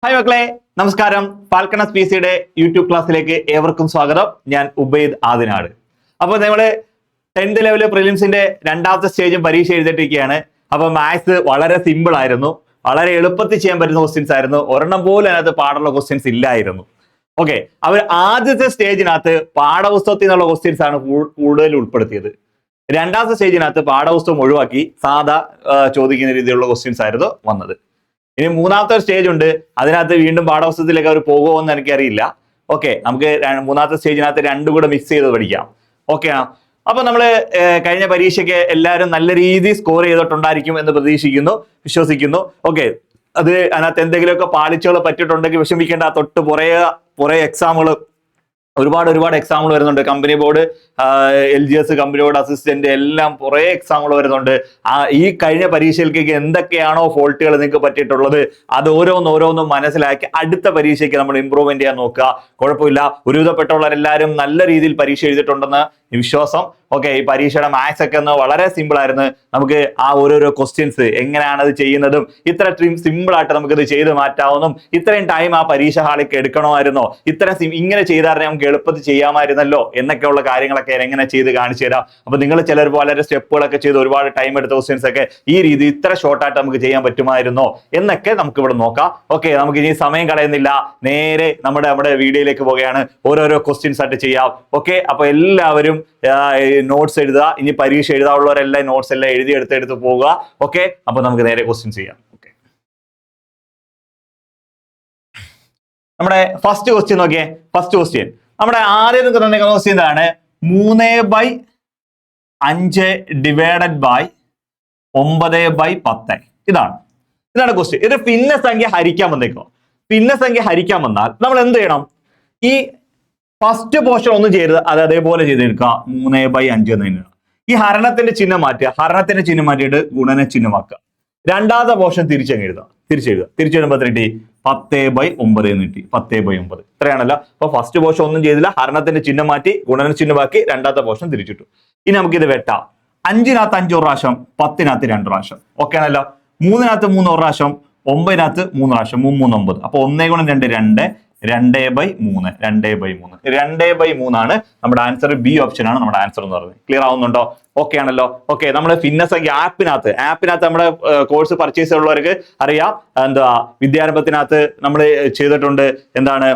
Hi മക്കളെ, നമസ്കാരം. ഫാൽക്കണസ് PC-യുടെ YouTube ക്ലാസ്സിലേക്ക് ഏവർക്കും സ്വാഗതം. ഞാൻ ഉബൈദ് ആദിനാട്. അപ്പോൾ നമ്മള് 10th ലെവൽ പ്രിലിംസിന്റെ രണ്ടാമത്തെ സ്റ്റേജും പരീക്ഷ എഴുതിയിട്ടിരിക്കുകയാണ്. അപ്പൊ മാത്സ് വളരെ സിമ്പിൾ ആയിരുന്നു, വളരെ എളുപ്പത്തിൽ ചെയ്യാൻ പറ്റുന്ന ക്വസ്റ്റ്യൻസ് ആയിരുന്നു. ഒരെണ്ണം പോലും അതിനകത്ത് പാടുള്ള ക്വസ്റ്റ്യൻസ് ഇല്ലായിരുന്നു. ഓക്കെ, അവർ ആദ്യത്തെ സ്റ്റേജിനകത്ത് പാഠപുസ്തകത്തിൽ നിന്നുള്ള ക്വസ്റ്റ്യൻസ് ആണ് കൂടുതൽ ഉൾപ്പെടുത്തിയത്. രണ്ടാമത്തെ സ്റ്റേജിനകത്ത് പാഠപുസ്തകം ഒഴിവാക്കി സാധാ ചോദിക്കുന്ന രീതിയിലുള്ള ക്വസ്റ്റ്യൻസ് ആയിരുന്നു വന്നത്. ഇനി മൂന്നാമത്തെ സ്റ്റേജ് ഉണ്ട്, അതിനകത്ത് വീണ്ടും പാഠപുസ്തകത്തിലേക്ക് അവർ പോകുമോ എന്ന് എനിക്കറിയില്ല. ഓക്കെ, നമുക്ക് മൂന്നാമത്തെ സ്റ്റേജിനകത്ത് രണ്ടും കൂടെ മിക്സ് ചെയ്ത് പഠിക്കാം. ഓക്കെ, അപ്പൊ നമ്മള് കഴിഞ്ഞ പരീക്ഷയ്ക്ക് എല്ലാവരും നല്ല രീതിയിൽ സ്കോർ ചെയ്തിട്ടുണ്ടായിരിക്കും എന്ന് പ്രതീക്ഷിക്കുന്നു, വിശ്വസിക്കുന്നു. ഓക്കെ, അത് അതിനകത്ത് എന്തെങ്കിലുമൊക്കെ പാളിച്ചകൾ പറ്റിയിട്ടുണ്ടെങ്കിൽ വിഷമിക്കേണ്ട. തൊട്ട് പുറേ എക്സാമുകൾ ഒരുപാട് എക്സാമുകൾ വരുന്നുണ്ട്. Company board, LGS, company board assistant എല്ലാം കുറേ എക്സാമുകൾ വരുന്നുണ്ട്. ഈ കഴിഞ്ഞ പരീക്ഷയിലേക്ക് എന്തൊക്കെയാണോ ഫോൾട്ടുകൾ നിങ്ങൾക്ക് പറ്റിയിട്ടുള്ളത് അത് ഓരോന്നും മനസ്സിലാക്കി അടുത്ത പരീക്ഷയ്ക്ക് നമ്മൾ ഇമ്പ്രൂവ്മെന്റ് ചെയ്യാൻ നോക്കുക. കുഴപ്പമില്ല, ഒരുവിധപ്പെട്ടവരെല്ലാവരും നല്ല രീതിയിൽ പരീക്ഷ എഴുതിയിട്ടുണ്ടെന്ന് വിശ്വാസം. ഓക്കെ, ഈ പരീക്ഷയുടെ മാത്സ് ഒക്കെ വളരെ സിമ്പിൾ ആയിരുന്നു. നമുക്ക് ആ ഓരോരോ ക്വസ്റ്റ്യൻസ് എങ്ങനെയാണ് അത് ചെയ്യുന്നതും ഇത്രയും സിമ്പിൾ ആയിട്ട് നമുക്കിത് ചെയ്ത് മാറ്റാവുന്നതും ഇത്രയും ടൈം ആ പരീക്ഷ ഹാളിക്ക് എടുക്കണമായിരുന്നോ, ഇങ്ങനെ ചെയ്താൽ നമുക്ക് എളുപ്പത്തിൽ ചെയ്യാമായിരുന്നല്ലോ എന്നൊക്കെയുള്ള കാര്യങ്ങളൊക്കെ എങ്ങനെ ചെയ്ത് കാണിച്ചു തരാം. അപ്പൊ നിങ്ങൾ ചിലർ വളരെ സ്റ്റെപ്പുകളൊക്കെ ചെയ്ത് ഒരുപാട് ടൈം എടുത്ത ക്വസ്റ്റ്യൻസ് ഒക്കെ ഈ രീതി ഇത്ര ഷോർട്ടായിട്ട് നമുക്ക് ചെയ്യാൻ പറ്റുമായിരുന്നോ എന്നൊക്കെ നമുക്ക് ഇവിടെ നോക്കാം. ഓക്കെ, നമുക്ക് ഇനി സമയം കളയുന്നില്ല, നേരെ നമ്മുടെ വീഡിയോയിലേക്ക് പോവുകയാണ്. ഓരോരോ ക്വസ്റ്റ്യൻസ് ആയിട്ട് ചെയ്യാം. ഓക്കെ, അപ്പൊ എല്ലാവരും നോട്ട്സ് എഴുതുക. ഇനി പരീക്ഷ എഴുതാനുള്ളവരെല്ലാം നോട്ട്സ് എല്ലാം എടുത്ത് പോവുക. ഓക്കെ, അപ്പൊ നമുക്ക് നേരെ ക്വസ്റ്റ്യൻസ് ചെയ്യാം. ഓക്കെ, നമ്മുടെ ഫസ്റ്റ് ക്വസ്റ്റ്യൻ നോക്കിയേ. ഫസ്റ്റ് ക്വസ്റ്റ്യൻ നമ്മുടെ ആദ്യം തന്നിരിക്കുന്ന ക്വസ്റ്റ്യൻ എന്താണ്? 3/5 ഡിവൈഡഡ് ബൈ 9/10. ഇതാണ് ക്വസ്റ്റ്യൻ. ഇത് ഭിന്നസംഖ്യ ഹരിക്കാൻ വന്നേക്കോ. ഭിന്നസംഖ്യ ഹരിക്കാൻ വന്നാൽ നമ്മൾ എന്ത് ചെയ്യണം? ഈ ഫസ്റ്റ് പോർഷൻ ഒന്നും ചെയ്യരുത്, അത് അതേപോലെ ചെയ്തെടുക്കുക. 3/5 എന്ന് തന്നെയാണ്. ഈ ഹരണത്തിന്റെ ചിഹ്നം മാറ്റിയിട്ട് ഗുണന ചിഹ്നമാക്കുക. രണ്ടാമത്തെ പോർഷൻ തിരിച്ചെഴുതുമ്പോൾ കിട്ടി 10/9 എന്ന് കിട്ടി. 10/9 ഇത്രയാണല്ലോ. അപ്പൊ ഫസ്റ്റ് പോർഷൻ ഒന്നും ചെയ്തില്ല, ഹരണത്തിന്റെ ചിഹ്നം മാറ്റി ഗുണന ചിഹ്നമാക്കി രണ്ടാമത്തെ പോർഷൻ തിരിച്ചിട്ടു. ഇനി നമുക്ക് ഇത് വെട്ടാം. 5-നകത്ത് 5 ഒരു പ്രാവശ്യം, 10-നകത്ത് 2 പ്രാവശ്യം. ഓക്കെ ആണല്ലോ. 3-നകത്ത് 3 ഒരു പ്രാവശ്യം, 9-നകത്ത് 3 പ്രാവശ്യം. 3 3 9. അപ്പൊ 1 × 2 2/3. 2/3 ആണ് നമ്മുടെ ആൻസർ. ബി ഓപ്ഷൻ ആണ് നമ്മുടെ ആൻസർ എന്ന് പറയുന്നത്. ക്ലിയർ ആവുന്നുണ്ടോ? ഓക്കെ ആണല്ലോ. ഓക്കെ, നമ്മൾ ഭിന്നസംഖ്യ ആപ്പിനകത്ത് നമ്മുടെ കോഴ്സ് പർച്ചേസ് ഉള്ളവർക്ക് അറിയാം. വിദ്യാരംഭത്തിനകത്ത് നമ്മൾ ചെയ്തിട്ടുണ്ട്. എന്താണ്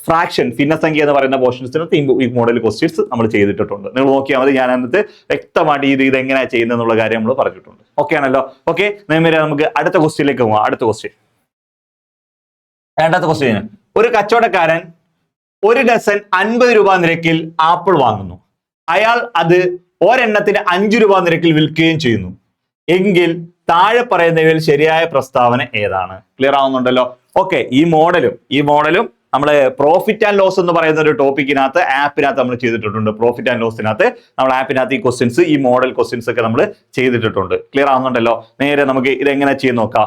ഫ്രാക്ഷൻ, ഭിന്നസംഖ്യ എന്ന് പറയുന്ന പോർഷൻസിനകത്ത് ഈ മോഡൽ ക്വസ്റ്റ്യൻസ് നമ്മൾ ചെയ്തിട്ടുണ്ട്. നിങ്ങൾ നോക്കിയാൽ മതി. ഞാൻ അതിനകത്ത് വ്യക്തമായിട്ട് ഇത് എങ്ങനെയാണ് ചെയ്യുന്നത് എന്നുള്ള കാര്യം നമ്മൾ പറഞ്ഞിട്ടുണ്ട്. ഓക്കെ ആണല്ലോ. ഓക്കെ, നേരെ നമുക്ക് അടുത്ത ക്വസ്റ്റ്യനിലേക്ക് പോകാം. അടുത്ത ക്വസ്റ്റ്യൻ, രണ്ടാമത്തെ ക്വസ്റ്റ്യൻ. ഒരു കച്ചവടക്കാരൻ 1 ഡസൻ 50 രൂപ നിരക്കിൽ ആപ്പിൾ വാങ്ങുന്നു. അയാൾ അത് ഒരെണ്ണത്തിന് 5 രൂപ നിരക്കിൽ വിൽക്കുകയും ചെയ്യുന്നു. എങ്കിൽ താഴെ പറയുന്നവയിൽ ശരിയായ പ്രസ്താവന ഏതാണ്? ക്ലിയർ ആവുന്നുണ്ടല്ലോ. ഓക്കെ, ഈ മോഡലും നമ്മള് പ്രോഫിറ്റ് ആൻഡ് ലോസ് എന്ന് പറയുന്ന ഒരു ടോപ്പിക്കിനകത്ത് ആപ്പിനകത്ത് നമ്മൾ ചെയ്തിട്ടുണ്ട്. പ്രോഫിറ്റ് ആൻഡ് ലോസിനകത്ത് നമ്മൾ ആപ്പിനകത്ത് ഈ ക്വസ്റ്റ്യൻസ്, ഈ മോഡൽ ക്വസ്റ്റ്യൻസ് ഒക്കെ നമ്മൾ ചെയ്തിട്ടുണ്ട്. ക്ലിയർ ആവുന്നുണ്ടല്ലോ. നേരെ നമുക്ക് ഇതെങ്ങനെ ചെയ്ത് നോക്കാം.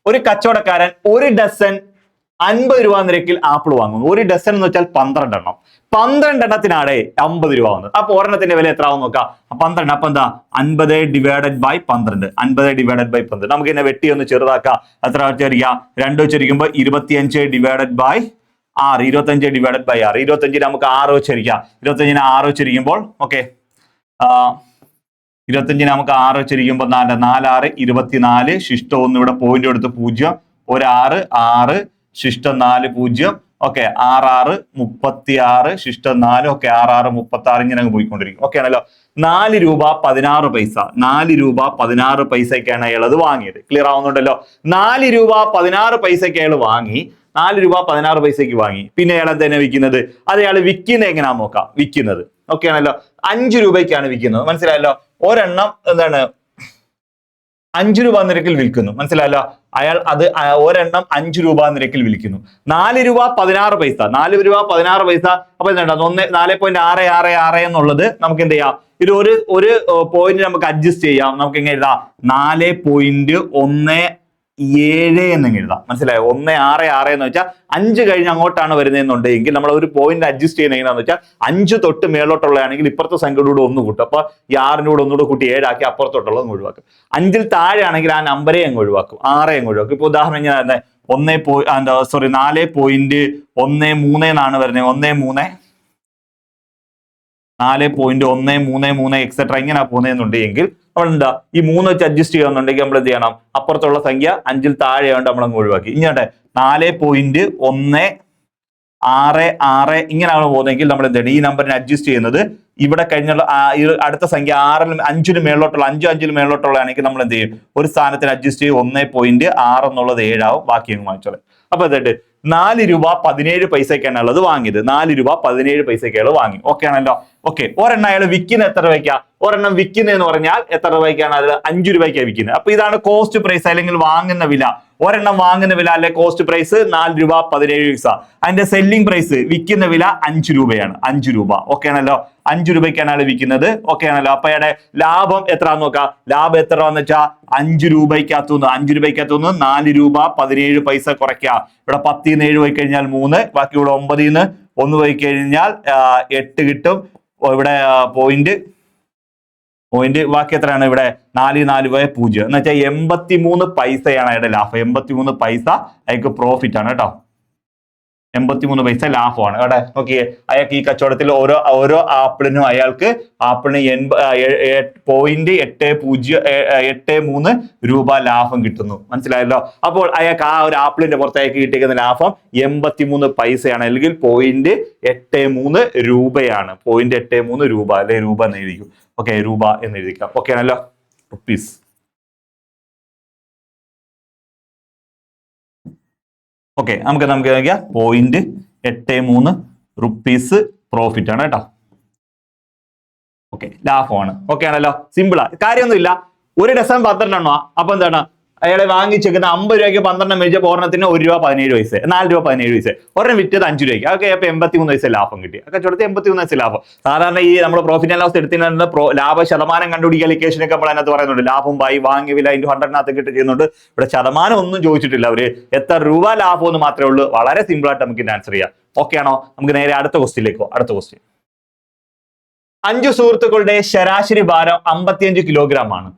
ഒരു കച്ചവടക്കാരൻ 1 ഡസൻ 50 രൂപ നിരക്കിൽ ആപ്പിൾ വാങ്ങുന്നു. 1 ഡസൻ എന്ന് വെച്ചാൽ 12 എണ്ണം. 12 എണ്ണത്തിനാണ് 50 രൂപ വന്നത്. അപ്പൊ ഒരെണ്ണത്തിന്റെ വില എത്ര ആവും നോക്കാം. 12. അപ്പൊ എന്താ? 50 ഡിവൈഡഡ് ബൈ 12. 50 divided by 12. നമുക്ക് ഇതിനെ വെട്ടി ഒന്ന് ചെറുതാക്കാം. എത്ര വെച്ചിരിക്കുക? 2 വെച്ചിരിക്കുമ്പോൾ 25 ഡിവൈഡഡ് ബൈ 6. 25 divided by 6. 25 നമുക്ക് 6 വെച്ചിരിക്കാം. 25 6 വെച്ചിരിക്കുമ്പോൾ ഓക്കെ, 25 നമുക്ക് 6 വെച്ചിരിക്കുമ്പോൾ 4 6 24. ശിഷ്ടം 1 ഇവിടെ പോയിന്റ് എടുത്ത് 0. 1 6 6 ശിഷ്ടം 4 0. ഓക്കെ, 6 6 36 ശിഷ്ടം 4. ഓക്കെ, 6 6 36 ഇങ്ങനെ അങ്ങ് പോയിക്കൊണ്ടിരിക്കും. ഓക്കെ ആണല്ലോ. 4 രൂപ 16 പൈസ. 4 രൂപ 16 പൈസക്കാണ് അയാൾ അത് വാങ്ങിയത്. ക്ലിയർ ആവുന്നുണ്ടല്ലോ. 4 രൂപ 16 പൈസക്ക് അയാൾ വാങ്ങി. 4 രൂപ 16 പൈസക്ക് വാങ്ങി. പിന്നെ അയാൾ എന്താണ് വിൽക്കുന്നത്? അത് അയാൾ വിൽക്കുന്നത് എങ്ങനെയാന്ന് നോക്കാം. വിൽക്കുന്നത് ഓക്കെ ആണല്ലോ. 5 രൂപയ്ക്കാണ് വിൽക്കുന്നത്. മനസ്സിലായല്ലോ. ഒരെണ്ണം എന്താണ് 5 രൂപ നിരക്കിൽ വിൽക്കുന്നു. മനസ്സിലായല്ലോ. അയാൾ അത് ഒരെണ്ണം 5 രൂപ നിരക്കിൽ വിൽക്കുന്നു. 4 രൂപ 16 പൈസ. 4 രൂപ 16 പൈസ. അപ്പൊ എന്താണ് 4.666 എന്നുള്ളത് നമുക്ക് എന്ത് ചെയ്യാം? ഇത് ഒരു പോയിന്റ് നമുക്ക് അഡ്ജസ്റ്റ് ചെയ്യാം. നമുക്ക് എങ്ങനെ എഴുതാം? 4.1 7 എന്ന് എഴുതാം. മനസ്സിലായോ? 166 എന്ന് വെച്ചാൽ 5 കഴിഞ്ഞ് അങ്ങോട്ടാണ് വരുന്നതെന്നുണ്ടെങ്കിൽ നമ്മൾ ഒരു പോയിന്റ് അഡ്ജസ്റ്റ് ചെയ്യുന്ന എങ്ങനെയാന്ന് വെച്ചാൽ 5 തൊട്ട് മേലോട്ടുള്ളതാണെങ്കിൽ ഇപ്പുറത്തെ സംഖ്യയുടെ കൂടെ 1 കൂട്ടും. അപ്പൊ ഈ 6ന്റെ കൂടെ ഒന്നുകൂടെ കൂട്ടി 7 ആക്കി അപ്പുറത്തോട്ടുള്ളത് ഒഴിവാക്കും. 5ൽ താഴെ ആണെങ്കിൽ ആ നമ്പറെ അങ്ങ് ഒഴിവാക്കും, 6 അങ്ങ് ഒഴിവാക്കും. ഇപ്പൊ ഉദാഹരണം ഞാൻ 4.13 എന്നാണ് വരുന്നത്. 4.133 എക്സെട്ര ഇങ്ങനെ പോകുന്നതെന്നുണ്ടെങ്കിൽ നമ്മൾ എന്താ ഈ 3 വെച്ച് അഡ്ജസ്റ്റ് ചെയ്യാന്നുണ്ടെങ്കിൽ നമ്മൾ എന്ത് ചെയ്യണം? അപ്പുറത്തുള്ള സംഖ്യ 5ൽ താഴെയാണ്ട് നമ്മൾ അങ്ങ് ഒഴിവാക്കി. ഇങ്ങനെ 4.166 ഇങ്ങനെയാണ് പോകുന്നതെങ്കിൽ നമ്മൾ എന്താണ് ഈ നമ്പറിനെ അഡ്ജസ്റ്റ് ചെയ്യുന്നത്? ഇവിടെ കഴിഞ്ഞുള്ള അടുത്ത സംഖ്യ 5ന് മേളിലോട്ടുള്ള 5 മേളിലോട്ടുള്ളതാണെങ്കിൽ നമ്മൾ എന്ത് ചെയ്യും? ഒരു സ്ഥാനത്തിന് അഡ്ജസ്റ്റ് ചെയ്യും. 1.6 എന്നുള്ളത് 7 ആവും. ബാക്കി അങ്ങ് വാങ്ങിച്ചോളെ. അപ്പൊ എന്നിട്ട് 4 രൂപ 17 പൈസക്കാണ് ഉള്ളത് വാങ്ങിയത്. 4 രൂപ 17 പൈസക്കാണ് വാങ്ങി. ഓക്കെ ആണല്ലോ? ഓക്കെ. ഒരെണ്ണം അയാൾ വിൽക്കുന്ന എത്ര രൂപയ്ക്കാ? ഒരെണ്ണം വിൽക്കുന്നതെന്ന് പറഞ്ഞാൽ എത്ര രൂപയ്ക്കാണ്? അത് 5 രൂപയ്ക്കാണ് വിൽക്കുന്നത്. അപ്പൊ ഇതാണ് കോസ്റ്റ് പ്രൈസ് അല്ലെങ്കിൽ വാങ്ങുന്ന വില. ഒരെണ്ണം വാങ്ങുന്ന വില അല്ലെ കോസ്റ്റ് പ്രൈസ് 4 രൂപ 17 പൈസ. അതിന്റെ സെല്ലിംഗ് പ്രൈസ് വിൽക്കുന്ന വില 5 രൂപയാണ്. 5 രൂപ. ഓക്കെ ആണല്ലോ? 5 രൂപയ്ക്കാണ് അയാൾ വിൽക്കുന്നത്. ഓക്കെ ആണല്ലോ? അപ്പൊ അയാളുടെ ലാഭം എത്ര നോക്കാം. ലാഭം എത്ര എന്ന് വെച്ചാൽ 5 രൂപയ്ക്കകത്തുനിന്ന് 4 രൂപ 17 പൈസ കുറയ്ക്കുക. ഇവിടെ 10 7 പോയി കഴിഞ്ഞാൽ 3, ബാക്കി ഇവിടെ 9 1 പോയി കഴിഞ്ഞാൽ 8 കിട്ടും. ഇവിടെ പോയിന്റ് ബാക്കി എത്രയാണ്? ഇവിടെ 4 4 പോയ 0 എന്ന് വെച്ചാൽ 83 പൈസയാണ് അയാളുടെ ലാഭം. 83 പൈസ അയാൾക്ക് പ്രോഫിറ്റ് ആണ് കേട്ടോ. 83 പൈസ ലാഭമാണ് കേട്ടെ. നോക്കിയേ, അയാൾക്ക് ഈ കച്ചവടത്തിൽ ഓരോ ആപ്പിളിന് 0.83 രൂപ ലാഭം കിട്ടുന്നു. മനസ്സിലായല്ലോ? അപ്പോൾ അയാൾക്ക് ആ ഒരു ആപ്പിളിന്റെ പുറത്ത് അയാൾക്ക് കിട്ടിയിരിക്കുന്ന ലാഭം 83 പൈസയാണ്, അല്ലെങ്കിൽ 0.83 രൂപയാണ്. 0.83 രൂപ അല്ലെ രൂപ എന്ന് എഴുതിക്കും. ഓക്കെ, രൂപ എന്ന് എഴുതിക്കാം. ഓക്കെ ആണല്ലോ? റുപ്പീസ്. ഓക്കെ, നമുക്ക് നോക്കിയാൽ 0.83 റുപ്പീസ് പ്രോഫിറ്റ് ആണ് കേട്ടോ. ഓക്കെ, ലാഭമാണ്. ഓക്കെ ആണല്ലോ? സിമ്പിളാ, കാര്യമൊന്നുമില്ല. ഒരു ഡസൺ 12 എണ്ണ. അപ്പൊ എന്താണ് അയാളെ വാങ്ങിച്ചേക്കുന്ന 50 രൂപയ്ക്ക് 12 മേടിച്ച ഒരെണ്ണത്തിന് 1 രൂപ 17 പൈസ, 4 രൂപ 17 പൈസ. ഒരെണ്ണം വിറ്റത് 5 രൂപയ്ക്ക്. ഓക്കെ, അപ്പൊ 83 പൈസ ലാഭം കിട്ടി. ഒക്കെ ചുടത്തി 83 പൈസ ലാഭം. സാധാരണ ഈ നമ്മൾ പ്രോഫിറ്റ് ആൻഡ് ലോസ് എടുത്തിട്ട് ലാഭ ശതമാനം കണ്ടുപിടിക്കുക ലൊക്കേഷനൊക്കെ നമ്മൾ അതിനകത്ത് പറയുന്നുണ്ട്. ലാഭം ബൈ വാങ്ങിയ വില × 100 കിട്ടി ചെയ്യുന്നുണ്ട്. ഇവിടെ ശതമാനം ഒന്നും ചോദിച്ചിട്ടില്ല അവര്. എത്ര രൂപ ലാഭം എന്ന് മാത്രമേ ഉള്ളൂ. വളരെ സിമ്പിൾ ആയിട്ട് നമുക്ക് ആൻസർ ചെയ്യാം. ഓക്കെ ആണോ? നമുക്ക് നേരെ അടുത്ത ക്വസ്റ്റ്യനിലേക്ക് പോകാം. അടുത്ത ക്വസ്റ്റ്യൻ, 5 സുഹൃത്തുക്കളുടെ ശരാശരി ഭാരം 55 കിലോഗ്രാം ആണ്.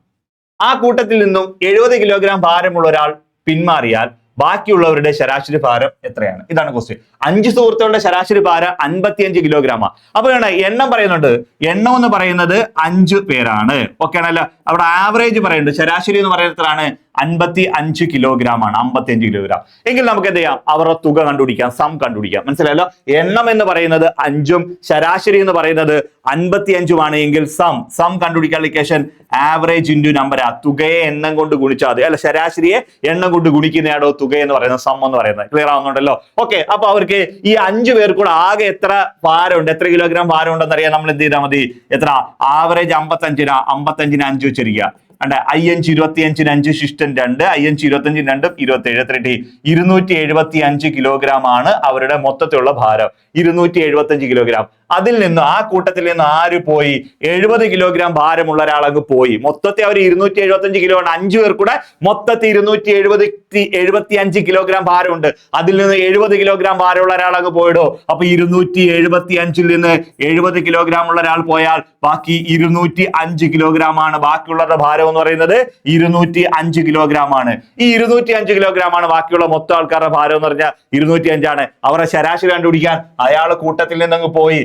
ആ കൂട്ടത്തിൽ നിന്നും 70 കിലോഗ്രാം ഭാരമുള്ള ഒരാൾ പിന്മാറിയാൽ ബാക്കിയുള്ളവരുടെ ശരാശരി ഭാരം എത്രയാണ്? ഇതാണ് ക്വസ്റ്റ്യൻ. 5 സുഹൃത്തുക്കളുടെ ശരാശരി ഭാരം 55 കിലോഗ്രാമാണ്. അപ്പൊ എണ്ണം പറയുന്നുണ്ട്. എണ്ണം എന്ന് പറയുന്നത് 5 പേരാണ്. ഓക്കെ ആണല്ലോ? അവിടെ ആവറേജ് പറയുന്നുണ്ട്. ശരാശരി എന്ന് പറയുന്നത് എത്രയാണ്? 55 കിലോഗ്രാം ആണ്. 55 കിലോഗ്രാം. എങ്കിൽ നമുക്ക് എന്ത് ചെയ്യാം? അവരുടെ തുക കണ്ടുപിടിക്കാം, സം കണ്ടുപിടിക്കാം. മനസ്സിലായല്ലോ? എണ്ണം എന്ന് പറയുന്നത് 5ഉം ശരാശരി എന്ന് പറയുന്നത് 55ഉം ആണ് എങ്കിൽ സം കണ്ടുപിടിക്കാൻ ലൊക്കേഷൻ ആവറേജ് ഇൻറ്റു നമ്പർ. തുകയെ എണ്ണം കൊണ്ട് ഗുണിച്ചാൽ മതി. അല്ല, ശരാശരിയെ എണ്ണം കൊണ്ട് ഗുണിക്കുന്നതാണോ തുക എന്ന് പറയുന്നത്, സം എന്ന് പറയുന്നത്. ക്ലിയർ ആവുന്നുണ്ടല്ലോ? ഓക്കെ, അപ്പൊ അവർക്ക് ഈ 5 പേർ കൂടെ ആകെ എത്ര ഭാരമുണ്ട്, എത്ര കിലോഗ്രാം ഭാരം ഉണ്ടെന്ന് അറിയാൻ നമ്മൾ എന്ത് ചെയ്താൽ മതി? എത്ര? ആവറേജ് 55ന് 5 വെച്ചിരിക്കുക. 5 25 5 ശിഷ്ടൻ 2, 5 25 2 27 275 കിലോഗ്രാം ആണ് അവരുടെ മൊത്തത്തിലുള്ള ഭാരം. 275 കിലോഗ്രാം. അതിൽ നിന്ന് ആ കൂട്ടത്തിൽ നിന്ന് ആര് പോയി? 70 കിലോഗ്രാം ഭാരമുള്ള ഒരാൾ അങ്ങ് പോയി. മൊത്തത്തിൽ അവർ 275 കിലോ ആണ്. 5 പേർ കൂടെ മൊത്തത്തിൽ 275 കിലോഗ്രാം ഭാരമുണ്ട്. അതിൽ നിന്ന് 70 കിലോഗ്രാം ഭാരമുള്ള ഒരാൾ അങ്ങ് പോയിടോ. അപ്പൊ 275 നിന്ന് 70 കിലോഗ്രാം ഉള്ള ഒരാൾ പോയാൽ ബാക്കി 205 കിലോഗ്രാം ആണ്. ബാക്കിയുള്ളവരുടെ ഭാരം എന്ന് പറയുന്നത് 205 കിലോഗ്രാം ആണ്. ഈ 205 കിലോഗ്രാം ആണ് ബാക്കിയുള്ള മൊത്തം ആൾക്കാരുടെ ഭാരം എന്ന് പറഞ്ഞാൽ 205 ആണ്. അവരുടെ ശരാശരി കണ്ടുപിടിക്കാൻ അയാൾ കൂട്ടത്തിൽ നിന്നങ്ങ് പോയി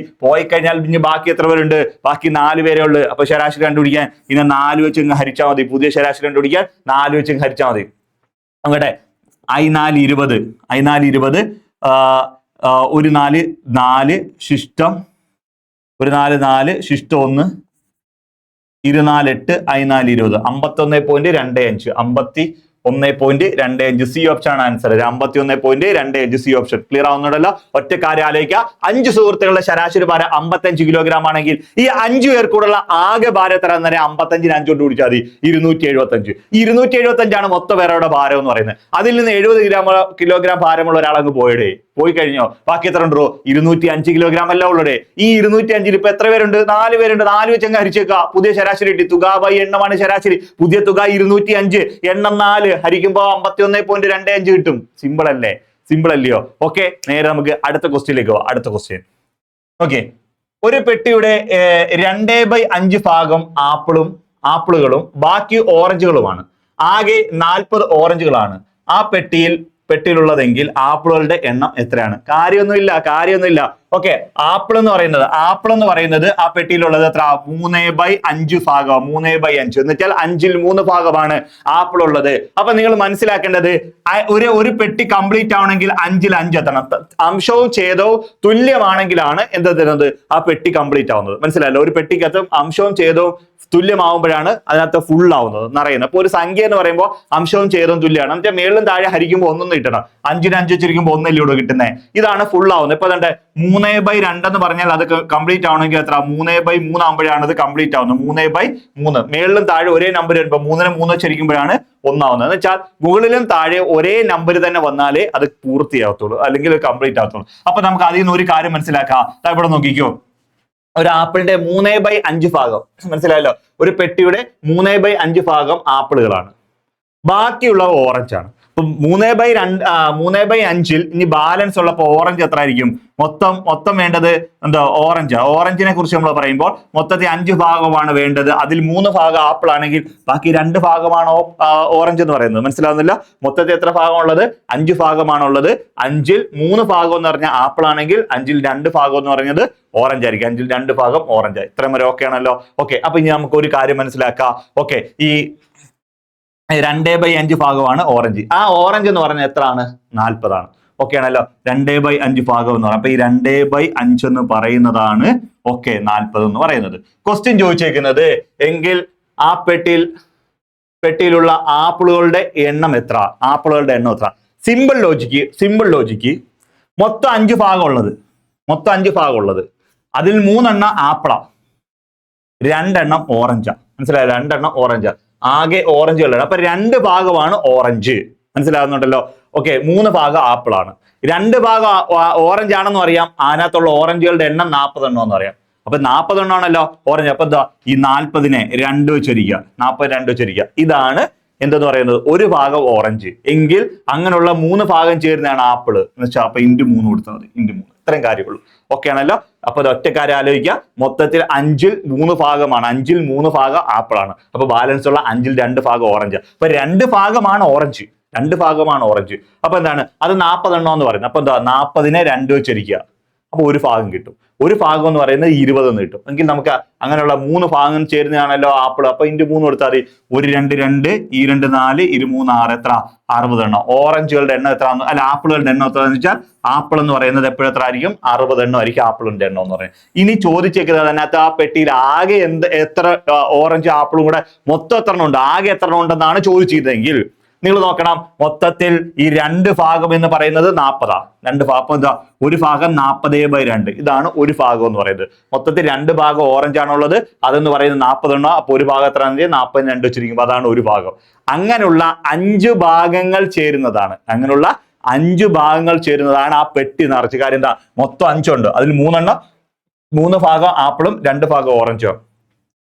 കഴിഞ്ഞാൽ പിന്നെ ബാക്കി എത്ര പേരുണ്ട്? ബാക്കി 4 പേരേ ഉള്ളു. അപ്പൊ ശരാശരി കണ്ടുപിടിക്കാൻ ഇങ്ങനെ 4 വെച്ച് ഹരിച്ചാൽ മതി. പുതിയ ശരാശരി കണ്ടുപിടിക്കാൻ 4 വെച്ച് ഹരിച്ചാൽ മതി. അങ്ങട്ടെ, I4 20, I4 20, 1 4 4 ശിഷ്ടം 1 4 4 ശിഷ്ടം 1 24 8 I4 20 51.25 51.25 സി ഓപ്ഷൻ ആണ് ആൻസർ. 51.25 C option. ക്ലിയർ ആവുന്നുണ്ടല്ലോ? ഒറ്റ കാര്യം ആലോചിക്കുക. 5 സുഹൃത്തുക്കളുടെ ശരാശരി ഭാരം 55 കിലോഗ്രാം ആണെങ്കിൽ ഈ 5 പേർക്കൂടുള്ള ആകെ ഭാരം എത്ര എന്ന് പറയാം? 55ന് 5 കൊണ്ട് പിടിച്ചാൽ മതി. 275. 275 ആണ് മൊത്തം പേരുടെ ഭാരം എന്ന് പറയുന്നത്. അതിൽ നിന്ന് 70 കിലോഗ്രാം ഭാരമുള്ള ഒരാൾ അങ്ങ് പോയി കഴിഞ്ഞോ? ബാക്കി എത്ര ഉണ്ടോ? 205 കിലോഗ്രാം അല്ല ഉള്ളടേ. ഈ 205 ഇപ്പൊ എത്ര പേരുണ്ട്? 4 പേരുണ്ട്. 4 വെച്ച് അങ്ങ് ഹരിച്ചേക്കുക. പുതിയ ശരാശരി കിട്ടി. തുക ബൈ എണ്ണമാണ് ശരാശരി. പുതിയ തുക 205, എണ്ണം 4. ഹരിക്കുമ്പോ 51.25 കിട്ടും. സിമ്പിൾ അല്ലേ? സിമ്പിൾ അല്ലയോ? ഓക്കെ, നേരെ നമുക്ക് അടുത്ത ക്വസ്റ്റ്യനിലേക്ക് പോവാം. അടുത്ത ക്വസ്റ്റ്യൻ. ഓക്കെ, ഒരു പെട്ടിയുടെ 2/5 ഭാഗം ആപ്പിളുകളും ബാക്കി ഓറഞ്ചുകളുമാണ്. ആകെ 40 ഓറഞ്ചുകളാണ് ആ പെട്ടിയിലുള്ളതെങ്കിൽ ആപ്പിളുകളുടെ എണ്ണം എത്രയാണ്? കാര്യമൊന്നുമില്ല. ഓക്കെ, ആപ്പിൾ എന്ന് പറയുന്നത് ആ പെട്ടിയിലുള്ളത് എത്ര? 3/5 ഭാഗം. 3/5 എന്ന് വെച്ചാൽ 5ൽ 3 ഭാഗമാണ് ആപ്പിൾ ഉള്ളത്. അപ്പൊ നിങ്ങൾ മനസ്സിലാക്കേണ്ടത് ഒരു പെട്ടി കംപ്ലീറ്റ് ആവണമെങ്കിൽ 5ൽ 5 എത്തണം. അംശവും ഛേദവും തുല്യമാണെങ്കിലാണ് എന്താ തരുന്നത്? ആ പെട്ടി കംപ്ലീറ്റ് ആവുന്നത്. മനസ്സിലായല്ലോ? ഒരു പെട്ടിക്കകത്ത് അംശവും ഛേദവും തുല്യമാവുമ്പോഴാണ് അതിനകത്ത് ഫുൾ ആവുന്നത്, നിറയുന്നത്. അപ്പൊ ഒരു സംഖ്യ എന്ന് പറയുമ്പോൾ അംശവും ഛേദവും തുല്യമാണ്. എന്നുവെച്ചാൽ മേളിലും താഴെ ഹരിക്കുമ്പോൾ 1 കിട്ടണം. 5ന് 5 വെച്ചിരിക്കുമ്പോൾ 1 ഇവിടെ കിട്ടുന്നത്. ഇതാണ് ഫുൾ ആവുന്നത്. ഇപ്പൊ തന്നെ 3/2 എന്ന് പറഞ്ഞാൽ അത് കംപ്ലീറ്റ് ആവണമെങ്കിൽ എത്ര? 3/3 ആകുമ്പോഴാണ് അത് കംപ്ലീറ്റ് ആവുന്നത്. 3/3 മേളിലും താഴെ ഒരേ നമ്പർ വരുമ്പോൾ 3ന് 3 വെച്ചിരിക്കുമ്പോഴാണ് 1 ആവുന്നത്. എന്ന് വെച്ചാൽ മുകളിലും താഴെ ഒരേ നമ്പർ തന്നെ വന്നാലേ അത് പൂർത്തിയാകത്തുള്ളൂ, അല്ലെങ്കിൽ കംപ്ലീറ്റ് ആകത്തുള്ളൂ. അപ്പൊ നമുക്ക് അതിൽ നിന്ന് ഒരു കാര്യം മനസ്സിലാക്കാം. ഇവിടെ നോക്കിക്കോ, ഒരു ആപ്പിളിന്റെ 3/5 ഭാഗം, മനസ്സിലായല്ലോ? ഒരു പെട്ടിയുടെ 3/5 ഭാഗം ആപ്പിളുകളാണ്, ബാക്കിയുള്ള ഓറഞ്ച് ആണ്. അപ്പൊ 3/5 ഇനി ബാലൻസ് ഉള്ളപ്പോൾ ഓറഞ്ച് എത്ര ആയിരിക്കും? മൊത്തം വേണ്ടത് എന്താ? ഓറഞ്ചിനെ കുറിച്ച് നമ്മൾ പറയുമ്പോൾ മൊത്തത്തിൽ 5 ഭാഗമാണ് വേണ്ടത്. അതിൽ 3 ഭാഗം ആപ്പിൾ ആണെങ്കിൽ ബാക്കി 2 ഭാഗമാണ് ഓറഞ്ച് എന്ന് പറയുന്നത്. മനസ്സിലാവുന്നില്ല? മൊത്തത്തിൽ എത്ര ഭാഗമുള്ളത്? 5 ഭാഗമാണുള്ളത്. 5ൽ 3 ഭാഗം എന്ന് പറഞ്ഞാൽ ആപ്പിൾ ആണെങ്കിൽ 5ൽ 2 ഭാഗം എന്ന് പറയുന്നത് ഓറഞ്ച് ആയിരിക്കും. 5ൽ 2 ഭാഗം ഓറഞ്ച്. ഇത്രയും വരെ ഓക്കെ ആണല്ലോ? ഓക്കെ, അപ്പൊ ഇനി നമുക്ക് ഒരു കാര്യം മനസ്സിലാക്കാം. ഓക്കെ, ഈ 2/5 ഭാഗമാണ് ഓറഞ്ച്. ആ ഓറഞ്ച് എന്ന് പറഞ്ഞാൽ എത്രയാണ്? 40 ആണ്. ഓക്കെ ആണല്ലോ? 2/5 ഭാഗം എന്ന് പറയുന്നത്. അപ്പൊ ഈ 2/5 എന്ന് പറയുന്നതാണ് 40 എന്ന് പറയുന്നത്. ക്വസ്റ്റ്യൻ ചോദിച്ചേക്കുന്നത് എങ്കിൽ ആ പെട്ടിയിലുള്ള ആപ്പിളുകളുടെ എണ്ണം എത്ര? സിമ്പിൾ ലോജിക്ക് മൊത്തം 5 ഭാഗം ഉള്ളത് അതിൽ 3 എണ്ണം ആപ്പിളാ, 2 എണ്ണം ഓറഞ്ചാ. മനസ്സിലായോ? 2 എണ്ണം ഓറഞ്ചാ. ആകെ ഓറഞ്ചുകളാണ്. അപ്പൊ 2 ഭാഗമാണ് ഓറഞ്ച്. മനസ്സിലാകുന്നുണ്ടല്ലോ? ഓക്കെ, 3 ഭാഗം ആപ്പിൾ ആണ്. 2 ഭാഗം ഓറഞ്ച് ആണെന്ന് അറിയാം. അതിനകത്തുള്ള ഓറഞ്ചുകളുടെ എണ്ണം 40 എണ്ണം എന്ന് അറിയാം. അപ്പൊ 40 എണ്ണമാണല്ലോ ഓറഞ്ച്. അപ്പൊ എന്താ? ഈ 40നെ 2 വെച്ചിരിക്കുക. 40 2 വെച്ചിരിക്കുക. ഇതാണ് എന്തെന്ന് പറയുന്നത്? ഒരു ഭാഗം ഓറഞ്ച്. എങ്കിൽ അങ്ങനെയുള്ള 3 ഭാഗം ചേരുന്നതാണ് ആപ്പിള് എന്ന് വെച്ചാൽ അപ്പൊ × 3 കൊടുത്താൽ മതി. × 3. ഇത്രയും കാര്യമുള്ളൂ. ഓക്കെ ആണല്ലോ? അപ്പൊ അത് ഒറ്റ കാര്യം ആലോചിക്കുക. മൊത്തത്തിൽ 5ൽ 3 ഭാഗമാണ്. 5ൽ 3 ഭാഗം ആപ്പിൾ ആണ്. അപ്പൊ ബാലൻസ് ഉള്ള 5ൽ 2 ഭാഗം ഓറഞ്ച്. അപ്പൊ 2 ഭാഗമാണ് ഓറഞ്ച്. അപ്പൊ എന്താണ്? അത് 40 എണ്ണം എന്ന് പറയുന്നത്. അപ്പൊ എന്താ? 40നെ 2 വെച്ചിരിക്കുക. അപ്പൊ ഒരു ഭാഗം കിട്ടും. ഒരു ഭാഗം എന്ന് പറയുന്നത് 20 എന്ന് കിട്ടും. എങ്കിൽ നമുക്ക് അങ്ങനെയുള്ള 3 ഭാഗം ചേരുന്നതാണല്ലോ ആപ്പിൾ. അപ്പൊ × 3 കൊടുത്താൽ മതി. 1 2 2 ഈ 2 4 2 3 6 എത്ര? 60 എണ്ണം. ഓറഞ്ചുകളുടെ എണ്ണം എത്ര? അല്ല, ആപ്പിളുകളുടെ എണ്ണം എത്ര എന്ന് വെച്ചാൽ ആപ്പിൾ എന്ന് പറയുന്നത് എപ്പോഴും എത്ര ആയിരിക്കും? 60 എണ്ണം ആയിരിക്കും ആപ്പിളിന്റെ എണ്ണം എന്ന് പറയുന്നത്. ഇനി ചോദിച്ചേക്കുന്നത് അതിനകത്ത് ആ പെട്ടിയിൽ ആകെ എത്ര ഓറഞ്ച് ആപ്പിളും കൂടെ മൊത്തം എത്ര ഉണ്ട്, ആകെ എത്ര ഉണ്ടെന്നാണ് ചോദിച്ചതെങ്കിൽ നിങ്ങൾ നോക്കണം. മൊത്തത്തിൽ ഈ 2 ഭാഗം എന്ന് പറയുന്നത് 40. 2 ഭാഗം എന്താ? ഒരു ഭാഗം 40/2. ഇതാണ് ഒരു ഭാഗം എന്ന് പറയുന്നത്. മൊത്തത്തിൽ 2 ഭാഗം ഓറഞ്ച് ആണുള്ളത്. അതെന്ന് പറയുന്നത് 40 എണ്ണം. അപ്പൊ ഒരു ഭാഗം എത്ര? 40 2 വെച്ചിരിക്കുമ്പോൾ അതാണ് ഒരു ഭാഗം. അങ്ങനെയുള്ള 5 ഭാഗങ്ങൾ ചേരുന്നതാണ്. 5 ഭാഗങ്ങൾ ചേരുന്നതാണ് ആ പെട്ടി നിറച്ച്. കാര്യം എന്താ? മൊത്തം 5 ഉണ്ട്. അതിൽ 3 എണ്ണം, 3 ഭാഗം ആപ്പിളും 2 ഭാഗം ഓറഞ്ചും.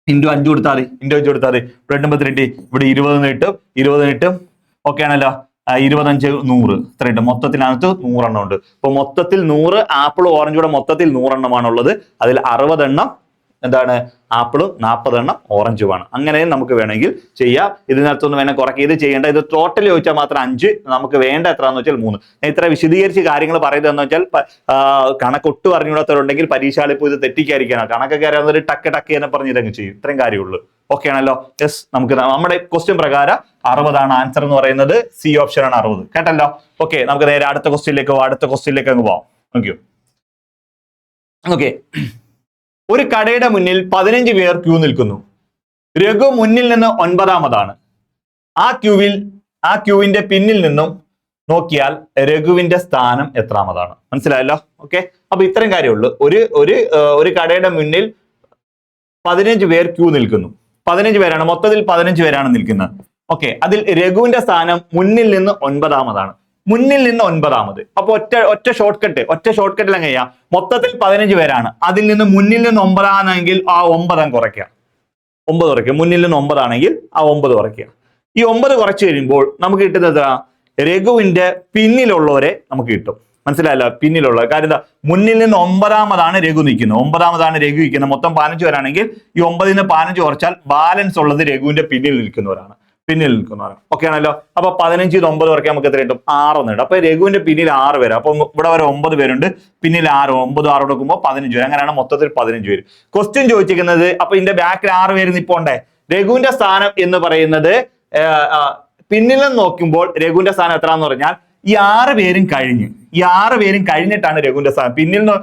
× 5 കൊടുത്താൽ മതി. × 5 കൊടുത്താൽ മതി. ഇവിടെ 82. ഇവിടെ 20 കിട്ടും. ഓക്കെ ആണല്ലോ? 25 100 ഇത്ര കിട്ടും. മൊത്തത്തിനകത്ത് 100 എണ്ണം ഉണ്ട്. അപ്പൊ മൊത്തത്തിൽ 100 ആപ്പിളും ഓറഞ്ചും കൂടെ മൊത്തത്തിൽ 100 എണ്ണമാണുള്ളത്. അതിൽ 60 എണ്ണം എന്താണ്? ആപ്പിളും 40 എണ്ണം ഓറഞ്ചുമാണ്. അങ്ങനെയും നമുക്ക് വേണമെങ്കിൽ ചെയ്യാം. ഇതിനകത്തൊന്നും വേണം കുറയ്ക്കുക. ഇത് ചെയ്യേണ്ട. ഇത് ടോട്ടൽ ചോദിച്ചാൽ മാത്രം 5. നമുക്ക് വേണ്ട എത്രയാണെന്ന് വെച്ചാൽ 3. ഇത്ര വിശദീകരിച്ച് കാര്യങ്ങൾ പറയുന്നതെന്ന് വെച്ചാൽ കണക്കൊട്ട് പറഞ്ഞുകൂടാത്തവരുണ്ടെങ്കിൽ പരീക്ഷയിൽ ഇപ്പോൾ ഇത് തെറ്റിക്കാതിരിക്കാനാണ്. കണക്കൊക്കെ അറിയാവുന്നവർ ടക്ക് എന്ന് പറഞ്ഞ് ഇതങ്ങ് ചെയ്യും. ഇത്രയും കാര്യമുള്ളൂ. ഓക്കെ ആണല്ലോ? യെസ്, നമുക്ക് നമ്മുടെ ക്വസ്റ്റ്യൻ പ്രകാരം 60 ആണ് ആൻസർ എന്ന് പറയുന്നത്. സി ഓപ്ഷൻ ആണ് 60. കേട്ടല്ലോ? ഓക്കെ, നമുക്ക് നേരെ അടുത്ത ക്വസ്റ്റ്യനിലേക്ക് അങ്ങ് പോവാം. ഓക്കെ, ഒരു കടയുടെ മുന്നിൽ 15 പേർ ക്യൂ നിൽക്കുന്നു. രഘു മുന്നിൽ നിന്ന് 9ാമതാണ്. ആ ക്യൂവിന്റെ പിന്നിൽ നിന്നും നോക്കിയാൽ രഘുവിന്റെ സ്ഥാനം എത്രാമതാണ്? മനസ്സിലായല്ലോ? ഓക്കെ, അപ്പൊ ഇത്രയും കാര്യമുള്ളൂ. ഒരു കടയുടെ മുന്നിൽ 15 പേർ ക്യൂ നിൽക്കുന്നു. 15 പേരാണ്, മൊത്തത്തിൽ 15 പേരാണ് നിൽക്കുന്നത്. ഓക്കെ, അതിൽ രഘുവിന്റെ സ്ഥാനം മുന്നിൽ നിന്ന് 9ാമതാണ്. മുന്നിൽ നിന്ന് 9ാമത്. അപ്പൊ ഒറ്റ ഷോർട്ട് കട്ടിൽ അങ്ങ് ചെയ്യാം. മൊത്തത്തിൽ 15 പേരാണ്. അതിൽ നിന്ന് മുന്നിൽ നിന്ന് 9 ആണെങ്കിൽ ആ 9 കുറയ്ക്കുക. 9 കുറയ്ക്കുക. മുന്നിൽ നിന്ന് 9 ആണെങ്കിൽ ആ 9 കുറയ്ക്കുക. ഈ 9 കുറച്ച് കഴിയുമ്പോൾ നമുക്ക് കിട്ടുന്നത് രഘുവിന്റെ പിന്നിലുള്ളവരെ നമുക്ക് കിട്ടും. മനസ്സിലായല്ലോ? പിന്നിലുള്ള കാര്യം എന്താ, മുന്നിൽ നിന്ന് 9ാമതാണ് രഘു നിൽക്കുന്നത്. 9ാമതാണ് രഘു നിൽക്കുന്നത്. മൊത്തം 15 പേരാണെങ്കിൽ ഈ 9ൽ നിന്ന് 15 കുറച്ചാൽ ബാലൻസ് ഉള്ളത് രഘുവിന്റെ പിന്നിൽ നിൽക്കുന്നവരാണ്. ഓക്കെ ആണല്ലോ? അപ്പൊ 15 9 കുറയ്ക്കാൻ നമുക്ക് എത്ര കിട്ടും? 6 എന്ന് കിട്ടും. അപ്പൊ രഘുവിന്റെ പിന്നിൽ 6 പേര്. അപ്പൊ ഇവിടെ വരെ 9 പേരുണ്ട്, പിന്നിൽ 6, 9 6 കൊടുക്കുമ്പോൾ 15 പേര്. അങ്ങനെയാണ് മൊത്തത്തിൽ 15 പേര്. ക്വസ്റ്റ്യൻ ചോദിച്ചിരിക്കുന്നത്, അപ്പൊ ഇതിന്റെ ബാക്കിൽ 6 പേര് നിപ്പോണ്ടേ? രഘുവിന്റെ സ്ഥാനം എന്ന് പറയുന്നത് പിന്നിൽ നിന്ന് നോക്കുമ്പോൾ രഘുവിന്റെ സ്ഥാനം എത്രയാന്ന് പറഞ്ഞാൽ ഈ 6 പേരും കഴിഞ്ഞ്, ഈ 6 പേരും കഴിഞ്ഞിട്ടാണ് രഘുവിന്റെ സ്ഥാനം. പിന്നിൽ നിന്ന്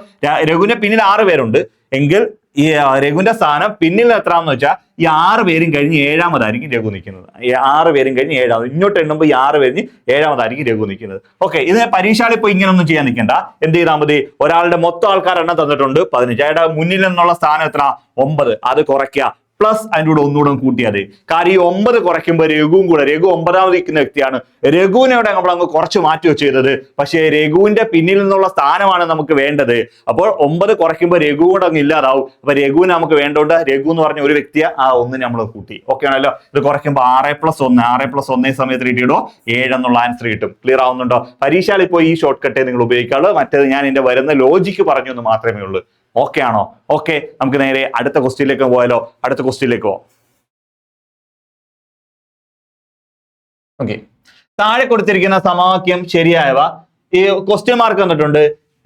രഘുവിന്റെ പിന്നിൽ 6 പേരുണ്ട് എങ്കിൽ ഈ രഘുവിന്റെ സ്ഥാനം പിന്നിൽ എത്രാന്ന് വെച്ചാൽ ഈ 6 പേരും കഴിഞ്ഞ് 7ാമതായിരിക്കും രഘു നിൽക്കുന്നത്. ഈ 6 പേരും കഴിഞ്ഞ് 7ാമത്, ഇങ്ങോട്ട് എണ്ണുമ്പോൾ ഈ 6 പേരിന് 7ാമതായിരിക്കും രഘു നിൽക്കുന്നത്. ഓക്കെ, ഇതിന് പരീക്ഷയിൽ ഇപ്പോൾ ഇങ്ങനൊന്നും ചെയ്യാൻ നിൽക്കണ്ട. എന്ത് ചെയ്താൽ മതി? ഒരാളുടെ മൊത്തം ആൾക്കാർ എണ്ണം തന്നിട്ടുണ്ട് 15. അയാളുടെ മുന്നിൽ നിന്നുള്ള സ്ഥാനം എത്ര? 9. അത് കുറയ്ക്കുക, പ്ലസ് അതിൻ്റെ കൂടെ ഒന്നുകൂടെ കൂട്ടിയാൽ മതി. കാരണം ഈ 9 കുറയ്ക്കുമ്പോൾ രഘുവും കൂടെ, രഘു 9ാമത് നിൽക്കുന്ന വ്യക്തിയാണ്. രഘുവിനെ അവിടെ നമ്മൾ അങ്ങ് കുറച്ച് മാറ്റി ചെയ്തത്. പക്ഷേ രഘുവിന്റെ പിന്നിൽ നിന്നുള്ള സ്ഥാനമാണ് നമുക്ക് വേണ്ടത്. അപ്പോൾ 9 കുറയ്ക്കുമ്പോൾ രഘു കൂടെ അങ്ങ് ഇല്ലാതാവും. അപ്പൊ രഘുവിനെ നമുക്ക് വേണ്ടോണ്ട് രഘു എന്ന് പറഞ്ഞ ഒരു വ്യക്തിയെ ആ 1 നമ്മൾ കൂട്ടി. ഓക്കെ ആണല്ലോ? ഇത് കുറയ്ക്കുമ്പോൾ 6+1, 6+1 സമയത്ത് കിട്ടിയിടോ 7 എന്നുള്ള ആൻസർ കിട്ടും. ക്ലിയർ ആവുന്നുണ്ടോ? പരീക്ഷയിൽ ഇപ്പോൾ ഈ ഷോർട്ട് കട്ടേ നിങ്ങൾ ഉപയോഗിക്കാറുള്ളൂ. മറ്റേത് ഞാൻ ഇതിന്റെ വരുന്ന ലോജിക്ക് പറഞ്ഞു എന്ന് മാത്രമേ ഉള്ളൂ. ഓക്കെ ആണോ? ഓക്കെ, നമുക്ക് നേരെ അടുത്ത ക്വസ്റ്റ്യനിലേക്ക് പോയാലോ? അടുത്ത ക്വസ്റ്റ്യനിലേക്ക് പോവാം. ഓക്കെ, താഴെ കൊടുത്തിരിക്കുന്ന സമവാക്യം ശരിയായവ, ഈ ക്വസ്റ്റ്യൻ മാർക്ക് തന്നിട്ടുണ്ട്,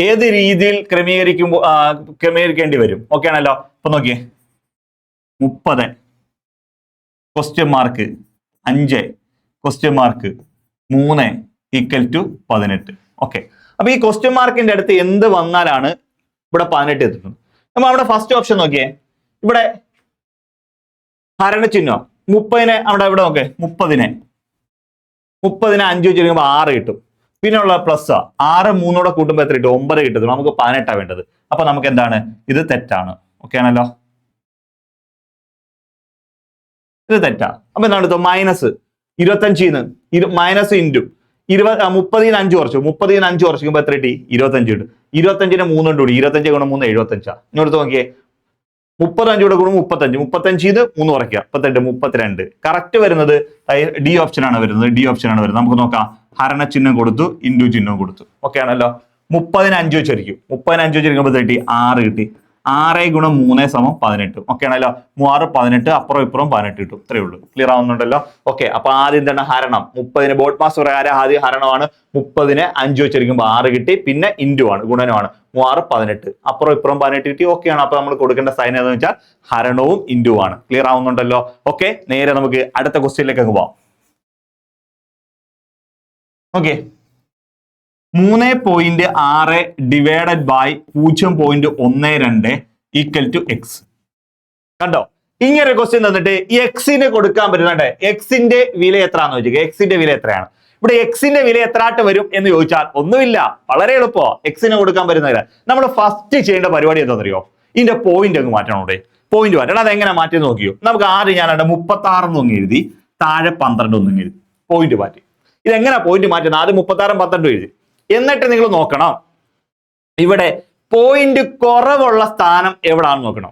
ഏത് രീതിയിൽ ക്രമീകരിക്കേണ്ടി വരും? ഓക്കെ ആണല്ലോ? അപ്പൊ നോക്കിയേ, 30 question mark 5 question mark 3 = 18. Okay, അപ്പൊ ഈ ക്വസ്റ്റ്യൻ മാർക്കിന്റെ അടുത്ത് എന്ത് വന്നാലാണ് ഇവിടെ 18 എത്തുന്നത്? നമ്മൾ അവിടെ ഫസ്റ്റ് ഓപ്ഷൻ നോക്കിയേ, ഇവിടെ ഹരണചിഹ്നം 30നെ അവിടെ ഇവിടെ നോക്കേ, 30നെ 5 വെച്ച് കഴിയുമ്പോൾ 6 കിട്ടും. പിന്നെ ഉള്ള പ്ലസ് 6 3 കൂട്ടുമ്പോൾ എത്ര കിട്ടും? 9 കിട്ടും. നമുക്ക് 18 വേണ്ടത്. അപ്പൊ നമുക്ക് എന്താണ്? ഇത് തെറ്റാണ്. ഓക്കെ ആണല്ലോ? ഇത് തെറ്റാ. അപ്പൊ എന്താണ് എടുത്തോ? മൈനസ് 25 മൈനസ് ഇൻറ്റു 30ൽ 5 കുറച്ചു, 30ൽ 5 കുറച്ചുമ്പോൾ എത്ര കിട്ടി? 25 കിട്ടും. 25ന് 3 കൊണ്ട് കൂടി, 25 × 3 75. ഇങ്ങോട്ട് നോക്കിയേ, 35 കൂടെ കൂടും 35, 35 3 കുറയ്ക്കുക 38, 32. കറക്റ്റ് വരുന്നത് ഡി ഓപ്ഷൻ ആണ് വരുന്നത്. നമുക്ക് നോക്കാം. ഹരണ ചിഹ്നം കൊടുത്തു, ഇൻഡു ചിഹ്നം കൊടുത്തു. ഓക്കെ ആണല്ലോ? 30ന് 5 വെച്ചിരിക്കും. 30ന് 5 വെച്ചിരിക്കുമ്പോൾ കിട്ടി 6 കിട്ടി. 6 × 3 = 18. ഓക്കെ ആണല്ലോ? 6 18, അപ്പുറം ഇപ്പുറം 18 കിട്ടും. ഇത്രയേ ഉള്ളൂ. ക്ലിയർ ആവുന്നുണ്ടല്ലോ? ഓക്കെ, അപ്പൊ ആദ്യം എന്താണ്? ഹരണം. 30ന് ബോർഡ് മാസ് പ്രകാരം ആദ്യം ഹരണമാണ്. 30ന് 5 വെച്ചിരിക്കുമ്പോൾ 6 കിട്ടി. പിന്നെ ഇൻഡു ആണ്, ഗുണനമാണ്. 6 18, അപ്പുറം ഇപ്പുറം 18 കിട്ടി. ഓക്കെ ആണ്. അപ്പൊ നമ്മൾ കൊടുക്കേണ്ട സൈൻ ഏതെന്ന് വെച്ചാൽ ഹരണവും ഇൻഡു ആണ്. ക്ലിയർ ആവുന്നുണ്ടല്ലോ? ഓക്കെ, നേരെ നമുക്ക് അടുത്ത ക്വസ്റ്റ്യനിലേക്ക് അങ്ങ് പോവാം. Okay, 3.6 divided by 0.12 = x. കണ്ടോ? ഇങ്ങനെ ക്വസ്റ്റ്യൻ തന്നിട്ട് എക്സിന് കൊടുക്കാൻ പറ്റുന്നുണ്ട്. എക്സിന്റെ വില എത്രയാണെന്ന് ചോദിക്കുക. എക്സിന്റെ വില എത്രയാണ്? ഇവിടെ എക്സിന്റെ വില എത്രാട്ട് വരും എന്ന് ചോദിച്ചാൽ ഒന്നുമില്ല, വളരെ എളുപ്പമോ. എക്സിന് കൊടുക്കാൻ പറ്റുന്നില്ല. നമ്മൾ ഫസ്റ്റ് ചെയ്യേണ്ട പരിപാടി എന്താണെന്നറിയോ? ഇതിന്റെ പോയിന്റ് അങ്ങ് മാറ്റണം. ഇവിടെ പോയിന്റ് മാറ്റണം. അതെങ്ങനെ മാറ്റി നോക്കിയോ? നമുക്ക് ആദ്യം ഞാൻ 36 എന്നൊന്ന് എഴുതി, താഴെ 12 ഒന്നും എഴുതി, പോയിന്റ് മാറ്റി. ഇതെങ്ങനെ പോയിന്റ് മാറ്റുന്നത്? ആദ്യം 36 12 എഴുതി. എന്നിട്ട് നിങ്ങൾ നോക്കണം, ഇവിടെ പോയിന്റ് കുറവുള്ള സ്ഥാനം എവിടാണെന്ന് നോക്കണം.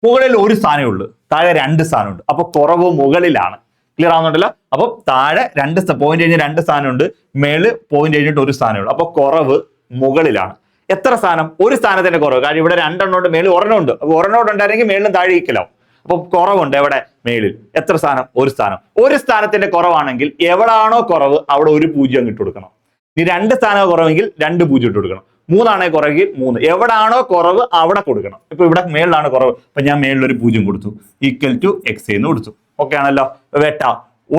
മുകളിൽ ഒരു സ്ഥാനമേ ഉള്ളൂ, താഴെ 2 സ്ഥാനമുണ്ട്. അപ്പൊ കുറവ് മുകളിലാണ്. ക്ലിയർ ആവുന്നുണ്ടല്ലോ? അപ്പൊ താഴെ 2 പോയിന്റ് കഴിഞ്ഞ് 2 സ്ഥാനമുണ്ട്, മേളിൽ പോയിന്റ് കഴിഞ്ഞിട്ട് 1 സ്ഥാനമേ ഉള്ളൂ. അപ്പൊ കുറവ് മുകളിലാണ്. എത്ര സ്ഥാനം? ഒരു സ്ഥാനത്തിന്റെ കുറവ്. കാരണം ഇവിടെ 2 എണ്ണം മേളിൽ 1 ഉണ്ട്. അപ്പൊ 1 ഉണ്ടായിരുന്നെങ്കിൽ മേളിലും താഴെ ഇരിക്കലാവും. അപ്പൊ കുറവുണ്ട് എവിടെ? മേളിൽ. എത്ര സ്ഥാനം? 1 സ്ഥാനം. 1 സ്ഥാനത്തിന്റെ കുറവാണെങ്കിൽ എവിടാണോ കുറവ് അവിടെ 1 0 ഇട്ട് കൊടുക്കണം. ഈ 2 സ്ഥാനം കുറവെങ്കിൽ 2 0 ഇട്ട് കൊടുക്കണം. 3 ആണെങ്കിൽ കുറവെങ്കിൽ 3. എവിടാണോ കുറവ് അവിടെ കൊടുക്കണം. ഇപ്പൊ ഇവിടെ മേളിലാണ് കുറവ്, അപ്പൊ ഞാൻ മേളിൽ 1 0 കൊടുത്തു, = x എന്ന് കൊടുത്തു. ഓക്കെ ആണല്ലോ? വെട്ട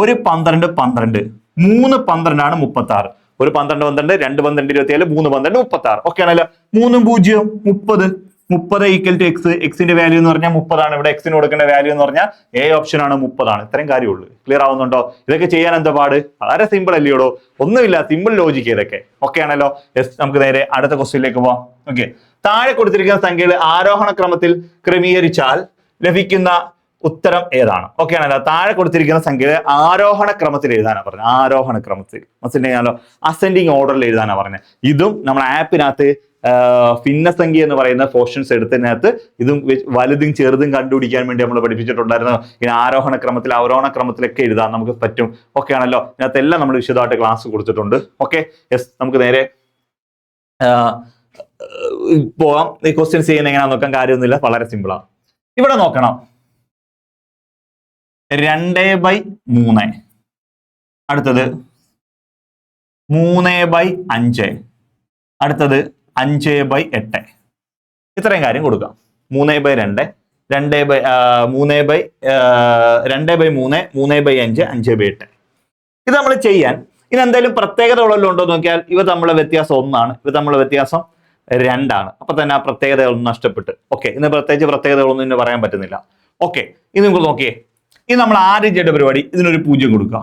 1 12 12, 3 12 ആണ് 36. 1 12 12, 2 12 27, 3 12 36. ഓക്കെ ആണല്ലോ? 3 0 30 = x. എക്സിന്റെ വാല്യൂ എന്ന് പറഞ്ഞാൽ 30 ആണ്. ഇവിടെ എക്സിന് കൊടുക്കേണ്ട വാല്യൂ എന്ന് പറഞ്ഞാൽ എ ഓപ്ഷൻ ആണ്, 30 ആണ്. ഇത്രയും കാര്യമുള്ളൂ. ക്ലിയർ ആവുന്നുണ്ടോ? ഇതൊക്കെ ചെയ്യാൻ എന്താ പാട്? വളരെ സിമ്പിൾ അല്ലയോടോ? ഒന്നുമില്ല, സിമ്പിൾ ലോജിക്ക് ഇതൊക്കെ. ഓക്കെ ആണല്ലോ? യെസ്, നമുക്ക് നേരെ അടുത്ത ക്വസ്റ്റ്യനിലേക്ക് പോവാം. ഓക്കെ, താഴെ കൊടുത്തിരിക്കുന്ന സംഖ്യകൾ ആരോഹണ ക്രമത്തിൽ ക്രമീകരിച്ചാൽ ലഭിക്കുന്ന ഉത്തരം ഏതാണ്? ഓക്കെ ആണല്ലോ? താഴെ കൊടുത്തിരിക്കുന്ന സംഖ്യകൾ ആരോഹണ ക്രമത്തിൽ എഴുതാനാണ് പറഞ്ഞത്. ആരോഹണ ക്രമത്തിൽ മനസ്സിലായാലോ? അസെൻഡിങ് ഓർഡറിൽ എഴുതാനാണ് പറഞ്ഞത്. ഇതും നമ്മുടെ ആപ്പിനകത്ത് ഭിന്നസംഖ്യ എന്ന് പറയുന്ന പോർഷൻസ് എടുത്തതിനകത്ത് ഇതും വലുതും ചെറുതും കണ്ടുപിടിക്കാൻ വേണ്ടി നമ്മൾ പഠിപ്പിച്ചിട്ടുണ്ടായിരുന്നു. ഇനി ആരോഹണ ക്രമത്തിൽ അവരോഹണ ക്രമത്തിലൊക്കെ എഴുതാൻ നമുക്ക് പറ്റും. ഓക്കെ ആണല്ലോ. ഇതിനകത്തെല്ലാം നമ്മൾ വിശദമായിട്ട് ക്ലാസ് കൊടുത്തിട്ടുണ്ട്. ഓക്കെ, യെസ്, നമുക്ക് നേരെ പോവാം. ഈ ക്വസ്റ്റ്യൻസ് ചെയ്യുന്ന എങ്ങനെയാണെന്ന് നോക്കാൻ കാര്യമൊന്നുമില്ല, വളരെ സിമ്പിളാണ്. ഇവിടെ നോക്കണം, 2/3, അടുത്തത് 3/5, അടുത്തത് 5/8. ഇത്രയും കാര്യം കൊടുക്കാം. 3/2, 2/3, 3/5, 5/8. ഇത് നമ്മൾ ചെയ്യാൻ ഇനി എന്തെങ്കിലും പ്രത്യേകതകളെല്ലാം ഉണ്ടോ നോക്കിയാൽ ഇവ തമ്മിലുള്ള വ്യത്യാസം 1 ഇവ തമ്മിലുള്ള വ്യത്യാസം 2. അപ്പൊ തന്നെ ആ പ്രത്യേകതകളൊന്നും നഷ്ടപ്പെട്ട്. ഓക്കെ, ഇന്ന് പ്രത്യേകിച്ച് പ്രത്യേകതകളൊന്നും ഇന്ന് പറയാൻ പറ്റുന്നില്ല. ഓക്കെ, ഇത് നമുക്ക് നോക്കിയേ. ഇത് നമ്മൾ ആദ്യം ചെയ്യേണ്ട പരിപാടി, ഇതിനൊരു 0 കൊടുക്കുക,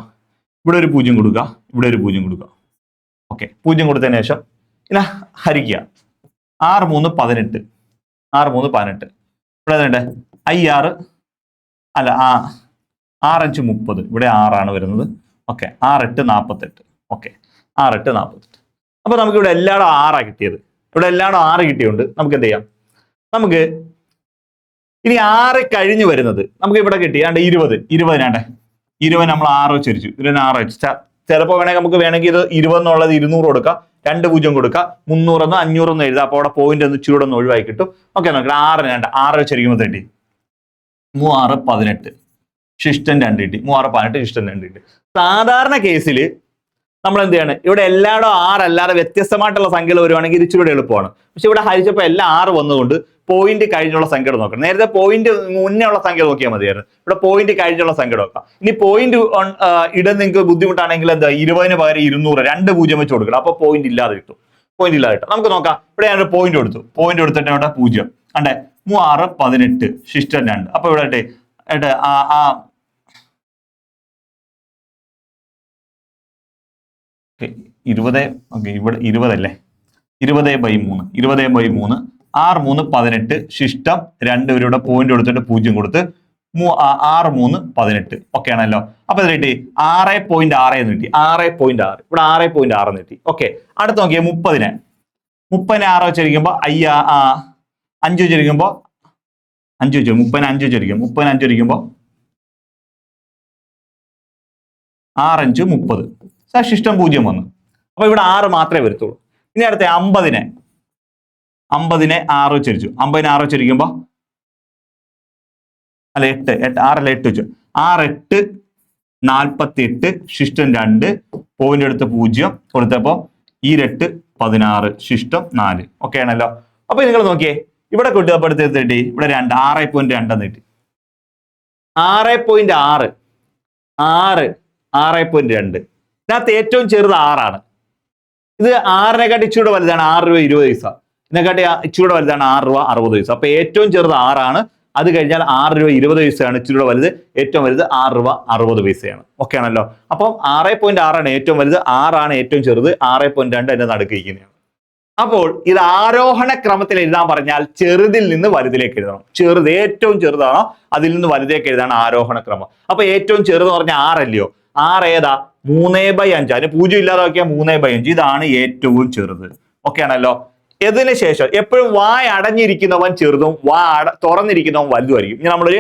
ഇവിടെ ഒരു 0 കൊടുക്കുക, ഇവിടെ ഒരു 0 കൊടുക്കുക. ഓക്കെ, 0 കൊടുത്തതിന് ശേഷം ഇങ്ങനെ ഹരിക്കുക. 6 3 18, 6 3 18. ഇവിടെ വേണ്ടേ 6 അല്ല 6 5 30. ഇവിടെ 6 വരുന്നത്. ഓക്കെ, 6 8 48. ഓക്കെ, 6 8 48. അപ്പൊ നമുക്ക് ഇവിടെ എല്ലായിടും 6 കിട്ടിയത്. ഇവിടെ എല്ലായിടും 6 കിട്ടിയുണ്ട്. നമുക്ക് എന്ത് ചെയ്യാം? നമുക്ക് ഇനി 6 കഴിഞ്ഞ് വരുന്നത് നമുക്ക് ഇവിടെ കിട്ടി 20. 20 നമ്മൾ 6 വെച്ച് തിരിച്ചു. ഇതിന് 6 വെച്ച് ചിലപ്പോൾ വേണമെങ്കിൽ ഇത് 20 എന്നുള്ളത് 200 കൊടുക്കാം, 2 0 കൊടുക്കാം, 300 500 എഴുതാം. അപ്പോൾ അവിടെ പോയിന്റ് ഒന്ന് ചൂടെ ഒന്ന് ഒഴിവാക്കി കിട്ടും. ഓക്കെ, നോക്കാം. 6 വെച്ചിരിക്കുമ്പോൾ തെറ്റി 3 6 18, ശിഷ്ടം 2 കിട്ടി. 3 6 18, ശിഷ്ടം 2 കിട്ടി. സാധാരണ കേസിൽ നമ്മൾ എന്ത് ചെയ്യാണ്? ഇവിടെ എല്ലായിടും 6 അല്ലാതെ വ്യത്യസ്തമായിട്ടുള്ള സംഖ്യകൾ വരുവാണെങ്കിൽ ഇത് ഇച്ചിരി എളുപ്പമാണ്. പക്ഷെ ഇവിടെ ഹരിച്ചപ്പോൾ എല്ലാം 6 വന്നുകൊണ്ട് പോയിന്റ് കഴിഞ്ഞുള്ള സംഖ്യ നോക്കണം. നേരത്തെ പോയിന്റ് മുന്നേ ഉള്ള സംഖ്യ നോക്കിയാൽ മതിയായിരുന്നു. ഇവിടെ പോയിന്റ് കഴിഞ്ഞുള്ള സംഖ്യ നോക്കാം. ഇനി പോയിന്റ് ഇടാൻ നിങ്ങൾക്ക് ബുദ്ധിമുട്ടാണെങ്കിൽ എന്താ 20 പകരം 200, 2 0 വെച്ച് കൊടുക്കണം. അപ്പൊ പോയിന്റ് ഇല്ലാതെ കിട്ടും. പോയിന്റ് ഇല്ലാതെ കിട്ടും. നമുക്ക് നോക്കാം. ഇവിടെ ഞാനൊരു പോയിന്റ് കൊടുത്തു. പോയിന്റ് കൊടുത്തിട്ട് ഇവിടെ 0 അണ്ടേ 3 6 18, ശിഷ്ടം 2. അപ്പൊ ഇവിടെ 20. ഓക്കെ, ഇവിടെ 20 അല്ലേ? 20/3, 20/3, 6 3 18, ശിഷ്ടം 2. ഇവരുടെ പോയിന്റ് കൊടുത്തിട്ട് 0 കൊടുത്ത് 6 3 18. ഓക്കെ ആണല്ലോ. അപ്പൊ ഇത് കിട്ടി 6.6 എന്ന് കിട്ടി. 6.6 ഇവിടെ 6.6 എന്ന് കിട്ടി. ഓക്കെ, അടുത്ത് നോക്കിയേ 30. 6 വെച്ചിരിക്കുമ്പോ 5 വെച്ചിരിക്കുമ്പോ 5 വെച്ചു. 30 5 വെച്ചിരിക്കും. 30 5 വെച്ചിരിക്കുമ്പോ 6 5 30. ശിഷ്ടം 0 വന്നു. അപ്പൊ ഇവിടെ 6 മാത്രമേ വരത്തുള്ളൂ. ഇനി അടുത്ത 50. 6 വെച്ചിരിച്ചു. 50 6 വെച്ചിരിക്കുമ്പോ അല്ല 8 6 8 വെച്ചു. 6 8 48, ശിഷ്ടം 2. പോയിന്റ് എടുത്ത് 0 കൊടുത്തപ്പോ 8 16, ശിഷ്ടം 4. ഓക്കെ ആണല്ലോ. അപ്പൊ നിങ്ങൾ നോക്കിയേ, ഇവിടെ കിട്ടി. ഇവിടെ 2 6.2 കിട്ടി. 6.6 6.2. ഇതിനകത്ത് ഏറ്റവും ചെറുത് 6. ഇത് 6-നെക്കാട്ടി ഇച്ചിരി വലുതാണ് 6 രൂപ 20 പൈസ. ഇതിനെക്കാട്ടി ഇച്ചിരി വലുതാണ് 6 രൂപ 60 പൈസ. അപ്പൊ ഏറ്റവും ചെറുത് 6. അത് കഴിഞ്ഞാൽ 6 രൂപ 20 പൈസയാണ് ഇച്ചിരി വലുത്. ഏറ്റവും വലുത് 6 രൂപ 60 പൈസയാണ്. ഓക്കെ ആണല്ലോ. അപ്പം 6.6 ഏറ്റവും വലുത്, 6 ഏറ്റവും ചെറുത്, 6.2 അതിന്റെ നടുക്കിരിക്കുന്നതാണ്. അപ്പോൾ ഇത് ആരോഹണ ക്രമത്തിൽ എഴുതാൻ പറഞ്ഞാൽ ചെറുതിൽ നിന്ന് വലുതിലേക്ക് എഴുതണം. ചെറുത് ഏറ്റവും ചെറുതാണോ അതിൽ നിന്ന് വലുതിലേക്ക് എഴുതാണ് ആരോഹണ ക്രമം. അപ്പൊ ഏറ്റവും ചെറുത് പറഞ്ഞാൽ 6 അല്ലയോ? 6 ഏതാ? 3/5. അതിന് 0 ഇല്ലാതെ നോക്കിയാൽ 3/5. ഇതാണ് ഏറ്റവും ചെറുത്. ഓക്കെ ആണല്ലോ. ഇതിന് ശേഷം എപ്പോഴും വായ അടഞ്ഞിരിക്കുന്നവൻ ചെറുതും തുറന്നിരിക്കുന്നവൻ വലുതുമായിരിക്കും. ഇനി നമ്മളൊരു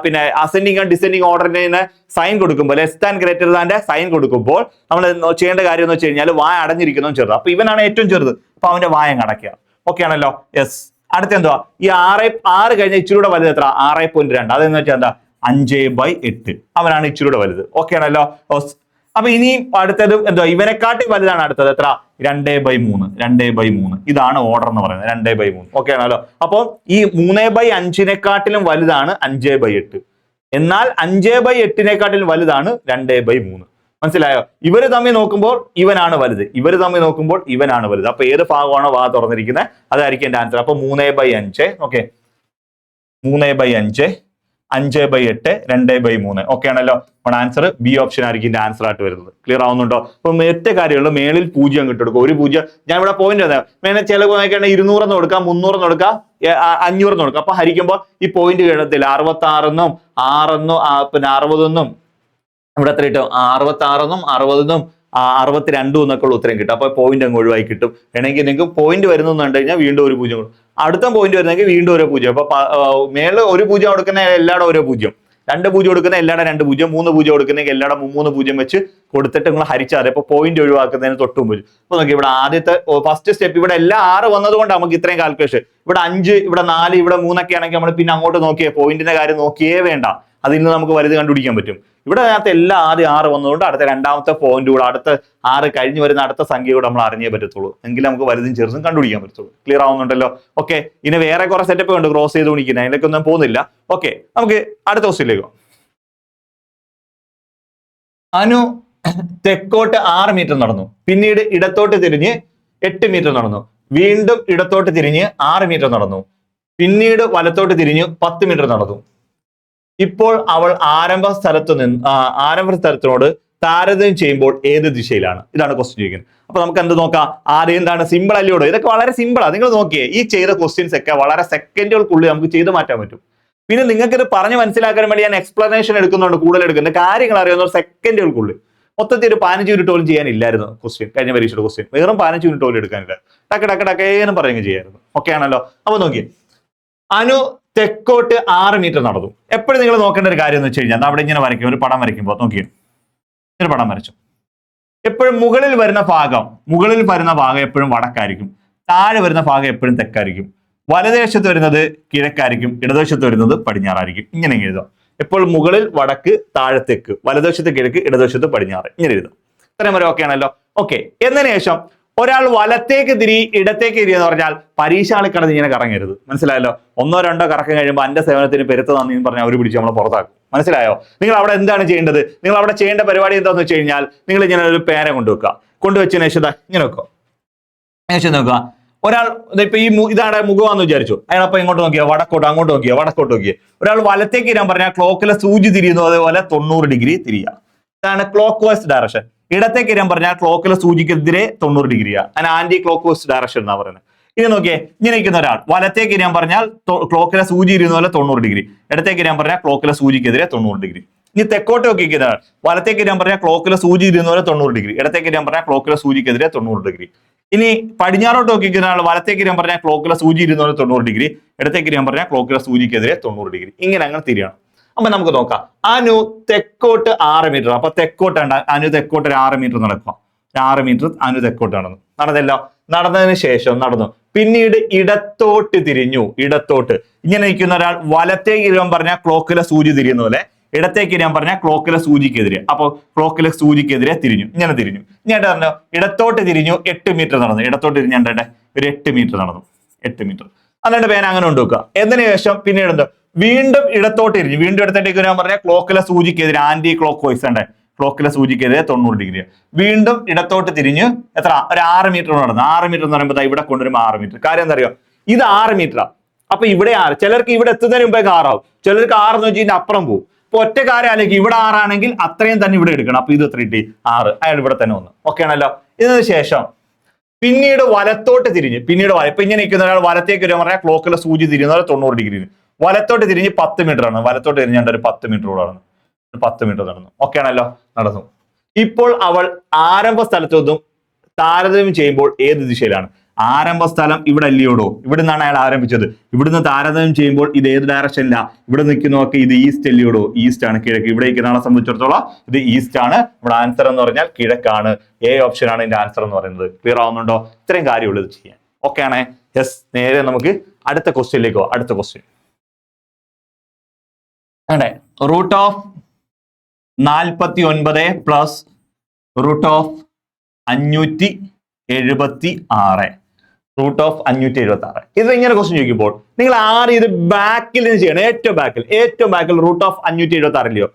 പിന്നെ അസെൻഡിങ് ആൻഡ് ഡിസെൻഡിങ് ഓർഡറിന് സൈൻ കൊടുക്കുമ്പോൾ ലെസ് ദാൻ ഗ്രേറ്റർ ദാന്റെ സൈൻ കൊടുക്കുമ്പോൾ നമ്മൾ ചെയ്യേണ്ട കാര്യം എന്ന് വെച്ച് കഴിഞ്ഞാൽ വായ അടഞ്ഞിരിക്കുന്നവൻ ചെറുത്. അപ്പൊ ഇവനാണ് ഏറ്റവും ചെറുത്. അപ്പൊ അവന്റെ വായ അടയ്ക്കുക. ഓക്കെ ആണല്ലോ. യെസ്. അടുത്ത എന്തുവാ? ഈ 6 കഴിഞ്ഞ ഇച്ചിരൂടെ വലുത് എത്ര? 6.2. അതെന്ന് വെച്ചാൽ എന്താ? 5/8. അവനാണ് ഇച്ചിരൂടെ വലുത്. ഓക്കെ ആണല്ലോ. അപ്പൊ ഇനി അടുത്തത് എന്തുവാ? ഇവനെക്കാട്ടി വലുതാണ് അടുത്തത്. എത്ര? 2/3. 2/3. ഇതാണ് ഓർഡർ എന്ന് പറയുന്നത്. 2/3. ഓക്കെ ആണല്ലോ. അപ്പോൾ ഈ 3/5-നെക്കാട്ടിലും വലുതാണ് 5/8. എന്നാൽ 5/8-നെക്കാട്ടിലും വലുതാണ് 2/3. മനസ്സിലായോ? ഇവര് തമ്മിൽ നോക്കുമ്പോൾ ഇവനാണ് വലുത്, ഇവര് തമ്മിൽ നോക്കുമ്പോൾ ഇവനാണ് വലുത്. അപ്പൊ ഏത് ഭാഗമാണോ വാ തുറന്നിരിക്കുന്നത് അതായിരിക്കും എന്റെ ആൻസർ. അപ്പൊ 3/5. ഓക്കെ, 3/5, 5/8, 2/3. ഓക്കെ ആണല്ലോ. നമ്മുടെ ആൻസർ ബി ഓപ്ഷൻ ആയിരിക്കും എന്റെ ആൻസർ ആയിട്ട് വരുന്നത്. ക്ലിയർ ആവുന്നുണ്ടോ? അപ്പൊ മറ്റേ കാര്യമുള്ളൂ. മേളിൽ 0 കിട്ടും. ഒരു 0 ഞാൻ ഇവിടെ പോയിന്റ് വേണേ ചില നോക്കിയാൽ 200 കൊടുക്കാം, 300 കൊടുക്കാം, 500 കൊടുക്കാം. അപ്പൊ ഹരിക്കുമ്പോൾ ഈ പോയിന്റ് കിട്ടത്തില്ല. 66 6 പിന്നെ 60 ഇവിടെ എത്ര കിട്ടും? 66 60 62 എന്നൊക്കെ ഉള്ള ഉത്തരം കിട്ടും. അപ്പൊ പോയിന്റ് അങ്ങ് ഒഴിവായി കിട്ടും. വേണമെങ്കിൽ നിങ്ങൾക്ക് പോയിന്റ് വരുന്നുണ്ട് കഴിഞ്ഞാൽ വീണ്ടും ഒരു 0 കൊടുക്കും. അടുത്ത പോയിന്റ് വരുന്നെങ്കിൽ വീണ്ടും ഒരു 0. അപ്പൊ മേളിൽ ഒരു 0 കൊടുക്കുന്ന എല്ലായിടെ ഓരോ 0, 2 0 കൊടുക്കുന്ന എല്ലായിടെ 2 0, 3 0 കൊടുക്കുന്നെങ്കിൽ എല്ലായിടെ 3 0 വെച്ച് കൊടുത്തിട്ട് നിങ്ങൾ ഹരിച്ചാൽ അപ്പൊ പോയിന്റ് ഒഴിവാക്കുന്നതിന് തൊട്ട് മുമ്പ്. അപ്പൊ നോക്കി ഇവിടെ ആദ്യത്തെ ഫസ്റ്റ് സ്റ്റെപ്പ് ഇവിടെ എല്ലാം 6 വന്നതുകൊണ്ട് നമുക്ക് ഇത്രയും കാൽക്കുലേഷൻ. ഇവിടെ 5, ഇവിടെ 4, ഇവിടെ 3 ഒക്കെ ആണെങ്കിൽ നമ്മൾ പിന്നെ അങ്ങോട്ട് നോക്കിയേ പോയിന്റിന്റെ കാര്യം നോക്കിയേ വേണ്ട. അതിൽ നിന്ന് നമുക്ക് വലുത് കണ്ടുപിടിക്കാൻ പറ്റും. ഇവിടെ അതിനകത്ത് എല്ലാം ആദ്യം 6 വന്നതുകൊണ്ട് അടുത്ത രണ്ടാമത്തെ പോയിന്റ് കൂടെ അടുത്ത 6 കഴിഞ്ഞ് വരുന്ന അടുത്ത സംഖ്യ കൂടെ നമ്മൾ അറിഞ്ഞേ പറ്റത്തുള്ളൂ. എങ്കിൽ നമുക്ക് വലുതും ചെറുതും കണ്ടുപിടിക്കാൻ പറ്റത്തുള്ളൂ. ക്ലിയർ ആവുന്നുണ്ടല്ലോ? ഓക്കെ. ഇനി വേറെ കുറെ സെറ്റപ്പ് ഉണ്ട് ക്രോസ് ചെയ്ത് വിളിക്കുന്നത്, അതിലേക്ക് ഒന്നും പോകുന്നില്ല. ഓക്കെ, നമുക്ക് അടുത്ത ക്വസ്റ്റ്യനിലേക്ക്. അനു തെക്കോട്ട് 6 മീറ്റർ നടന്നു, പിന്നീട് ഇടത്തോട്ട് തിരിഞ്ഞ് 8 മീറ്റർ നടന്നു, വീണ്ടും ഇടത്തോട്ട് തിരിഞ്ഞ് 6 മീറ്റർ നടന്നു, പിന്നീട് വലത്തോട്ട് തിരിഞ്ഞ് 10 മീറ്റർ നടന്നു. ഇപ്പോൾ അവൾ ആരംഭ സ്ഥലത്തിനോട് താരതമ്യം ചെയ്യുമ്പോൾ ഏത് ദിശയിലാണ്? ഇതാണ് ക്വസ്റ്റ്യൻ ചോദിക്കുന്നത്. അപ്പൊ നമുക്ക് എന്ത് നോക്കാം? ആദ്യം എന്താണ്? സിമ്പിൾ അല്ലയോടോ? ഇതൊക്കെ വളരെ സിമ്പിളാണ്. നിങ്ങൾ നോക്കിയേ, ഈ ചെയ്ത ക്വസ്റ്റ്യൻസ് ഒക്കെ വളരെ സെക്കൻഡുകൾക്കുള്ളിൽ നമുക്ക് ചെയ്ത് മാറ്റാൻ പറ്റും. പിന്നെ നിങ്ങൾക്ക് ഇത് പറഞ്ഞ് മനസ്സിലാക്കാൻ വേണ്ടി ഞാൻ എക്സ്പ്ലനേഷൻ എടുക്കുന്നുണ്ട്, കൂടുതൽ എടുക്കുന്നത് കാര്യങ്ങൾ അറിയുന്ന സെക്കൻഡുകൾക്കുള്ളിൽ. മൊത്തത്തിൽ ഒരു 15 മിനിറ്റ് പോലും ചെയ്യാനില്ലായിരുന്നു ക്വസ്റ്റ്യൻ. കഴിഞ്ഞ പരീക്ഷയുടെ ക്വസ്റ്റ്യൻ വെറും 15 മിനിറ്റ് പോലും എടുക്കാനില്ല. ടക്കേന്ന് പറയുകയും ചെയ്യായിരുന്നു. ഓക്കെ ആണല്ലോ? അപ്പൊ നോക്കിയേ, അനു തെക്കോട്ട് 6 മീറ്റർ നടന്നു. എപ്പോഴും നിങ്ങൾ നോക്കേണ്ട ഒരു കാര്യം എന്ന് വെച്ച് കഴിഞ്ഞാൽ അവിടെ ഇങ്ങനെ വരയ്ക്കും, ഒരു പടം വരയ്ക്കുമ്പോൾ നോക്കിയേ, ഒരു പടം വരച്ചു. എപ്പോഴും മുകളിൽ വരുന്ന ഭാഗം എപ്പോഴും വടക്കായിരിക്കും, താഴെ വരുന്ന ഭാഗം എപ്പോഴും തെക്കായിരിക്കും, വലതുവശത്ത് വരുന്നത് കിഴക്കായിരിക്കും, ഇടതുവശത്ത് വരുന്നത് പടിഞ്ഞാറായിരിക്കും. ഇങ്ങനെ എഴുതാം. എപ്പോഴും മുകളിൽ വടക്ക്, താഴെ തെക്ക്, വലതുവശത്ത് കിഴക്ക്, ഇടതുവശത്ത് പടിഞ്ഞാറ്, ഇങ്ങനെ എഴുതാം. ഇത്രയും വരെ ഓക്കെ ആണല്ലോ? ഓക്കെ. എന്നതിന് ശേഷം ഒരാൾ വലത്തേക്ക് തിരി ഇടത്തേക്ക് തിരി എന്ന് പറഞ്ഞാൽ പരീക്ഷ ആളിക്കടന്ന് ഇങ്ങനെ കറങ്ങരുത്. മനസ്സിലായല്ലോ? 1 2 കറക്കം കഴിയുമ്പോൾ എന്റെ സേവനത്തിന് പെരുത്ത് നന്ദി എന്ന് പറഞ്ഞാൽ അവർ പിടിച്ച് നമ്മളെ പുറത്താക്കും. മനസ്സിലായോ? നിങ്ങൾ അവിടെ എന്താണ് ചെയ്യേണ്ടത്? നിങ്ങൾ അവിടെ ചെയ്യേണ്ട പരിപാടി എന്താണെന്ന് വെച്ച് കഴിഞ്ഞാൽ നിങ്ങൾ ഇങ്ങനെ ഒരു പേന കൊണ്ടുവച്ചതിന് ശേഷം ഇങ്ങനെ വെക്കുക. ശേഷം നോക്കുക, ഒരാൾ ഇപ്പൊ ഇതാണ് മുഖമാണെന്ന് വിചാരിച്ചു. അയാളപ്പോ ഇങ്ങോട്ട് നോക്കിയാൽ അങ്ങോട്ട് നോക്കിയേ. ഒരാൾ വലത്തേക്ക് തിരിയാൻ പറഞ്ഞാൽ ക്ലോക്കിലെ സൂചി തിരിയുന്നു അതുപോലെ 90 ഡിഗ്രി തിരിയുക. ഇതാണ് ക്ലോക്ക് വൈസ് ഡയറക്ഷൻ. ഇടത്തേക്ക് തിരിയാൻ പറഞ്ഞാൽ ക്ലോക്കിലെ സൂചിക്കെതിരെ 90 ഡിഗ്രിയാ. അതിന് ആന്റി ക്ലോക്ക് വൈസ് ഡയറക്ഷൻ എന്നാ പറയുന്നത്. ഇനി നോക്കിയേ, ഇങ്ങനെ ഇരിക്കുന്ന ഒരാൾ വലത്തേക്ക് തിരിയാൻ പറഞ്ഞാൽ ക്ലോക്കിലെ സൂചി ഇരുന്ന പോലെ 90 ഡിഗ്രി, ഇടത്തേക്ക് തിരിയാൻ പറഞ്ഞാൽ ക്ലോക്കിലെ സൂചിക്കെതിരെ 90 ഡിഗ്രി. ഇനി തെക്കോട്ട് നോക്കിയിരിക്കുന്ന ആൾ വലത്തേക്ക് തിരിയാൻ പറഞ്ഞാൽ ക്ലോക്കിലെ സൂചി ഇരുന്ന പോലെ 90 ഡിഗ്രി, ഇടത്തേക്ക് തിരിയാൻ പറഞ്ഞാൽ ക്ലോക്കിലെ സൂചിക്കെതിരെ 90 ഡിഗ്രി. ഇനി പടിഞ്ഞാറോട്ട് നോക്കിയിരിക്കുന്ന ആൾ വലത്തേക്ക് തിരിയാൻ പറഞ്ഞാൽ ക്ലോക്കിലെ സൂചി ഇരുന്ന പോലെ 90 ഡിഗ്രി, ഇടത്തേക്ക് തിരിയാൻ പറഞ്ഞാൽ ക്ലോക്കിലെ സൂചിക്കെതിരെ 90 ഡിഗ്രി. ഇങ്ങനെ അങ്ങനെ തിരിയണം. അപ്പൊ നമുക്ക് നോക്കാം. അനു തെക്കോട്ട് 6 മീറ്റർ. അപ്പൊ തെക്കോട്ടാണ് അനു തെക്കോട്ട് 6 മീറ്റർ നടക്കുക. 6 മീറ്റർ അനു തെക്കോട്ട് നടന്നല്ലോ. നടന്നതിന് ശേഷം പിന്നീട് ഇടത്തോട്ട് തിരിഞ്ഞു. ഇങ്ങനെ നിൽക്കുന്ന ഒരാൾ വലത്തേക്ക് തിരിയാൻ പറഞ്ഞാൽ ക്ലോക്കിലെ സൂചി തിരിയുന്ന പോലെ, ഇടത്തേക്ക് തിരിയാൻ പറഞ്ഞാൽ ക്ലോക്കിലെ സൂചിക്കെതിരെ. അപ്പോൾ ക്ലോക്കിലെ സൂചിക്കെതിരെ ഇങ്ങനെ തിരിഞ്ഞു. ഞാൻ ഇടത്തോട്ട് തിരിഞ്ഞു 8 മീറ്റർ നടന്നു. ഇടത്തോട്ട് തിരിഞ്ഞാണ്ടേ ഒരു 8 മീറ്റർ നടന്നു. 8 മീറ്റർ. എന്നിട്ട് പേന അങ്ങനെ കൊണ്ടുവെക്കുക. എന്നതിന് ശേഷം പിന്നീട് എന്താ, വീണ്ടും ഇടത്തോട്ട് തിരിഞ്ഞു. വീണ്ടും ഇടത്തോട്ടേക്ക് വരാൻ പറഞ്ഞാൽ ക്ലോക്കിലെ സൂചിക്കെതിരെ ആന്റി ക്ലോക്ക് വൈസ് ഉണ്ട്. ക്ലോക്കിലെ സൂചിക്കെതിരെ 90 ഡിഗ്രി. വീണ്ടും ഇടത്തോട്ട് തിരിഞ്ഞ് ഒരു 6 മീറ്റർ നടന്നു. 6 മീറ്റർ എന്ന് പറയുമ്പോൾ ഇവിടെ കൊണ്ടുവരുമ്പോൾ 6 മീറ്റർ. കാര്യം എന്താ അറിയോ, ഇത് 6 മീറ്ററാ. അപ്പൊ ഇവിടെ 6. ചിലർക്ക് ഇവിടെ എത്തുന്നതിന് മുമ്പേ 6 ആവും, ചിലർക്ക് 6 എന്ന് വെച്ച് കഴിഞ്ഞാൽ അപ്പുറം പോകും. അപ്പൊ ഒറ്റ കാര്യം അല്ലെങ്കിൽ ഇവിടെ 6 ആണെങ്കിൽ അത്രയും തന്നെ ഇവിടെ എടുക്കണം. അപ്പൊ ഇത് എത്ര കിട്ടി? 6. അയാൾ ഇവിടെ തന്നെ വന്നു. ഓക്കെ ആണല്ലോ? ഇതിന് ശേഷം പിന്നീട് വലത്തോട്ട് തിരിഞ്ഞ് ഇപ്പൊ ഇങ്ങനെ നിൽക്കുന്ന ഒരാൾ വലത്തേക്ക് വരാൻ പറഞ്ഞാൽ ക്ലോക്കിലെ സൂചി തിരിയുന്ന 90 ഡിഗ്രി. വലത്തോട്ട് തിരിഞ്ഞ് 10 മീറ്റർ ആണ്. വലത്തോട്ട് തിരിഞ്ഞാണ്ട് ഒരു 10 മീറ്റർ കൂടെ നടന്നു. 10 മീറ്റർ നടന്നു. ഓക്കെ ആണല്ലോ? നടന്നു. ഇപ്പോൾ അവൾ ആരംഭ സ്ഥലത്തൊന്നും താരതമ്യം ചെയ്യുമ്പോൾ ഏത് ദിശയിലാണ്? ആരംഭ സ്ഥലം ഇവിടെ അല്ലയോടോ? ഇവിടെ നിന്നാണ് അയാൾ ആരംഭിച്ചത്. ഇവിടുന്ന് താരതമ്യം ചെയ്യുമ്പോൾ ഇത് ഏത് ഡയറക്ഷനില്ല? ഇവിടെ നിൽക്കുന്നതൊക്കെ ഇത് ഈസ്റ്റ് അല്ലയോടോ? ഈസ്റ്റ് ആണ്, കിഴക്ക്. ഇവിടെ നിൽക്കുന്ന ആളെ സംബന്ധിച്ചിടത്തോളം ഇത് ഈസ്റ്റ് ആണ്. ഇവിടെ ആൻസർ എന്ന് പറഞ്ഞാൽ കിഴക്കാണ്. എ ഓപ്ഷൻ ആണ് ഇതിന്റെ ആൻസർ എന്ന് പറയുന്നത്. ക്ലിയർ ആവുന്നുണ്ടോ? ഇത്രയും കാര്യമുള്ളത് ചെയ്യാൻ. ഓക്കെ ആണേ? യെസ്. നേരെ നമുക്ക് അടുത്ത ക്വസ്റ്റ്യനിലേക്ക് പോവാം. അടുത്ത ക്വസ്റ്റ്യൻ അതെ, root of 49 plus root of 576. Root of 576. ഇത് ഇങ്ങനെ ക്വസ്റ്റ്യൻ ചോദിക്കുമ്പോൾ നിങ്ങൾ ആദ്യം ഇത് ബാക്കിൽ നിന്ന് ചെയ്യണം. ഏറ്റവും ബാക്കിൽ റൂട്ട് ഓഫ് 576 ഇല്ലയോ?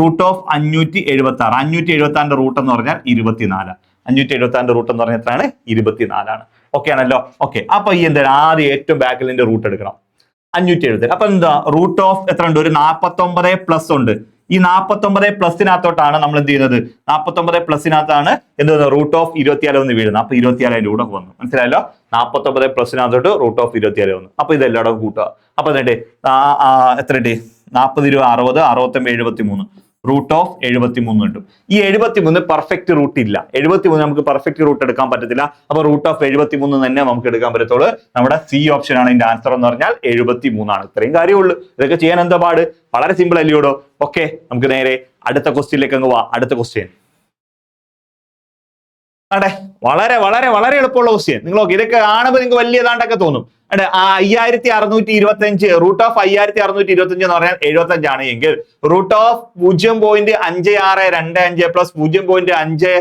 Root of 576. 576 റൂട്ട് എന്ന് പറഞ്ഞാൽ 24. 576 റൂട്ട് എന്ന് പറഞ്ഞാൽ എത്രയാണ്? 24 ആണ്. ഓക്കെ ആണല്ലോ? ഓക്കെ. അപ്പൊ ഈ എന്താണ് ആദ്യം ഏറ്റവും ബാക്കിലിന്റെ റൂട്ട് എടുക്കണം. 570. അപ്പൊ എന്താ റൂട്ട് ഓഫ് എത്ര ഉണ്ട്? ഒരു 49 പ്ലസ് ഉണ്ട്. ഈ 49 പ്ലസിനകത്തോട്ടാണ് നമ്മൾ എന്ത് ചെയ്യുന്നത്? 49 പ്ലസിനകത്താണ് എന്ത് റൂട്ട് ഓഫ് 24 എന്ന് വീഴുന്നത്. അപ്പൊ 24 അതിന്റെ കൂടെ വന്നു. മനസ്സിലായല്ലോ? 49 പ്ലസിനകത്തോട്ട് റൂട്ട് ഓഫ് 24 വന്നു. അപ്പൊ ഇതെല്ലാം കൂട്ടുക. അപ്പൊ എന്നിട്ട് എത്ര കിട്ടി? 40 20 60 65 73 റൂട്ട് ഓഫ് 73 കിട്ടും. ഈ 73 പെർഫെക്റ്റ് റൂട്ട് ഇല്ല. 73 നമുക്ക് പെർഫെക്റ്റ് റൂട്ട് എടുക്കാൻ പറ്റത്തില്ല. അപ്പൊ റൂട്ട് ഓഫ് 73 തന്നെ നമുക്ക് എടുക്കാൻ പറ്റത്തുള്ളൂ. നമ്മുടെ സി ഓപ്ഷൻ ആണ് ഇതിന്റെ ആൻസർ എന്ന് പറഞ്ഞാൽ 73 ആണ്. ഇത്രയും കാര്യമുള്ളൂ. ഇതൊക്കെ ചെയ്യാൻ എന്താ പാട്? വളരെ സിമ്പിൾ അല്ലയോടോ. ഓക്കെ, നമുക്ക് നേരെ അടുത്ത ക്വസ്റ്റ്യനിലേക്ക് അങ്ങ് പോവാം. അടുത്ത ക്വസ്റ്റ്യൻ അതെ, വളരെ വളരെ വളരെ എളുപ്പമുള്ള ക്വസ്റ്റ്യൻ. നിങ്ങൾ നോക്കി, ഇതൊക്കെ കാണുമ്പോൾ നിങ്ങൾക്ക് വലിയ ഏതാണ്ടൊക്കെ തോന്നും. അതെ, 5625 റൂട്ട് ഓഫ് 5625 എന്ന് പറഞ്ഞാൽ 75 ആണ് എങ്കിൽ root of 0.5625 plus 0.5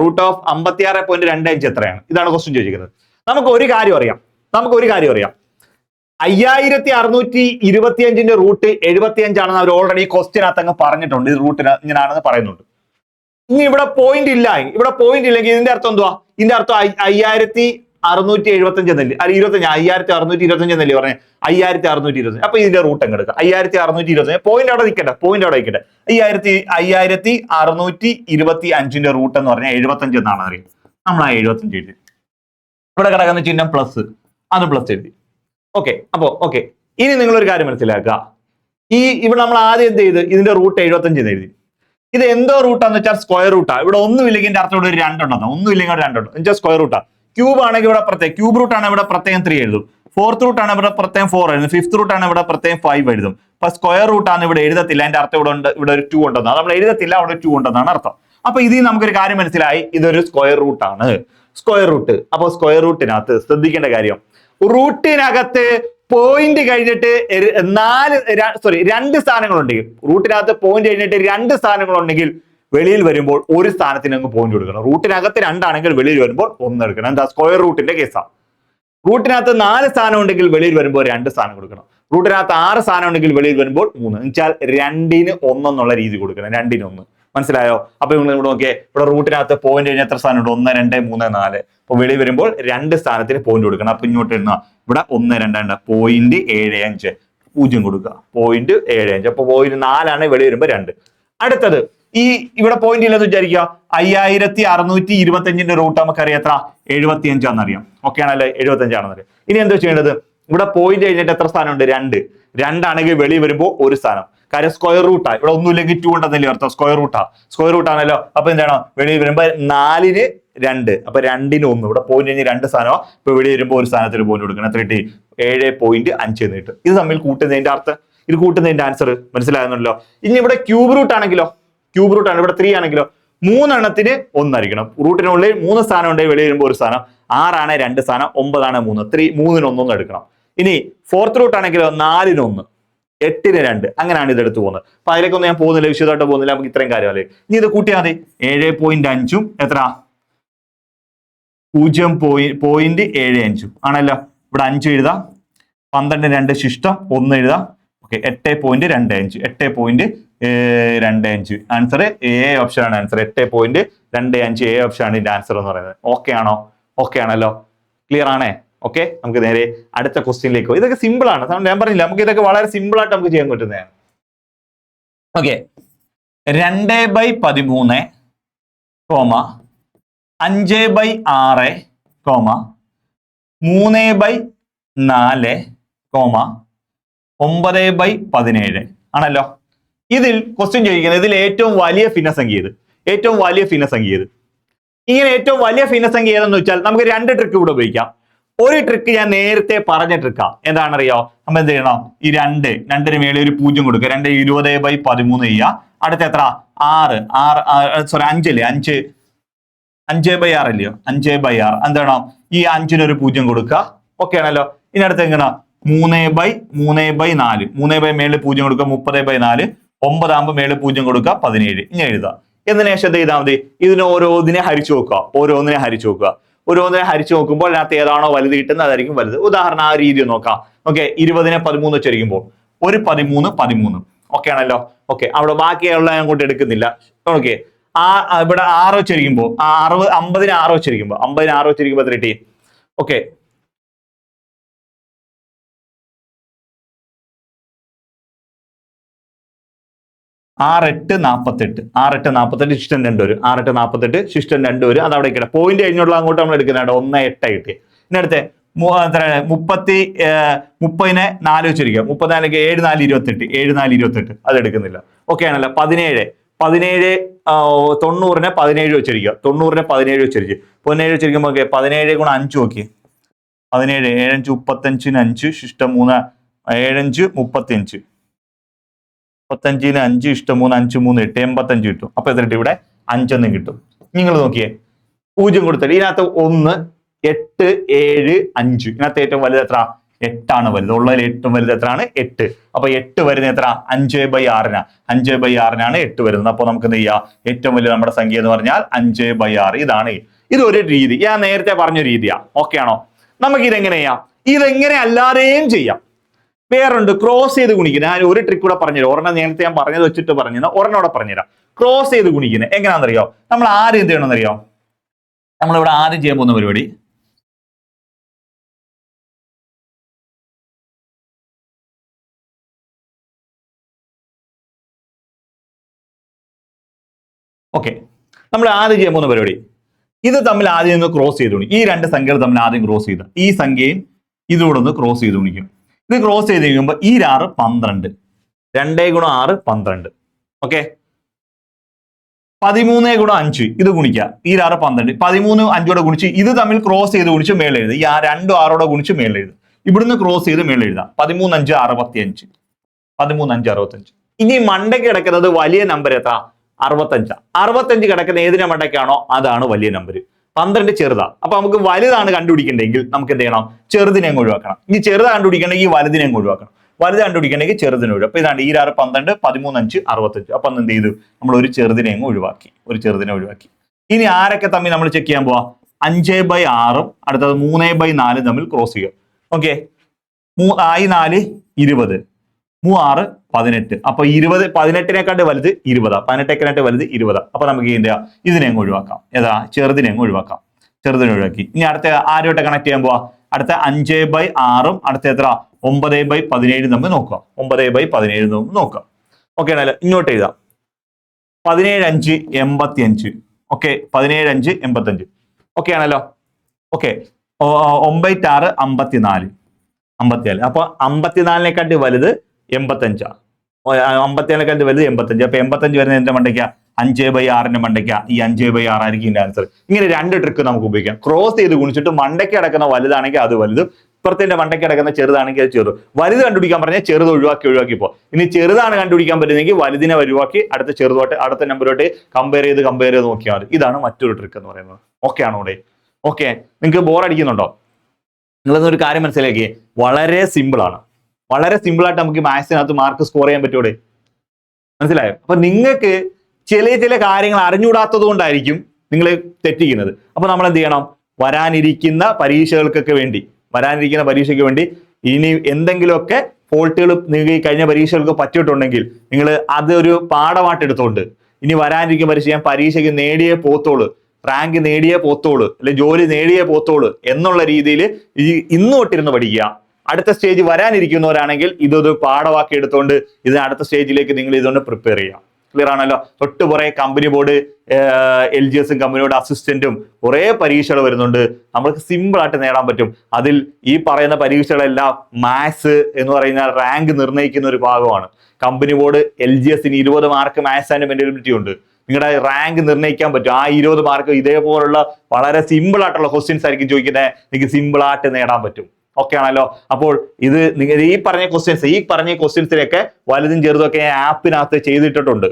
root of 56.25 എത്രയാണ്? ഇതാണ് ക്വസ്റ്റ്യൻ ചോദിക്കുന്നത്. നമുക്ക് ഒരു കാര്യം അറിയാം. 5625 റൂട്ട് 75 ആണെന്ന് അവർ ഓൾറെഡി ക്വസ്റ്റ്യനകത്ത് അങ്ങ് പറഞ്ഞിട്ടുണ്ട്. ഇത് റൂട്ടിന് ഇങ്ങനെയാണെന്ന് പറയുന്നുണ്ട്. ഇനി ഇവിടെ പോയിന്റ് ഇല്ല. ഇവിടെ പോയിന്റ് ഇല്ലെങ്കിൽ ഇതിന്റെ അർത്ഥം എന്തുവാ? ഇതിന്റെ അർത്ഥം 5675 എന്നല്ലേ? അല്ല, 5625 എന്നല്ലേ പറഞ്ഞേ? 5625. അപ്പൊ ഇതിന്റെ റൂട്ട് അങ്ങ് എടുക്കാം. 5625 പോയിന്റ് അവിടെ നിൽക്കട്ടെ. 5625 റൂട്ട് എന്ന് പറഞ്ഞാൽ 75 എന്നാണ് അറിയാം. നമ്മൾ ആ 75 എഴുതി. ഇവിടെ കിടക്കുന്ന ചിഹ്നം പ്ലസ്, അത് പ്ലസ് എഴുതി. ഓക്കെ, ഓക്കെ, ഇനി നിങ്ങളൊരു കാര്യം മനസ്സിലാക്കുക. ഇവിടെ നമ്മൾ ആദ്യം എന്ത് ചെയ്ത് ഇതിന്റെ റൂട്ട് 75 എന്ന് എഴുതി. ഇത് എന്തോ റൂട്ടാന്ന് വെച്ചാൽ സ്ക്വയർ റൂട്ടാ. ഇവിടെ ഒന്നുമില്ലെങ്കിൽ അർത്ഥം ഇവിടെ ഒരു 2 ഉണ്ടെന്നോ, ഒന്നുമില്ലെങ്കിൽ 2 ഉണ്ട് എന്നുവെച്ചാൽ സ്ക്വയർ റൂട്ടാ. ക്യൂബ് ആണെങ്കിൽ ഇവിടെ പ്രത്യേകം ക്യൂബ് റൂട്ട് ആണ് ഇവിടെ പ്രത്യേകം 3 എഴുതും. ഫോർത്ത് റൂട്ട് ആണ് ഇവിടെ പ്രത്യേകം 4 എഴുതും. ഫിഫ്ത് റൂട്ട് ആണ് ഇവിടെ പ്രത്യേകം 5 എഴുതും. അപ്പൊ സ്ക്വയർ റൂട്ട് ആണ് ഇവിടെ എഴുതത്തില്ല. അതിന്റെ അർത്ഥം ഇവിടെ ഉണ്ട്, ഇവിടെ ഒരു 2 ഉണ്ടെന്നാണ്. നമ്മൾ എഴുതത്തില്ല, അവിടെ 2 ഉണ്ടെന്നാണ് അർത്ഥം. അപ്പൊ ഇതിൽ നമുക്കൊരു കാര്യം മനസ്സിലായി, ഇതൊരു സ്ക്വയർ റൂട്ടാണ്. Square root. അപ്പൊ സ്ക്വയർ റൂട്ടിനകത്ത് ശ്രദ്ധിക്കേണ്ട കാര്യം, റൂട്ടിനകത്ത് പോയിന്റ് കഴിഞ്ഞിട്ട് 2 സ്ഥാനങ്ങളുണ്ടെങ്കിൽ, റൂട്ടിനകത്ത് പോയിന്റ് കഴിഞ്ഞിട്ട് 2 സ്ഥാനങ്ങളുണ്ടെങ്കിൽ വെളിയിൽ വരുമ്പോൾ ഒരു സ്ഥാനത്തിന് അങ്ങ് പോയിന്റ് കൊടുക്കണം. റൂട്ടിനകത്ത് 2 ആണെങ്കിൽ വെളിയിൽ വരുമ്പോൾ 1 എടുക്കണം. എന്താ? സ്ക്വയർ റൂട്ടിന്റെ കേസാണ്. റൂട്ടിനകത്ത് 4 സ്ഥാനം ഉണ്ടെങ്കിൽ വെളിയിൽ വരുമ്പോൾ 2 സ്ഥാനം കൊടുക്കണം. റൂട്ടിനകത്ത് 6 സ്ഥാനം ഉണ്ടെങ്കിൽ വെളിയിൽ വരുമ്പോൾ 3. എന്നുവെച്ചാൽ 2-ന് 1 എന്നുള്ള രീതി കൊടുക്കണം. 2-ന് 1. മനസ്സിലായോ? അപ്പൊ നിങ്ങൾ ഇവിടെ നോക്കിയേ, ഇവിടെ റൂട്ടിനകത്ത് പോയിന്റ് കഴിഞ്ഞാൽ എത്ര സ്ഥാനം ഉണ്ട്? 1, 2, 3, 4. അപ്പൊ വെളിയിൽ വരുമ്പോൾ 2 സ്ഥാനത്തിന് പോയിന്റ് കൊടുക്കണം. അപ്പൊ ഇങ്ങോട്ട് ഇരുന്ന ഇവിടെ 1, 2, 0.75 0 കൊടുക്കുക. 0.75. അപ്പൊ പോയിന്റ് 4 ആണ്, വെളിയിൽ വരുമ്പോൾ 2. അടുത്തത് ഇവിടെ പോയിന്റ് ഇല്ലെന്ന് വിചാരിക്കുക. 5625 റൂട്ട് നമുക്കറിയാം എത്ര? 75 ആണെന്നറിയാം. ഓക്കെ ആണല്ലേ? 75 ആണെന്നറിയാം. ഇനി എന്താ ചെയ്യേണ്ടത്? ഇവിടെ പോയിന്റ് കഴിഞ്ഞിട്ട് എത്ര സ്ഥാനം ഉണ്ട്? 2. 2 ആണെങ്കിൽ വെളിയിൽ വരുമ്പോൾ 1 സ്ഥാനം. കാര്യം സ്ക്വയർ റൂട്ടാ. ഇവിടെ ഒന്നുമില്ലെങ്കിൽ 2 ഉണ്ടെന്നല്ലേ അർത്ഥം? സ്ക്വയർ റൂട്ടാണല്ലോ. അപ്പൊ എന്താണ്? വെളിയിൽ വരുമ്പോൾ 4-ന് 2. അപ്പൊ 2-ന് 1. ഇവിടെ പോയിന്റ് കഴിഞ്ഞ് 2 സ്ഥാനമോ. ഇപ്പൊ വെളിയിൽ വരുമ്പോൾ ഒരു സ്ഥാനത്തിന് പോയിന്റ് കൊടുക്കണം. എത്ര കിട്ടി? 7.5 എന്ന് കിട്ടും. ഇത് തമ്മിൽ കൂട്ടുന്നതിന്റെ അർത്ഥം, ഇത് കൂട്ടുന്നതിന്റെ ആൻസർ മനസ്സിലാകുന്നല്ലോ. ഇനി ഇവിടെ ക്യൂബ് റൂട്ട് ആണെങ്കിലോ? ക്യൂബ് റൂട്ട് ആണ്. ഇവിടെ 3 ആണെങ്കിലോ? 3 എണ്ണത്തിന് 1 ആയിരിക്കണം. റൂട്ടിനുള്ളിൽ 3 സ്ഥാനം ഉണ്ടെങ്കിൽ വെളിയിൽ വരുമ്പോൾ ഒരു സ്ഥാനം. 6 ആണ് 2 സ്ഥാനം. 9 ആണ് 3. 3-ന് 1 എടുക്കണം. ഇനി ഫോർത്ത് റൂട്ട് ആണെങ്കിലോ? 4-ന് 1, 8-ന് 2. അങ്ങനെയാണ് ഇത് എടുത്തു പോകുന്നത്. അപ്പൊ അതിലേക്കൊന്നും ഞാൻ പോകുന്നില്ല, വിശദമായിട്ട് പോകുന്നില്ല. നമുക്ക് ഇത്രയും കാര്യമല്ലേ. ഇനി ഇത് കൂട്ടിയാൽ മതി. 7.5 എത്ര? 0.75 ആണല്ലോ. ഇവിടെ 5 എഴുതാം. 12-ന് 2 ശിഷ്ടം 1 എഴുതാം. ഓക്കെ, 8.25. 8.25 ആൻസർ എ ഓപ്ഷൻ ആണ്. ആൻസർ 8.25 എ ഓപ്ഷൻ ആണ് ഇതിന്റെ ആൻസർ എന്ന് പറയുന്നത്. ഓക്കെ ആണോ? ഓക്കെ ആണല്ലോ? ക്ലിയർ ആണേ? ഓക്കെ, നമുക്ക് നേരെ അടുത്ത ക്വസ്റ്റ്യനിലേക്ക് പോകും. ഇതൊക്കെ സിമ്പിൾ ആണ്. ഞാൻ പറഞ്ഞില്ല, നമുക്ക് ഇതൊക്കെ വളരെ സിമ്പിൾ ആയിട്ട് നമുക്ക് ചെയ്യാൻ പറ്റുന്നതാണ്. ഓക്കെ, 2/13, 5/6, 3/4, 9/17 ആണല്ലോ. ഇതിൽ ക്വസ്റ്റ്യൻ ചോദിക്കുന്നത് ഇതിൽ ഏറ്റവും വലിയ ഭിന്നസംഖ്യ ഏത്? ഏറ്റവും വലിയ ഭിന്നസംഖ്യ ഏത്? ഇങ്ങനെ ഏറ്റവും വലിയ ഭിന്നസംഖ്യ ഏതെന്ന് വെച്ചാൽ നമുക്ക് 2 ട്രിക്ക് ഇവിടെ ഉപയോഗിക്കാം. ഒരു ട്രിക്ക് ഞാൻ നേരത്തെ പറഞ്ഞ ട്രിക്കാ. എന്താണെന്നറിയോ? നമ്മൾ എന്ത് ചെയ്യണം? ഈ 2-ന് മേളിൽ ഒരു 0 കൊടുക്കുക. 2 20/13 ചെയ്യുക. അടുത്ത എത്ര? 5 അല്ലേ? 5/6 അല്ലയോ? 5/6 എന്താണ്? ഈ 5-ന് ഒരു 0 കൊടുക്കുക. ഓക്കെ ആണല്ലോ. ഇനി അടുത്ത് എങ്ങനെ? 3/4. 3 മേളിൽ 0 കൊടുക്കുക. 30/4. 9 ആകുമ്പോൾ മേളിൽ 0 കൊടുക്കുക. 17. ഇനി എഴുതുക. എന്നതിന് ശേഷം എന്ത് ചെയ്താൽ മതി? ഇതിനെ ഓരോന്നിനെ ഹരിച്ചു നോക്കുക. ഓരോന്നിനെ ഹരിച്ചു നോക്കുമ്പോൾ അതിനകത്ത് ഏതാണോ വലുത് കിട്ടുന്നത് അതായിരിക്കും വലുത്. ഉദാഹരണം ആ രീതി നോക്കാം. ഓക്കെ, 20-നെ 13 വെച്ചിരിക്കുമ്പോൾ ഒരു 13. ഓക്കെ ആണല്ലോ. ഓക്കെ, അവിടെ ബാക്കിയുള്ള ഞാൻ കൊണ്ട് എടുക്കുന്നില്ല. ഓക്കെ, ഇവിടെ 6 വെച്ചിരിക്കുമ്പോൾ 50-ന് 6 വെച്ചിരിക്കുമ്പോൾ 50-ന് 6 വെച്ചിരിക്കുമ്പോൾ എത്ര കിട്ടി? ഓക്കെ, 6-8-48 ശിഷ്ടം 2 വരും. 6-8-48 ശിഷ്ടം 2 വരും. അത് അവിടെ കിട്ടും. പോയിന്റ് കഴിഞ്ഞുള്ള അങ്ങോട്ട് നമ്മൾ എടുക്കുന്നുണ്ട്. 1-8 കിട്ടി. ഇനി അടുത്ത് 30നെ 4 വെച്ചിരിക്കുക. 34 7 4 28 7 4 28 അത് എടുക്കുന്നില്ല. ഓക്കെ ആണല്ലോ. 17 90നെ 17 വെച്ചിരിക്കുക. 90നെ 17 വെച്ചിരിക്കും. 17 വെച്ചിരിക്കുമ്പോൾ 17 ഗുണം 5 നോക്കി. 17 7 5 35ന് 5 ശിഷ്ടം 3 7 5 35 35ന് 5 ഇഷ്ടം 3 5 3 8 85 കിട്ടും. അപ്പൊ എത്ര ഇവിടെ 5 എന്നും കിട്ടും. നിങ്ങൾ നോക്കിയേ 0 കൊടുത്തിട്ട് ഇതിനകത്ത് 1 8 7 5 ഇതിനകത്ത് ഏറ്റവും വലുത് എത്ര? 8 വലുത്. ഉള്ളതിൽ ഏറ്റവും വലുത് എത്രയാണ്? 8. അപ്പൊ 8 വരുന്നത് എത്ര? 5/6 5/6 8 വരുന്നത്. അപ്പൊ നമുക്ക് എന്ത് ചെയ്യാം? ഏറ്റവും വലിയ നമ്മുടെ സംഖ്യ എന്ന് പറഞ്ഞാൽ 5/6. ഇതാണ് ഇതൊരു രീതി. ഞാൻ നേരത്തെ പറഞ്ഞ രീതിയാ. ഓക്കെ ആണോ? നമുക്ക് ഇതെങ്ങനെ ചെയ്യാം? ഇതെങ്ങനെ അല്ലാതെയും ചെയ്യാം. വേറുണ്ട്, ക്രോസ് ചെയ്ത് ഗുണിക്കുന്നത്. ഞാൻ ഒരു ട്രിക്ക് കൂടെ പറഞ്ഞുതരാം. ഒരെണ്ണം നേരത്തെ ഞാൻ പറഞ്ഞത് വെച്ചിട്ട് പറഞ്ഞത് ഒരെണ്ണം കൂടെ പറഞ്ഞുതരാം. ക്രോസ് ചെയ്ത് ഗുണിക്കുന്നത് എങ്ങനെയാണെന്നറിയോ? നമ്മൾ ആദ്യം എന്ത് ചെയ്യണമെന്നറിയോ? നമ്മളിവിടെ ആദ്യം ചെയ്യാൻ പോകുന്ന പരിപാടി ഓക്കെ, നമ്മൾ ആദ്യം ചെയ്യാൻ പോകുന്ന പരിപാടി ഇത് തമ്മിൽ ആദ്യം ഒന്ന് ക്രോസ് ചെയ്ത് ഗുണിക്കും. ഈ രണ്ട് സംഖ്യകൾ തമ്മിൽ ആദ്യം ക്രോസ് ചെയ്ത് ഈ സംഖ്യയും ഇതുകൂടെ ഒന്ന് ക്രോസ് ചെയ്ത് ഗുണിക്കും. ഇത് ക്രോസ് ചെയ്ത് കഴിയുമ്പോൾ ഈ 6 12 2 ഗുണം 6 12. ഓക്കെ, 13 ഗുണം 5 ഇത് ഗുണിക്കുക. ഈ 6 12 13 5 ഗുണിച്ച് ഇത് തമ്മിൽ ക്രോസ് ചെയ്ത് ഗുണിച്ച് മേളിൽ എഴുതുക. ഈ 2 6 ഗുണിച്ച് മേളിൽ എഴുതുക. ഇവിടുന്ന് ക്രോസ് ചെയ്ത് മേളിൽ എഴുതാം. 13 5 65 13 5 65. ഇനി മണ്ടയ്ക്ക് കിടക്കുന്നത് വലിയ നമ്പർ എത്ര? 65. 65 കിടക്കുന്ന ഏതിന്റെ മണ്ടയ്ക്കാണോ അതാണ് വലിയ നമ്പർ. 12 ചെറുതാ. അപ്പൊ നമുക്ക് വലുതാണ് കണ്ടുപിടിക്കണ്ടെങ്കിൽ നമുക്ക് എന്ത് ചെയ്യണം? ചെറുതിനെ ഒഴിവാക്കണം. ഇനി ചെറുത് കണ്ടുപിടിക്കണമെങ്കിൽ വലുതിനെ ഒഴിവാക്കണം. വലുത് കണ്ടുപിടിക്കണമെങ്കിൽ ചെറുതിനെ ഒഴിവാക്കും. അപ്പൊ ഇതാണ് ഈ 6 12 13 5 65. അപ്പൊ എന്ത് ചെയ്തു? നമ്മൾ ഒരു ചെറുതിനെ ഒഴിവാക്കി. ഒരു ചെറുതിനെ ഒഴിവാക്കി. ഇനി ആരൊക്കെ തമ്മിൽ നമ്മൾ ചെക്ക് ചെയ്യാൻ പോവാ? 5/6 അടുത്തത് 3/4 തമ്മിൽ ക്രോസ് ചെയ്യുക. ഓക്കെ, 4 20 3 6 18. അപ്പൊ 20 18നെക്കാട്ട് വലുത് 20. 18നെക്കാട്ട് വലുത് 20. അപ്പൊ നമുക്ക് എന്താ? ഇതിനെ ഒഴിവാക്കാം. ഏതാ? ചെറുതിനെ ഒഴിവാക്കാം. ചെറുതിനെ ഒഴിവാക്കി. ഇനി അടുത്ത ആരുമായിട്ട് കണക്ട് ചെയ്യാൻ പോവാ? അടുത്ത 5/6 അടുത്ത എത്ര? 9/17 തമ്മിൽ നോക്കുക. 9/17 തമ്മിൽ നോക്കുക. ഓക്കെ ആണല്ലോ. ഇങ്ങോട്ട് എഴുതാം. 17 5 85. ഓക്കെ, 17 5 85. ഓക്കെ ആണല്ലോ. ഓക്കെ, 9 6 54. 54. അപ്പൊ 54നെക്കാട്ടി വലുത് 85. 57നെക്കാട്ടി വലുത് 85. അപ്പൊ 85 വരുന്നത് എന്റെ മണ്ടയ്ക്ക? 5/6 മണ്ടയ്ക്ക. ഈ 5/6 ആയിരിക്കും ഇതിന്റെ ആൻസർ. ഇങ്ങനെ രണ്ട് ട്രിക്ക് നമുക്ക് ഉപയോഗിക്കാം. ക്രോസ് ചെയ്ത് ഗുണിച്ചിട്ട് മണ്ടയ്ക്ക് കിടക്കുന്ന വലുതാണെങ്കിൽ അത് വലുത്, ഇപ്പുറത്തിന്റെ മണ്ടയ്ക്ക് കിടക്കുന്ന ചെറുതാണെങ്കിൽ അത് ചെറുത്. വലുത് കണ്ടുപിടിക്കാൻ പറഞ്ഞാൽ ചെറുത് ഒഴിവാക്കിപ്പോ. ഇനി ചെറുതാണ് കണ്ടുപിടിക്കാൻ പറ്റുന്നെങ്കിൽ വലുതിനെ ഒഴിവാക്കി അടുത്ത ചെറുതോട്ട് അടുത്ത നമ്പറോട്ട് കമ്പയർ ചെയ്ത് നോക്കിയാൽ മതി. ഇതാണ് മറ്റൊരു ട്രിക്ക് എന്ന് പറയുന്നത്. ഓക്കെ ആണോ ഇവിടെ? ഓക്കെ, നിങ്ങൾക്ക് ബോർ അടിക്കുന്നുണ്ടോ? നിങ്ങളൊന്നൊരു കാര്യം മനസ്സിലാക്കിയേ, വളരെ സിമ്പിൾ ആണ്. വളരെ സിമ്പിൾ ആയിട്ട് നമുക്ക് മാത്സിനകത്ത് മാർക്ക് സ്കോർ ചെയ്യാൻ പറ്റൂടെ? മനസ്സിലായോ? അപ്പൊ നിങ്ങൾക്ക് ചില കാര്യങ്ങൾ അറിഞ്ഞുകൂടാത്തത് കൊണ്ടായിരിക്കും നിങ്ങൾ തെറ്റിക്കുന്നത്. അപ്പൊ നമ്മൾ എന്ത് ചെയ്യണം? വരാനിരിക്കുന്ന പരീക്ഷയ്ക്ക് വേണ്ടി ഇനി എന്തെങ്കിലുമൊക്കെ ഫോൾട്ടുകൾ നിങ്ങൾക്ക് കഴിഞ്ഞ പരീക്ഷകൾക്ക് പറ്റിയിട്ടുണ്ടെങ്കിൽ നിങ്ങൾ അതൊരു പാഠമായിട്ട് എടുത്തോണ്ട് ഇനി വരാനിരിക്കുന്ന പരീക്ഷയ്ക്ക് നേടിയേ പോത്തോളൂ, റാങ്ക് നേടിയേ പോത്തോളൂ, അല്ലെ ജോലി നേടിയേ പോത്തോളൂ എന്നുള്ള രീതിയിൽ ഇന്ന് തൊട്ടിരുന്ന് പഠിക്കുക. അടുത്ത സ്റ്റേജ് വരാനിരിക്കുന്നവരാണെങ്കിൽ ഇതൊരു പാഠമാക്കി എടുത്തുകൊണ്ട് ഇത് അടുത്ത സ്റ്റേജിലേക്ക് നിങ്ങൾ ഇതുകൊണ്ട് പ്രിപ്പയർ ചെയ്യാം. ക്ലിയർ ആണല്ലോ? തൊട്ടുപുറേ കമ്പനി ബോർഡ് LGSും കമ്പനി ബോർഡ് അസിസ്റ്റന്റും കുറേ പരീക്ഷകൾ വരുന്നുണ്ട്. നമുക്ക് സിമ്പിൾ ആയിട്ട് നേടാൻ പറ്റും. അതിൽ ഈ പറയുന്ന പരീക്ഷകളെല്ലാം മാത്സ് എന്ന് പറയുന്ന റാങ്ക് നിർണ്ണയിക്കുന്ന ഒരു ഭാഗമാണ്. കമ്പനി ബോർഡ് LGSന് 20 മാർക്ക് മാത്സ് ആൻഡ് മെന്റബിലിറ്റി ഉണ്ട്. നിങ്ങളുടെ റാങ്ക് നിർണ്ണയിക്കാൻ പറ്റും. ആ 20 മാർക്ക് ഇതേപോലുള്ള വളരെ സിമ്പിൾ ആയിട്ടുള്ള ക്വസ്റ്റ്യൻസ് ആയിരിക്കും ചോദിക്കുന്നത്. നിങ്ങൾക്ക് സിമ്പിൾ ആയിട്ട് നേടാൻ പറ്റും. ഓക്കെ ആണല്ലോ? അപ്പോൾ ഇത് നിങ്ങൾ ഈ പറഞ്ഞ ക്വസ്റ്റ്യൻസിലൊക്കെ വലുതും ചെറുതും ഒക്കെ ആപ്പിനകത്ത് ചെയ്തിട്ടുണ്ട്.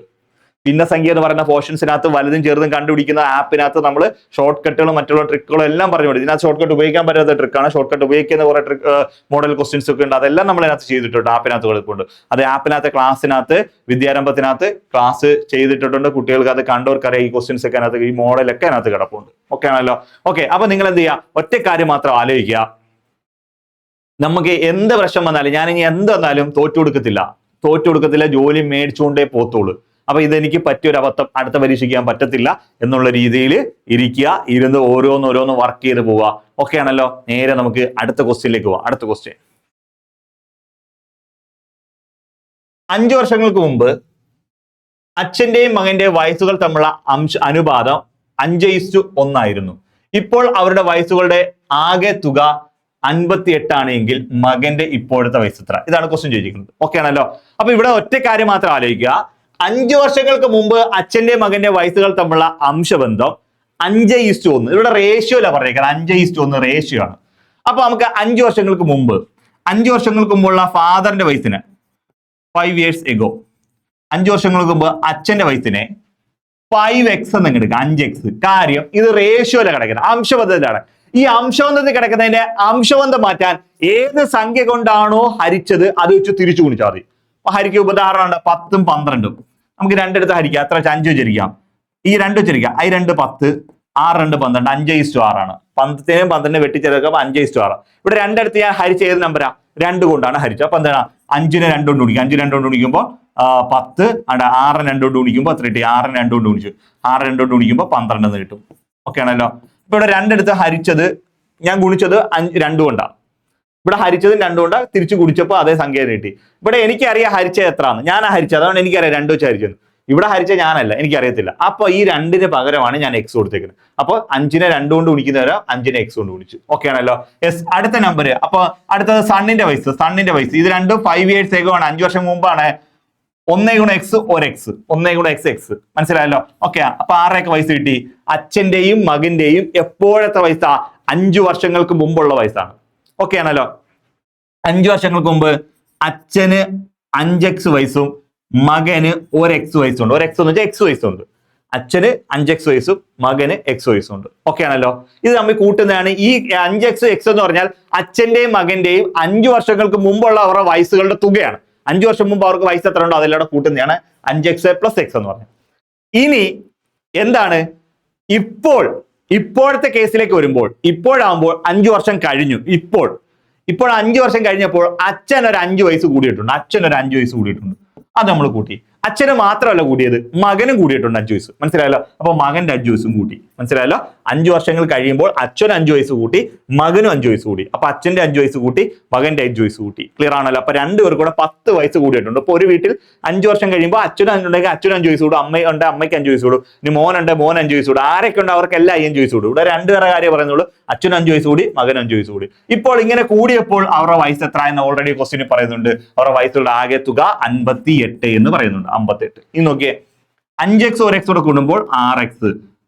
ഭിന്നസംഖ്യ എന്ന് പറയുന്ന പോർഷൻസിനകത്ത് വലുതും ചെറുതും കണ്ടുപിടിക്കുന്ന ആപ്പിനകത്ത് നമ്മൾ ഷോർട്ട് കട്ടുകളും മറ്റുള്ള ട്രിക്കുകളും എല്ലാം പറഞ്ഞു കൊടുക്കും. ഇതിനകത്ത് ഷോർട്ട് കട്ട് ഉപയോഗിക്കാൻ പറ്റാത്ത ട്രിക്കാണ്. ഷോർട്ട് കട്ട് ഉപയോഗിക്കുന്ന കുറെ മോഡൽ ക്വസ്റ്റ്യൻസ് ഒക്കെ ഉണ്ട്. അതെല്ലാം നമ്മൾ അതിനകത്ത് ചെയ്തിട്ടുണ്ട്. ആപ്പിനകത്ത് കൊടുക്കുന്നുണ്ട്. അത് ആപ്പിനകത്ത് ക്ലാസ്സിനകത്ത് വിദ്യാരംഭത്തിനകത്ത് ക്ലാസ് ചെയ്തിട്ടുണ്ട്. കുട്ടികൾക്ക് അത് കണ്ടവർക്കറിയാം ഈ ക്വസ്റ്റ്യൻസ് ഒക്കെ അതിനകത്ത് ഈ മോഡലൊക്കെ അതിനകത്ത് കിടപ്പുണ്ട്. ഓക്കെ ആണല്ലോ? ഓക്കെ, അപ്പൊ നിങ്ങൾ എന്ത് ചെയ്യുക? ഒറ്റ കാര്യം മാത്രം ആലോചിക്കുക. നമുക്ക് എന്ത് പ്രശ്നം വന്നാലും ഞാൻ ഇനി എന്ത് വന്നാലും തോറ്റു കൊടുക്കത്തില്ല, ജോലി മേടിച്ചുകൊണ്ടേ പോത്തോളൂ. അപ്പൊ ഇതെനിക്ക് പറ്റിയൊരു അബദ്ധം അടുത്ത പരീക്ഷിക്കാൻ പറ്റത്തില്ല എന്നുള്ള രീതിയിൽ ഇരുന്ന് ഓരോന്ന് വർക്ക് ചെയ്ത് പോവുക. ഓക്കെ ആണല്ലോ? നേരെ നമുക്ക് അടുത്ത ക്വസ്റ്റ്യനിലേക്ക് പോവാം. അടുത്ത ക്വസ്റ്റ്യൻ, 5 വർഷങ്ങൾക്ക് മുമ്പ് അച്ഛന്റെയും മകന്റെയും വയസ്സുകൾ തമ്മിലുള്ള അനുപാതം 5:1 ആയിരുന്നു. ഇപ്പോൾ അവരുടെ വയസ്സുകളുടെ ആകെ തുക 58 ആണെങ്കിൽ മകന്റെ ഇപ്പോഴത്തെ വയസ്സ് എത്ര? ഇതാണ് ക്വസ്റ്റ്യൻ ചോദിക്കുന്നത്. ഓക്കെ ആണല്ലോ. അപ്പൊ ഇവിടെ ഒറ്റ കാര്യം മാത്രം ആലോചിക്കുക. 5 വർഷങ്ങൾക്ക് മുമ്പ് അച്ഛന്റെ മകന്റെ വയസ്സുകൾ തമ്മിലുള്ള അംശബന്ധം 5:1. ഇവിടെ റേഷ്യോ അല്ല പറഞ്ഞേക്കുന്നത്, 5:1 റേഷ്യോ ആണ്. അപ്പൊ നമുക്ക് 5 വർഷങ്ങൾക്ക് മുമ്പുള്ള ഫാദറിന്റെ വയസ്സിന് 5 years ago, 5 വർഷങ്ങൾക്ക് മുമ്പ് അച്ഛന്റെ വയസ്സിനെ 5x എന്ന് എടുക്കുക, 5x. കാര്യം ഇത് റേഷ്യോയില കിടക്കുന്നത്, അംശബന്ധത്തിലാണ്. ഈ അംശബന്ധത്തിൽ കിടക്കുന്നതിന്റെ അംശബന്ധം മാറ്റാൻ ഏത് സംഖ്യ കൊണ്ടാണോ ഹരിച്ചത് അത് വെച്ച് തിരിച്ചു ഗുണിച്ചാൽ മതി. അപ്പൊ ഹരിക്കും ഉദാഹരണമുണ്ട് 10ഉം 12ഉം. നമുക്ക് രണ്ടെടുത്ത് ഹരിക്കാം, എത്ര 5 വെച്ചിരിക്കാം, ഈ 2 വെച്ചിരിക്കാം, ഈ 2 10, 6 2 12, 5:6 ആണ്. 10നെയും 12നെ വെട്ടിച്ചേർക്കുമ്പോൾ 5:6. ഇവിടെ രണ്ടിടത്ത് ഞാൻ ഹരിച്ച ഏത് നമ്പരാ? 2 കൊണ്ടാണ് ഹരിച്ചത്. അപ്പൊ എന്താണ്? 5നെ 2 കൊണ്ട് ഗുണിക്കും, 5 2 കൊണ്ട് ഗുണിക്കുമ്പോൾ 10, 6 2 കൊണ്ട് ഗുണിക്കുമ്പോൾ എത്ര കിട്ടി? 6 2 കൊണ്ട് ഗുണിച്ചു, 6 2 കൊണ്ട് ഗുണിക്കുമ്പോൾ 12 എന്ന് കിട്ടും. ഓക്കെ ആണല്ലോ. ഇപ്പൊ ഇവിടെ രണ്ടെടുത്ത് ഹരിച്ചത് ഞാൻ ഗുണിച്ചത് 2 കൊണ്ടാണ്. ഇവിടെ ഹരിച്ചതും 2 കൊണ്ടാണ്, തിരിച്ചു ഗുണിച്ചപ്പോൾ അതേ സംഖ്യ കിട്ടി. ഇവിടെ എനിക്കറിയാം ഹരിച്ചത് എത്രയാണ്, ഞാനാ ഹരിച്ചത്, അതുകൊണ്ട് എനിക്കറിയാം 2 വെച്ച് ഹരിച്ചത്. ഇവിടെ ഹരിച്ച ഞാനല്ല, എനിക്കറിയത്തില്ല. അപ്പൊ ഈ 2ന് പകരമാണ് ഞാൻ x കൊടുത്തേക്കുന്നത്. അപ്പൊ 5നെ 2 കൊണ്ട് ഗുണിക്കുന്നവരെ 5നെ x കൊണ്ട് ഗുണിച്ചു. ഓക്കെ ആണല്ലോ. യെസ്. അടുത്ത നമ്പർ. അപ്പൊ അടുത്തത് സണ്ണിന്റെ വയസ്സ്. ഇത് രണ്ടും 5 years ago ആണ്, 5 വർഷം മുമ്പാണ്. 1 × x 1x, 1 × x x. മനസ്സിലായല്ലോ. ഓക്കെ. അപ്പൊ ആരുടെയൊക്കെ വയസ്സ് കിട്ടി? അച്ഛന്റെയും മകന്റെയും എപ്പോഴത്തെ വയസ്സാ? 5 വർഷങ്ങൾക്ക് മുമ്പുള്ള വയസ്സാണ്. ഓക്കെ ആണല്ലോ. 5 വർഷങ്ങൾക്ക് മുമ്പ് അച്ഛന് 5x വയസ്സും മകന് 1x വയസ്സുണ്ട്. 1x എന്ന് വെച്ചാൽ x വയസ്സുണ്ട്. അച്ഛന് 5x വയസ്സും മകന് x വയസ്സുണ്ട്. ഓക്കെ ആണല്ലോ. ഇത് നമ്മൾ കൂട്ടുന്നതാണ്. ഈ 5x x എന്ന് പറഞ്ഞാൽ അച്ഛന്റെയും മകന്റെയും 5 വർഷങ്ങൾക്ക് മുമ്പുള്ള അവരുടെ വയസ്സുകളുടെ തുകയാണ്. 5 വർഷം മുമ്പ് അവർക്ക് വയസ്സ് എത്ര ഉണ്ടോ അതെല്ലാം കൂട്ടുന്നതാണ് 5x + x എന്ന് പറഞ്ഞത്. ഇനി എന്താണ് ഇപ്പോഴത്തെ കേസിലേക്ക് വരുമ്പോൾ, ഇപ്പോഴാകുമ്പോൾ 5 വർഷം കഴിഞ്ഞു. ഇപ്പോൾ 5 വർഷം കഴിഞ്ഞപ്പോൾ അച്ഛൻ ഒരു 5 വയസ്സ് കൂടിയിട്ടുണ്ട്. അത് നമ്മൾ കൂട്ടി. അച്ഛന് മാത്രമല്ല കൂടിയത്, മകനും കൂടിയിട്ടുണ്ട് 5 വയസ്സ്. മനസ്സിലായല്ലോ. അപ്പൊ മകന്റെ 5 വയസ്സും കൂട്ടി. മനസ്സിലായല്ലോ. 5 വർഷങ്ങൾ കഴിയുമ്പോൾ അച്ഛന് 5 വയസ്സ് കൂട്ടി, മകനും 5 വയസ്സ് കൂടി. അപ്പൊ അച്ഛന്റെ 5 വയസ്സ് കൂട്ടി, മകന്റെ 5 വയസ്സ് കൂട്ടി. ക്ലിയർ ആണല്ലോ. അപ്പൊ 2 പേർ കൂടെ 10 വയസ്സ് കൂടിയിട്ടുണ്ട്. ഇപ്പൊ ഒരു വീട്ടിൽ 5 വർഷം കഴിയുമ്പോൾ അച്ഛനും ഉണ്ടെങ്കിൽ അച്ഛനും 5 വയസ്സ് കൂടും, അമ്മയുണ്ട് അമ്മയ്ക്ക് 5 വയസ്സ് കൂടും, ഇനി മോനുണ്ട് മോൻ 5 വയസ്സ് കൂടും. ആരൊക്കെ ഉണ്ട് അവർക്ക് എല്ലാം 5 വയസ്സ് കൂടും. ഇവിടെ 2 പേരെ കാര്യം പറയുന്നുള്ളൂ. അച്ഛനും 5 വയസ്സ് കൂടി, മകനും 5 വയസ്സ് കൂടി. ഇപ്പോൾ ഇങ്ങനെ കൂടിയപ്പോൾ അവരുടെ വയസ്സ് എത്ര എന്ന് ഓൾറെഡി ക്വസ്റ്റ്യൻ പറയുന്നുണ്ട്. അവരുടെ വയസ്സുകളുടെ ആകെ തുക 58 എന്ന് പറയുന്നുണ്ട്. 58. ഇനി നോക്കിയേ, 5x 1x കൂടെ കൂടുമ്പോൾ 6x,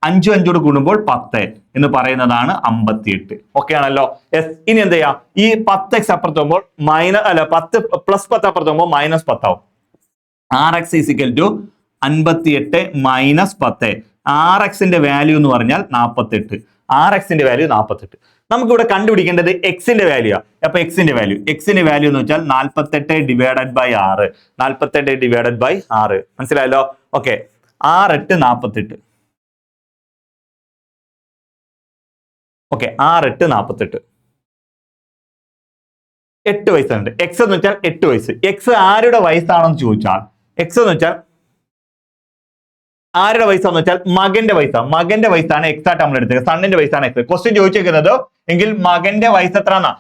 5 5 കൂടെ കൂടുമ്പോൾ 10 എന്ന് പറയുന്നതാണ് 58. ഓക്കെ ആണല്ലോ. യെസ്. ഇനി എന്ത് ചെയ്യാം? ഈ 10x അപ്പുറത്ത് പോകുമ്പോൾ 10 + 10 അപ്പുറത്ത് പോകുമ്പോൾ -10 ആവും. 6x = 58 - 10. 6xന്റെ വാല്യൂ എന്ന് പറഞ്ഞാൽ 48. 6xന്റെ വാല്യൂ 48. നമുക്കിവിടെ കണ്ടുപിടിക്കേണ്ടത് എക്സിന്റെ വാല്യൂ ആണ്. അപ്പൊ എക്സിന്റെ വാല്യൂ എന്ന് വെച്ചാൽ 48 / 6. 48 / 6. മനസ്സിലായല്ലോ. ഓക്കെ. 6 8 48. ഓക്കെ. 6 8 48. 8 വയസ്സുണ്ട്. എക്സ് എന്ന് വെച്ചാൽ 8 വയസ്സ്. എക്സ് ആരുടെ വയസ്സാണെന്ന് ചോദിച്ചാൽ, എക്സ് എന്ന് വെച്ചാൽ ആരുടെ വയസ്സാന്ന് വെച്ചാൽ മകന്റെ വയസ്സാണ്. മകന്റെ വയസ്സാണ് എക്സ് ആയിട്ട് നമ്മൾ എടുത്തത്. സണ്ണിന്റെ വയസ്സാണ് എക്സ്. ക്വസ്റ്റ്യൻ ചോദിച്ചേക്കുന്നത് എങ്കിൽ മകന്റെ വയസ്സ് എത്രാന്ന്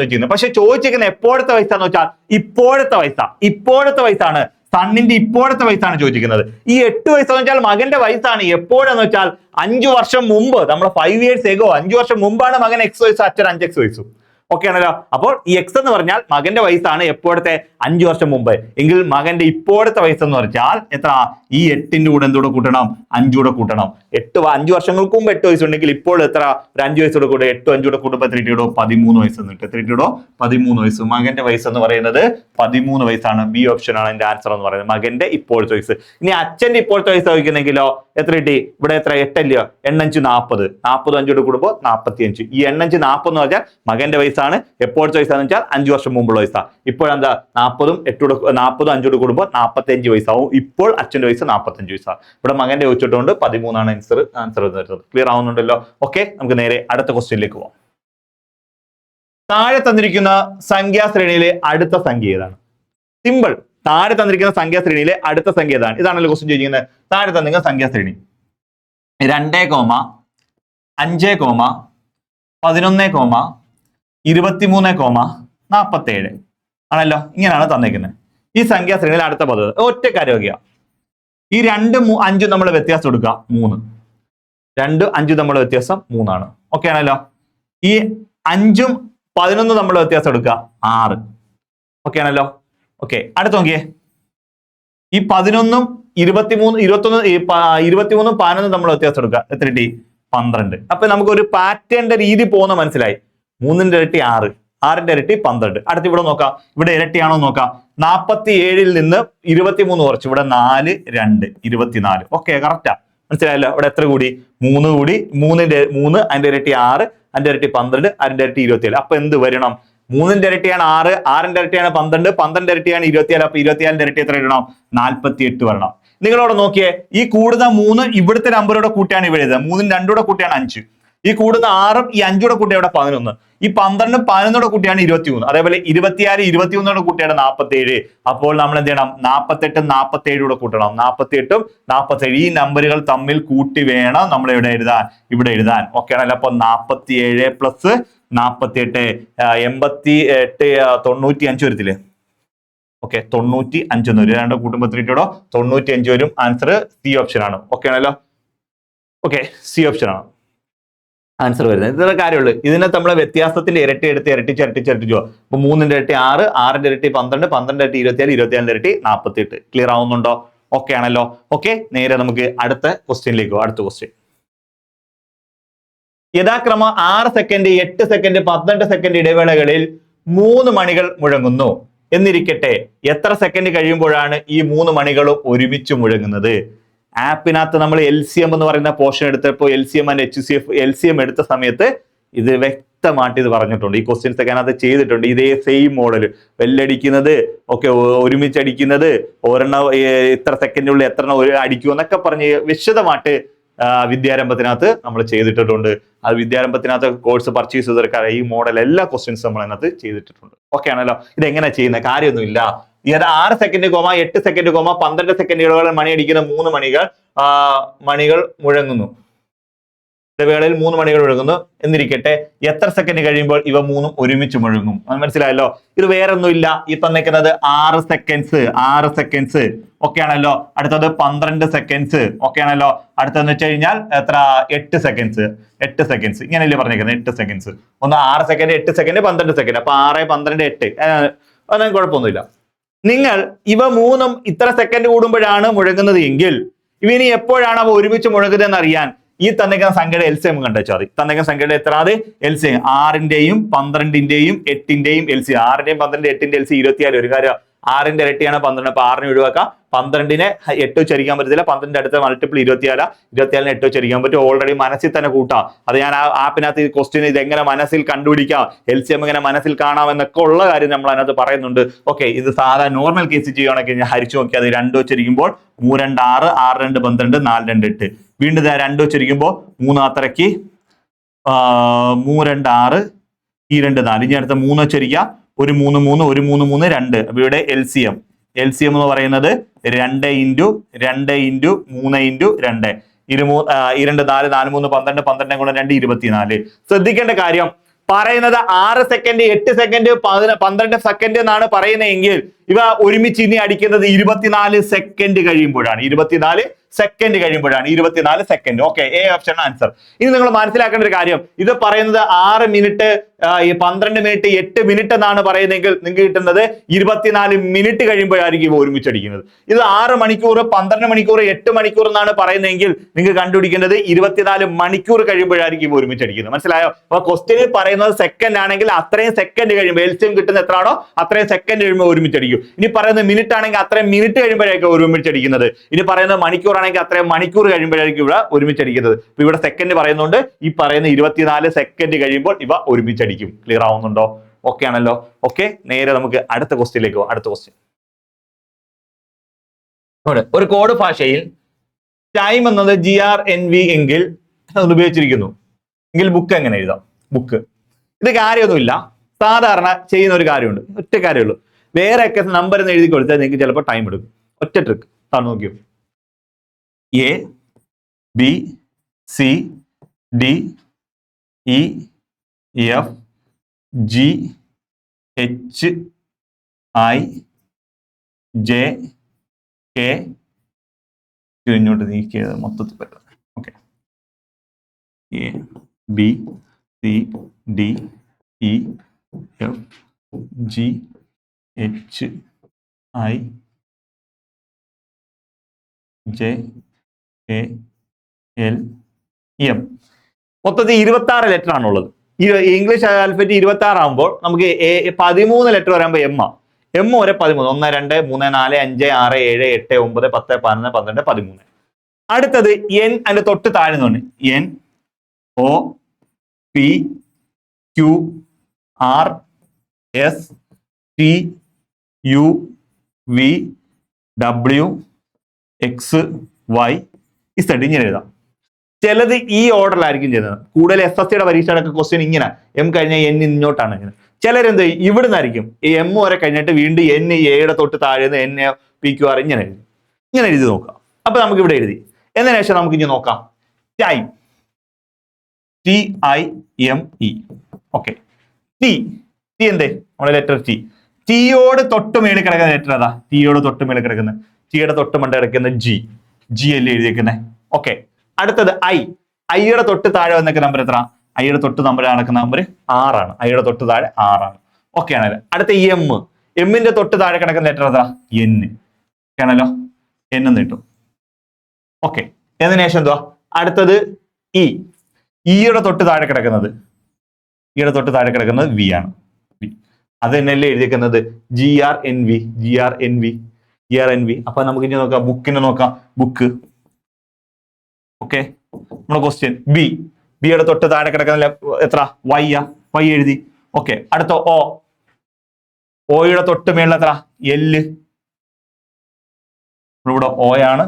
വെച്ചിരുന്നത്. പക്ഷെ ചോദിച്ചേക്കുന്നത് എപ്പോഴത്തെ വയസ്സാന്ന് വെച്ചാൽ ഇപ്പോഴത്തെ വയസ്സാണ്. സണ്ണിന്റെ ഇപ്പോഴത്തെ വയസ്സാണ് ചോദിച്ചിരിക്കുന്നത്. ഈ 8 വയസ്സെന്ന് വെച്ചാൽ മകന്റെ വയസ്സാണ്. എപ്പോഴെന്ന് വെച്ചാൽ 5 വർഷം മുമ്പ്, നമ്മൾ 5 years ago, 5 വർഷം മുമ്പാണ് മകൻ x വയസ്സ്, അച്ഛൻ 5x വയസ്സും. ഓക്കെ ആണല്ലോ. അപ്പോൾ ഈ എക്സ് എന്ന് പറഞ്ഞാൽ മകന്റെ വയസ്സാണ് എപ്പോഴത്തെ 5 വർഷം മുമ്പ്. എങ്കിൽ മകന്റെ ഇപ്പോഴത്തെ വയസ്സെന്ന് പറഞ്ഞാൽ എത്ര? ഈ 8ന്റെ കൂടെ എന്തൂടെ കൂട്ടണം? 5 കൂടെ കൂട്ടണം. 5 വർഷങ്ങൾക്ക് മുമ്പ് 8 വയസ്സുണ്ടെങ്കിൽ ഇപ്പോൾ എത്ര? ഒരു 5 വയസ്സോടെ കൂടെ 8 5 കൂടെ കൂട്ടുമ്പോൾ 13 വയസ്സ് എന്നിട്ട് 13 വയസ്സ്. മകന്റെ വയസ്സ് എന്ന് പറയുന്നത് 13 വയസ്സാണ്. ബി ഓപ്ഷൻ ആണ് എന്റെ ആൻസർ എന്ന് പറയുന്നത്, മകന്റെ ഇപ്പോഴത്തെ വയസ്സ്. ഇനി അച്ഛന്റെ ഇപ്പോഴത്തെ വയസ്സ് ചോദിക്കുന്നെങ്കിലോ എത്ര കിട്ടി? ഇവിടെ എത്ര? 8 അല്ലയോ? 8 5 40. 40 5 കൂടെ കൂടുമ്പോൾ 45. ഈ 8 5 40 എന്ന് പറഞ്ഞാൽ മകന്റെ വയസ്സാണ്. എപ്പോഴത്തെ വയസ്സാന്ന് വെച്ചാൽ 5 വർഷം മുമ്പുള്ള വയസ്സാണ്. ഇപ്പോഴെന്താ? 40 5 കൂടെ കൂടുമ്പോൾ 45 വയസ്സാവും. ഇപ്പോൾ അച്ഛന്റെ വയസ്സ് 45 വയസ്സാണ്. ഇവിടെ മകന്റെ ചോദിച്ചിട്ടുണ്ട് 13 ആണ് ആൻസർ വരുന്നത്. ക്ലിയർ ആവുന്നുണ്ടല്ലോ. ഓക്കെ. നമുക്ക് നേരെ അടുത്ത ക്വസ്റ്റ്യനിലേക്ക് പോവാം. താഴെ തന്നിരിക്കുന്ന സംഖ്യാശ്രേണിയിലെ അടുത്ത സംഖ്യ ഏതാണ്? സിമ്പിൾ. താഴെ തന്നിരിക്കുന്ന സംഖ്യാശ്രേണിയിലെ അടുത്ത സംഖ്യ ഏതാണ്? ഇതാണല്ലോ ക്വസ്റ്റ്യൻ ചോദിക്കുന്നത്. താഴെ തന്നിരിക്കുന്ന സംഖ്യാശ്രേണി 2, 5, 11, 23, 47 ആണല്ലോ. ഇങ്ങനെയാണ് തന്നേക്കുന്നത്. ഈ സംഖ്യാശ്രേണിയിലെ അടുത്ത പദം ഒറ്റ കാര്യം നോക്കിയാ, ഈ 2 5 നമ്മൾ വ്യത്യാസം എടുക്കുക 3. 2 5 നമ്മൾ വ്യത്യാസം 3 ആണ്. ഓക്കെ ആണല്ലോ. ഈ 5ഉം 11 നമ്മൾ വ്യത്യാസം എടുക്കുക 6. ഓക്കെ ആണല്ലോ. ഓക്കെ, അടുത്ത് നോക്കിയേ. ഈ 11ഉം 23 23ഉം 11 നമ്മൾ വ്യത്യാസം എടുക്കുക. എത്ര കിട്ടി? 12. അപ്പൊ നമുക്ക് ഒരു പാറ്റേണിന്റെ രീതി പോകുന്ന മനസ്സിലായി. 3ന്റെ ഇരട്ടി 6, 6ന്റെ ഇരട്ടി 12. അടുത്ത് ഇവിടെ നോക്കാം. ഇവിടെ ഇരട്ടിയാണോ നോക്കാം. 47ൽ നിന്ന് 23 കുറച്ച്. ഇവിടെ 4, 2, 24. Okay, correct. മനസ്സിലായല്ലോ. ഇവിടെ എത്ര കൂടി? 3 കൂടി. 3 അതിന്റെ ഇരട്ടി 6, അതിന്റെ ഇരട്ടി 12, അതിന്റെ ഇരട്ടി 27. അപ്പൊ എന്ത് വരണം? 3ന്റെ ഇരട്ടിയാണ് 6, 6ന്റെ ഇരട്ടിയാണ് 12, 12ന്റെ ഇരട്ടിയാണ് 24. അപ്പൊ 24ന്റെ ഇരട്ടി എത്ര ഇടണം? 48 വരണം. നിങ്ങളോട് നോക്കിയേ, ഈ കൂടുന്ന 3 ഇവിടുത്തെ നമ്പറോടെ കൂട്ടിയാണ് ഇവിടെ എഴുതുക. 3ഉം 2 കൂടെ കൂട്ടിയാണ് 5. ഈ കൂടുന്ന 6ഉം ഈ 5 കൂടെ കൂട്ടിയാണ് ഇവിടെ 11. ഈ 12ഉം 11 കൂട്ടിയാണ് 23. അതേപോലെ 24 23 കൂട്ടിയാണ് 47. അപ്പോൾ നമ്മൾ എന്ത് ചെയ്യണം? 48 47 കൂടെ കൂട്ടണം. 48ഉം 47 ഈ നമ്പറുകൾ തമ്മിൽ കൂട്ടി വേണം നമ്മൾ ഇവിടെ എഴുതാൻ. ഓക്കെ ആണല്ലോ. അപ്പൊ 47 പ്ലസ് 48 88 95 വരത്തില്ലേ? ഓക്കെ, 95 എന്ന് വരും. രണ്ട് കൂട്ടുമ്പോൾ 95 വരും. ആൻസർ സി ഓപ്ഷൻ ആണ്. ഓക്കെ ആണല്ലോ. ഓക്കെ, സി ഓപ്ഷൻ ആണ് ആൻസർ വരുന്നത്. ഇത്ര കാര്യമുള്ളൂ. ഇതിനെ നമ്മളെ വ്യത്യാസത്തിന്റെ ഇരട്ടി എടുത്ത് ഇരട്ടിച്ച് പോവാം. അപ്പൊ 3ന്റെ ഇരട്ടി 6, 6ന്റെ ഇരട്ടി 12, 12ന്റെ ഇരട്ടി 24, 24ന്റെ ഇരട്ടി 48. ക്ലിയർ ആവുന്നുണ്ടോ? ഓക്കെ ആണല്ലോ. ഓക്കെ, നേരെ നമുക്ക് അടുത്ത ക്വസ്റ്റ്യനിലേക്ക് പോകാം. അടുത്ത ക്വസ്റ്റ്യൻ യഥാക്രമം 6 സെക്കൻഡ്, 8 സെക്കൻഡ്, 12 സെക്കൻഡ് ഇടവേളകളിൽ 3 മണികൾ മുഴങ്ങുന്നു എന്നിരിക്കട്ടെ, എത്ര സെക്കൻഡ് കഴിയുമ്പോഴാണ് ഈ 3 മണികളും ഒരുമിച്ച് മുഴങ്ങുന്നത്? ആപ്പിനകത്ത് നമ്മൾ LCM എന്ന് പറയുന്ന പോർഷൻ എടുത്തപ്പോൾ LCM ആൻഡ് HCF LCM എടുത്ത സമയത്ത് ഇത് വ്യക്തമായിട്ട് ഇത് പറഞ്ഞിട്ടുണ്ട്. ഈ ക്വസ്റ്റ്യൻസ് ഒക്കെ അതിനകത്ത് ചെയ്തിട്ടുണ്ട്. ഇതേ സെയിം മോഡൽ, വെല്ലടിക്കുന്നത് ഒക്കെ ഒരുമിച്ച് അടിക്കുന്നത്, ഒരെണ്ണം ഇത്ര സെക്കൻഡിനുള്ളിൽ എത്ര അടിക്കും എന്നൊക്കെ പറഞ്ഞ് വിശദമായിട്ട് വിദ്യാരംഭത്തിനകത്ത് നമ്മൾ ചെയ്തിട്ടുണ്ട്. അത് വിദ്യാരംഭത്തിനകത്ത് കോഴ്സ് പർച്ചേസ് ചെയ്തെടുക്കാൻ ഈ മോഡൽ എല്ലാ ക്വസ്റ്റ്യൻസും നമ്മൾ അതിനകത്ത് ചെയ്തിട്ടുണ്ട്. ഓക്കെ ആണല്ലോ. ഇത് എങ്ങനെ ചെയ്യുന്ന കാര്യമൊന്നുമില്ല. 6 സെക്കൻഡ്, 8 സെക്കൻഡ്, 12 സെക്കൻഡ് ഇടവേളയിൽ മണി അടിക്കുന്ന 3 മണികൾ മുഴങ്ങുന്നു. ഇടവേളയിൽ 3 മണികൾ മുഴങ്ങുന്നു എന്നിരിക്കട്ടെ, എത്ര സെക്കൻഡ് കഴിയുമ്പോൾ ഇവ 3ഉം ഒരുമിച്ച് മുഴങ്ങും? മനസ്സിലായല്ലോ. ഇത് വേറെ ഒന്നുമില്ല. ഈ തന്നിരിക്കുന്നത് 6 സെക്കൻഡ്സ്. ഓക്കെ ആണല്ലോ. അടുത്തത് 12 സെക്കൻഡ്സ്. ഓക്കെ ആണല്ലോ. അടുത്തെന്ന് വെച്ച് കഴിഞ്ഞാൽ എത്ര? 8 സെക്കൻഡ്സ്. ഇങ്ങനെയല്ലേ പറഞ്ഞേക്കുന്നത്? 8 സെക്കൻഡ്സ്. ഒന്ന് 6 സെക്കൻഡ്, 8 സെക്കൻഡ്, 12 സെക്കൻഡ്. അപ്പൊ 6, 12, 8 അതൊന്നും കുഴപ്പമൊന്നുമില്ല. നിങ്ങൾ ഇവ 3ഉം ഇത്ര സെക്കൻഡ് കൂടുമ്പോഴാണ് മുഴങ്ങുന്നത് എങ്കിൽ ഇവ എപ്പോഴാണ് അവ ഒരുമിച്ച് മുഴങ്ങുന്നതെന്ന് അറിയാൻ ഈ തന്നിരിക്കുന്ന സംഖ്യയുടെ LCM കണ്ടുവച്ചാൽ മതി. തന്നിരിക്കുന്ന സംഖ്യയുടെ എത്ര? 6ന്റെയും 12ന്റെയും 8ന്റെയും LCM. 6ന്റെയും 12ന്റെയും 8ന്റെയും LCM 24. ഒരു കാര്യം, 6ന്റെ ഇരട്ടിയാണ് 12. അപ്പൊ 6നെ ഒഴിവാക്കാം. 12നെ 8 വെച്ചരിക്കാൻ പറ്റത്തില്ല. 12ന്റെ അടുത്ത മൾട്ടിപ്പിൾ 24. 24നെ 8 വെച്ചരിക്കാൻ പറ്റും. ഓൾറെഡി മനസ്സിൽ തന്നെ കൂട്ടാം. അത് ഞാൻ ആ ആപ്പിനകത്ത് ഈ ക്വസ്റ്റ്യൻ ഇത് എങ്ങനെ മനസ്സിൽ കണ്ടുപിടിക്കാം, LCM എങ്ങനെ മനസ്സിൽ കാണാം എന്നൊക്കെ ഉള്ള കാര്യം നമ്മൾ അതിനകത്ത് പറയുന്നുണ്ട്. ഓക്കെ, ഇത് സാധാരണ നോർമൽ കേസ് ചെയ്യുകയാണെങ്കിൽ ഞാൻ ഹരിച്ചു നോക്കി അത് 2 വെച്ചിരിക്കുമ്പോൾ 3 2 6, 6 2 12, 4 2 8. വീണ്ടും 2 വെച്ചിരിക്കുമ്പോൾ 3 അത്രയ്ക്ക് 3 2 6, ഈ 2 4. ഇനി അടുത്ത 3 വെച്ചിരിക്കുക, ഒരു 3 3, ഒരു 3 3 2. അപ്പൊ ഇവിടെ LCM എന്ന് പറയുന്നത് 2 ഇൻറ്റു 2 ഇൻറ്റു 3 ഇൻറ്റു 2. 2 4 4 3 12, 12 കൂടെ 2 24. ശ്രദ്ധിക്കേണ്ട കാര്യം, പറയുന്നത് 6 സെക്കൻഡ്, 8 സെക്കൻഡ്, 12 സെക്കൻഡ് എന്നാണ് പറയുന്നതെങ്കിൽ ഇവ ഒരുമിച്ച് ഇനി അടിക്കുന്നത് 24 സെക്കൻഡ് കഴിയുമ്പോഴാണ്. 24 സെക്കൻഡ് കഴിയുമ്പോഴാണ്. 24 second. Okay, A option answer. ഇനി നിങ്ങൾ മനസ്സിലാക്കേണ്ട ഒരു കാര്യം, ഇത് പറയുന്നത് 6 മിനിറ്റ്, 12 മിനിറ്റ്, 8 മിനിറ്റ് എന്നാണ് പറയുന്നതെങ്കിൽ നിങ്ങൾക്ക് കിട്ടുന്നത് 24 മിനിറ്റ് കഴിയുമ്പോഴായിരിക്കും ഇവ ഒരുമിച്ചടിക്കുന്നത്. ഇത് 6 മണിക്കൂർ, 12 മണിക്കൂർ, 8 മണിക്കൂർ എന്നാണ് പറയുന്നതെങ്കിൽ നിങ്ങൾക്ക് കണ്ടുപിടിക്കേണ്ടത് 24 മണിക്കൂർ കഴിയുമ്പോഴായിരിക്കും ഇവ ഒരുമിച്ചടിക്കുന്നത്. മനസ്സിലായോ? അപ്പൊ ക്വസ്റ്റ്യനിൽ പറയുന്നത് സെക്കൻഡ് ആണെങ്കിൽ അത്രയും സെക്കൻഡ് കഴിയുമ്പോൾ LCM കിട്ടുന്ന എത്രയാണോ അത്രയും സെക്കൻഡ് കഴിയുമ്പോൾ ഒരുമിച്ചടിക്കും. ഇനി പറയുന്നത് മിനിറ്റ് ആണെങ്കിൽ അത്രയും മിനിറ്റ് കഴിയുമ്പോഴായിരിക്കും ഒരുമിച്ചടിക്കുന്നത്. ഇനി പറയുന്നത് മണിക്കൂർ ആണെങ്കിൽ അത്രയും മണിക്കൂർ കഴിയുമ്പോഴായിരിക്കും ഇവിടെ ഒരുമിച്ചടിക്കുന്നത്. അപ്പൊ ഇവിടെ സെക്കൻഡ് പറയുന്നുണ്ട്. ഈ പറയുന്ന 24 സെക്കൻഡ് കഴിയുമ്പോൾ ഇവ ഒരുമിച്ചടിക്കും. ക്ലിയർ ആവുന്നുണ്ടോ? ഓക്കെ ആണല്ലോ. ഓക്കെ, നേരെ നമുക്ക് അടുത്ത ക്വസ്റ്റ്യനിലേക്ക് പോകാം. അടുത്ത ക്വസ്റ്റ്യൻ, ഒരു കോഡ് ഭാഷയിൽ ടൈം എന്നത് GRNV എങ്കിൽ അത് ഉപയോഗിച്ചിരിക്കുന്നു എങ്കിൽ ബുക്ക് എങ്ങനെ എഴുതാം? ബുക്ക്. ഇത് കാര്യമൊന്നുമില്ല. സാധാരണ ചെയ്യുന്ന ഒരു കാര്യമുണ്ട്. ഒറ്റ കാര്യമുള്ളൂ. വേറെ ഒക്കെ നമ്പർ എന്ന് എഴുതി കൊടുത്താൽ നിങ്ങൾക്ക് ചിലപ്പോൾ ടൈം എടുക്കും. ഒറ്റ ട്രിക്ക് താൻ നോക്കിയോ. A B C D E F G H I J K. ഇങ്ങോട്ട് നീക്കിയത് മൊത്തത്തിൽ പറ്റും. Okay, A B C D E F G H I J K L M. മൊത്തത്തിൽ 26 ലെറ്റർ ആണുള്ളത്. ഇംഗ്ലീഷ് ആൽഫബറ്റ് 26 ആകുമ്പോൾ നമുക്ക് 13 ലെറ്റർ വരുമ്പോൾ എം ആ. എം വരെ 13. 1 2 3 4 5 6 7 8 9 10 11 12 13. അടുത്തത് എൻ, അതിന്റെ തൊട്ട് താഴ്ന്നുണ്ട് N O P Q R S T U V W X Y Z ഇങ്ങനെ എഴുതാം. ചിലത് ഈ ഓർഡറിലായിരിക്കും ചെയ്യുന്നത്. കൂടുതൽ SSCയുടെ പരീക്ഷയുടെയൊക്കെ ക്വസ്റ്റ്യൻ ഇങ്ങനെ എം കഴിഞ്ഞാൽ എൻ ഇങ്ങോട്ടാണ് ഇങ്ങനെ. ചിലരെന്ത് ഇവിടെ നിന്നായിരിക്കും ഈ എം വരെ കഴിഞ്ഞിട്ട് വീണ്ടും എൻ എയുടെ തൊട്ട് താഴെ എൻ പി ക്യു ആർ ഇങ്ങനെ എഴുതി നോക്കാം. അപ്പൊ നമുക്ക് ഇവിടെ എഴുതി. എന്നതിന് ശേഷം നമുക്ക് ഇനി നോക്കാം ടൈം TIME. ഓക്കെ, ടി എന്തേ നമ്മുടെ ലെറ്റർ ടി. ടിയോട് തൊട്ട് മേളിൽ കിടക്കുന്ന ലെറ്റർ അതാ. ടിയോട് തൊട്ട് മേളിൽ കിടക്കുന്ന, ടിയുടെ തൊട്ട് മണ്ട കിടക്കുന്ന ജി അല്ലേ എഴുതിയേക്കുന്നത്. ഓക്കെ, അടുത്തത് ഐയുടെ തൊട്ട് താഴെ വന്നേക്ക നമ്പർ എത്ര? ഐയുടെ തൊട്ട് നമ്പർ നടക്കുന്ന നമ്പർ 6 ആണ്. ഐയുടെ തൊട്ട് താഴെ 6 ആണ്. ഓക്കെ ആണല്ലോ. അടുത്ത എമ്മിന്റെ തൊട്ട് താഴെ കിടക്കുന്ന ലെറ്റർ എത്ര? എൻ ആണല്ലോ. എൻ എന്ന് കിട്ടും. ഓക്കെ, എന്നതിന് ശേഷം എന്തുവാ അടുത്തത് ഇയുടെ തൊട്ട് താഴെ കിടക്കുന്നത് വി ആണ്. അത് തന്നെയല്ലേ എഴുതിയേക്കുന്നത് GRNV. അപ്പൊ നമുക്ക് ഇനി നോക്കാം, ബുക്കിനെ നോക്കാം. ബുക്ക്. ഓക്കെ, നമ്മുടെ ക്വസ്റ്റ്യൻ ബിയുടെ തൊട്ട് താഴെ കിടക്കുന്ന എത്ര? വൈ എഴുതി. ഓക്കെ, അടുത്ത ഓയുടെ തൊട്ട് മേളിൽ എത്ര? എല്ല്. ഇവിടെ O ആണ്,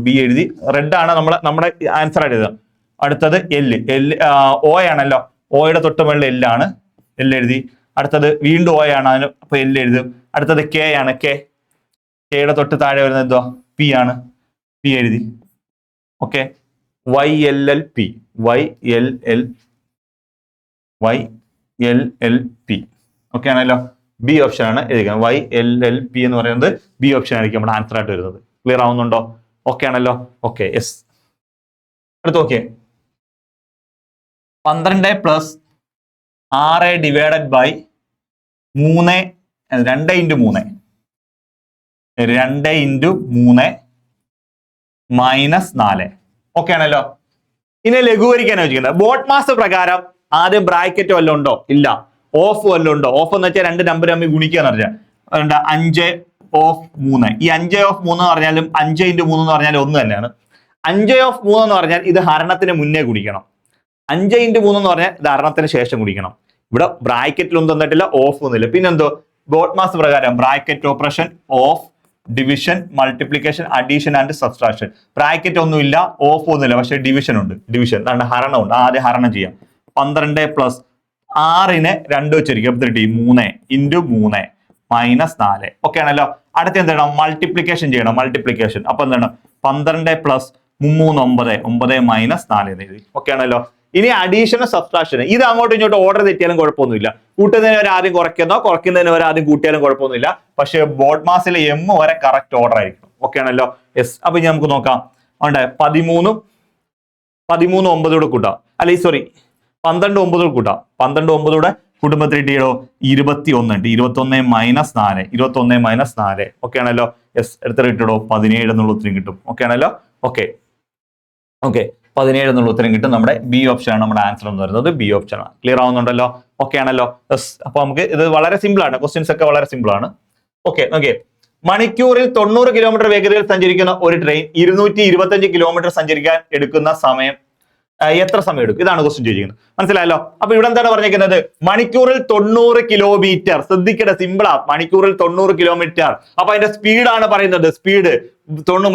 ബി എഴുതി. റെഡ് ആണ് നമ്മുടെ ആൻസർ ആയിട്ട് എഴുതാം. അടുത്തത് എല്ല് O ആണല്ലോ. ഓയുടെ തൊട്ട് മേളിൽ L ആണ്, L എഴുതി. അടുത്തത് വീണ്ടും O ആണ്, അതിന് അപ്പൊ L എഴുതും. അടുത്തത് K ആണ്, കെയുടെ തൊട്ട് താഴെ വരുന്നത് എന്തുവാ? പി ആണ്, പി എഴുതി. Okay, YLLP. ഓക്കെ ആണല്ലോ. ബി ഓപ്ഷൻ ആണ് എഴുതിക്കുന്നത്. YLLP എന്ന് പറയുന്നത് ബി ഓപ്ഷൻ ആയിരിക്കും നമ്മുടെ ആൻസർ ആയിട്ട് വരുന്നത്. ക്ലിയർ ആവുന്നുണ്ടോ? ഓക്കെ ആണല്ലോ. Okay, yes. അടുത്ത് ഓക്കെ, 12 + 6 ഡിവൈഡഡ് ബൈ 3 2 × 3 -4. ഓക്കെ ആണല്ലോ. ഇനി ലഘൂകരിക്കാനാണ് വെച്ചിരിക്കുന്നത്. ബോട്ട് മാസ് പ്രകാരം ആദ്യം ബ്രാക്കറ്റ് വല്ലതും ഉണ്ടോ? ഇല്ല. ഓഫ് വല്ലതും ഉണ്ടോ? ഓഫ് എന്ന് വെച്ചാൽ 2 നമ്പർ തമ്മിൽ ഗുണിക്കുക എന്ന് പറഞ്ഞാൽ 5/3. ഈ 5/3 എന്ന് പറഞ്ഞാലും 5 × 3 എന്ന് പറഞ്ഞാലും ഒന്ന് തന്നെയാണ്. 5/3 എന്ന് പറഞ്ഞാൽ ഇത് ഹരണത്തിന് മുന്നേ ഗുണിക്കണം. 5 × 3 എന്ന് പറഞ്ഞാൽ ഇത് ഹരണത്തിന് ശേഷം ഗുണിക്കണം. ഇവിടെ ബ്രാക്കറ്റിലൊന്നും തന്നിട്ടില്ല, ഓഫ് ഒന്നുമില്ല. പിന്നെന്തോ ബോട്ട് മാസ് പ്രകാരം bracket operation, of, division, multiplication, addition and subtraction. Bracket ഒന്നുമില്ല, ഓഫ് ഒന്നുമില്ല, പക്ഷെ ഡിവിഷൻ ഉണ്ട്. ഡിവിഷൻ ഹരണം ഉണ്ട്. ആദ്യം ഹരണം ചെയ്യാം. 12 + 6നെ 2 വെച്ചിരിക്കും. 3 × 3 -4. ഓക്കെ ആണല്ലോ. അടുത്ത എന്താണ്? മൾട്ടിപ്ലിക്കേഷൻ ചെയ്യണം. മൾട്ടിപ്ലിക്കേഷൻ. അപ്പൊ എന്താണ്? 12 + 3 9 -4 എന്ന് എഴുതി. ഓക്കെ ആണല്ലോ. ഇനി അഡീഷനും സബ്സ്ട്രാക്ഷനും. ഇത് അങ്ങോട്ടും ഇങ്ങോട്ടും ഓർഡർ തെറ്റിയാലും കുഴപ്പമൊന്നുമില്ല. കൂട്ടുന്നതിന് വരെ ആദ്യം കുറയ്ക്കുന്നതിന് വരെ ആദ്യം കൂട്ടിയാലും കുഴപ്പമൊന്നുമില്ല. പക്ഷേ ബോട്ട് മാസിലെ എം വരെ കറക്റ്റ് ഓർഡർ ആയിരിക്കും. ഓക്കെ ആണല്ലോ. യെസ്. അപ്പൊ ഇനി നമുക്ക് നോക്കാം. ഉണ്ട് 13 9 കൂട്ടാം. അല്ലെ, സോറി, 12 9 കൂട്ടാം. 12 9 കുടുംബത്തിൽ കിട്ടിയോ 21 ഉണ്ട്. 21 -4. 21 -4. ഓക്കെ ആണല്ലോ. യെസ്. എടുത്തിട്ട് കിട്ടിയോ 17 എന്നുള്ള ഉത്തരം കിട്ടും. ഓക്കെ ആണല്ലോ. ഓക്കെ 17 എന്നുള്ള ഉത്തരം കിട്ടും. നമ്മുടെ ബി ഓപ്ഷൻ ആണ് നമ്മുടെ ആൻസർ എന്ന് പറയുന്നത്. ബി ഓപ്ഷൻ ആണ്. ക്ലിയർ ആവുന്നുണ്ടല്ലോ? ഓക്കെ ആണല്ലോ. യെസ്. അപ്പൊ നമുക്ക് ഇത് വളരെ സിമ്പിൾ ആണ്. ക്വസ്റ്റ്യൻസ് ഒക്കെ വളരെ സിമ്പിൾ ആണ്. ഓക്കെ, മണിക്കൂറിൽ 90 കിലോമീറ്റർ വേഗതയിൽ സഞ്ചരിക്കുന്ന ഒരു ട്രെയിൻ 225 കിലോമീറ്റർ സഞ്ചരിക്കാൻ എടുക്കുന്ന സമയം എത്ര സമയം എടുക്കും? ഇതാണ് ക്വസ്റ്റ്യൻ ചോദിക്കുന്നത്. മനസ്സിലായല്ലോ? അപ്പൊ ഇവിടെ എന്താണ് പറഞ്ഞിരിക്കുന്നത്? മണിക്കൂറിൽ 90 കിലോമീറ്റർ. ശ്രദ്ധിക്കട്ടെ, സിമ്പിളാ. മണിക്കൂറിൽ 90 കിലോമീറ്റർ. അപ്പൊ അതിന്റെ സ്പീഡാണ് പറയുന്നത്. സ്പീഡ്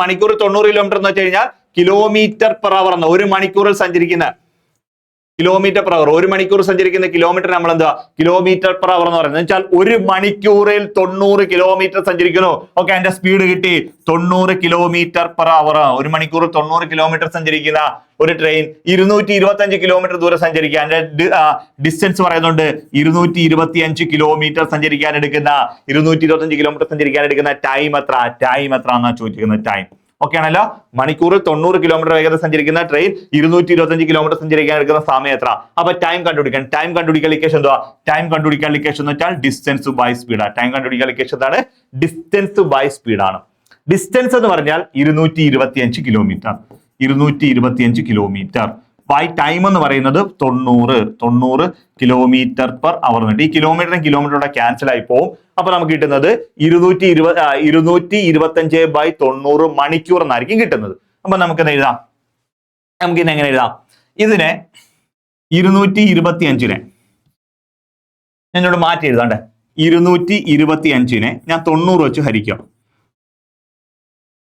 മണിക്കൂറിൽ 90 കിലോമീറ്റർ എന്ന് വെച്ച് കഴിഞ്ഞാൽ km/h എന്ന 1 മണിക്കൂറിൽ സഞ്ചരിക്കുന്ന km/h. 1 മണിക്കൂർ സഞ്ചരിക്കുന്ന കിലോമീറ്റർ നമ്മൾ എന്താ km/h എന്ന് പറയുന്നത്. വെച്ചാൽ 1 മണിക്കൂറിൽ 90 കിലോമീറ്റർ സഞ്ചരിക്കുന്നു. ഓക്കെ, അതിന്റെ സ്പീഡ് കിട്ടി 90 km/h. 1 മണിക്കൂറിൽ 90 കിലോമീറ്റർ സഞ്ചരിക്കുന്ന ഒരു ട്രെയിൻ 225 കിലോമീറ്റർ ദൂരം സഞ്ചരിക്കാൻ, അതിന്റെ ഡിസ്റ്റൻസ് പറയുന്നുണ്ട് 225 കിലോമീറ്റർ സഞ്ചരിക്കാൻ എടുക്കുന്ന 225 കിലോമീറ്റർ സഞ്ചരിക്കാൻ എടുക്കുന്ന ടൈം എത്ര എന്നാണ് ചോദിച്ചിരിക്കുന്നത്. ടൈം. ഓക്കെ ആണല്ലോ. മണിക്കൂറിൽ 90 കിലോമീറ്റർ വേഗത സഞ്ചരിക്കുന്ന ട്രെയിൻ 225 കിലോമീറ്റർ സഞ്ചരിക്കാൻ എടുക്കുന്ന സമയം എത്ര? അപ്പൊ ടൈം കണ്ടുപിടിക്കാൻ. ടൈം കണ്ടുപിടിക്കാൻ ഇക്വേഷൻ എന്തുവാ? ടൈം കണ്ടുപിടിക്കാൻ ഇക്വേഷൻ എന്ന് വെച്ചാൽ ഡിസ്റ്റൻസ് ബൈ സ്പീഡ്. ടൈം കണ്ടുപിടിക്കാൻ ഇക്വേഷൻ എന്താണ്? ഡിസ്റ്റൻസ് ബൈ സ്പീഡ് ആണ്. ഡിസ്റ്റൻസ് എന്ന് പറഞ്ഞാൽ 225 കിലോമീറ്റർ. 225 കിലോമീറ്റർ ബൈ ടൈം എന്ന് പറയുന്നത് 90 കിലോമീറ്റർ പെർ അവർ. ഈ കിലോമീറ്ററുടെ ക്യാൻസൽ ആയി പോകും. അപ്പൊ നമുക്ക് കിട്ടുന്നത് 225/90 മണിക്കൂർ എന്നായിരിക്കും കിട്ടുന്നത്. അപ്പൊ നമുക്കിത് എഴുതാം. നമുക്കിത് എങ്ങനെ എഴുതാം? ഇതിനെ 225-നെ ഞാനിവിടെ മാറ്റി എഴുതാണ്ടേ. 225-നെ ഞാൻ 90 വെച്ച് ഹരിക്കാം.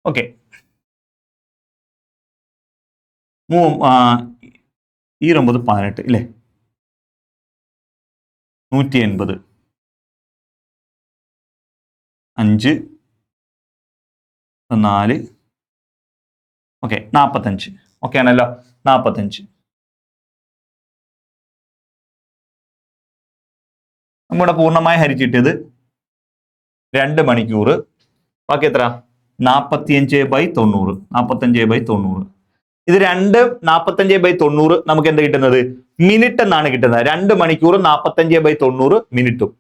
ഓക്കെ, 18 ഇല്ലേ? 180 5 4 ഓക്കെ 45. ഓക്കെ ആണല്ലോ. 45 നമ്മുടെ പൂർണ്ണമായി ഹരിച്ചിട്ടത് 2 മണിക്കൂർ. ബാക്കി എത്ര? 45/90. 45/90. ഇത് 2 നമുക്ക് എന്താ കിട്ടുന്നത്? മിനിറ്റ് എന്നാണ് കിട്ടുന്നത്. 2 മണിക്കൂർ 45/90 മിനിറ്റും.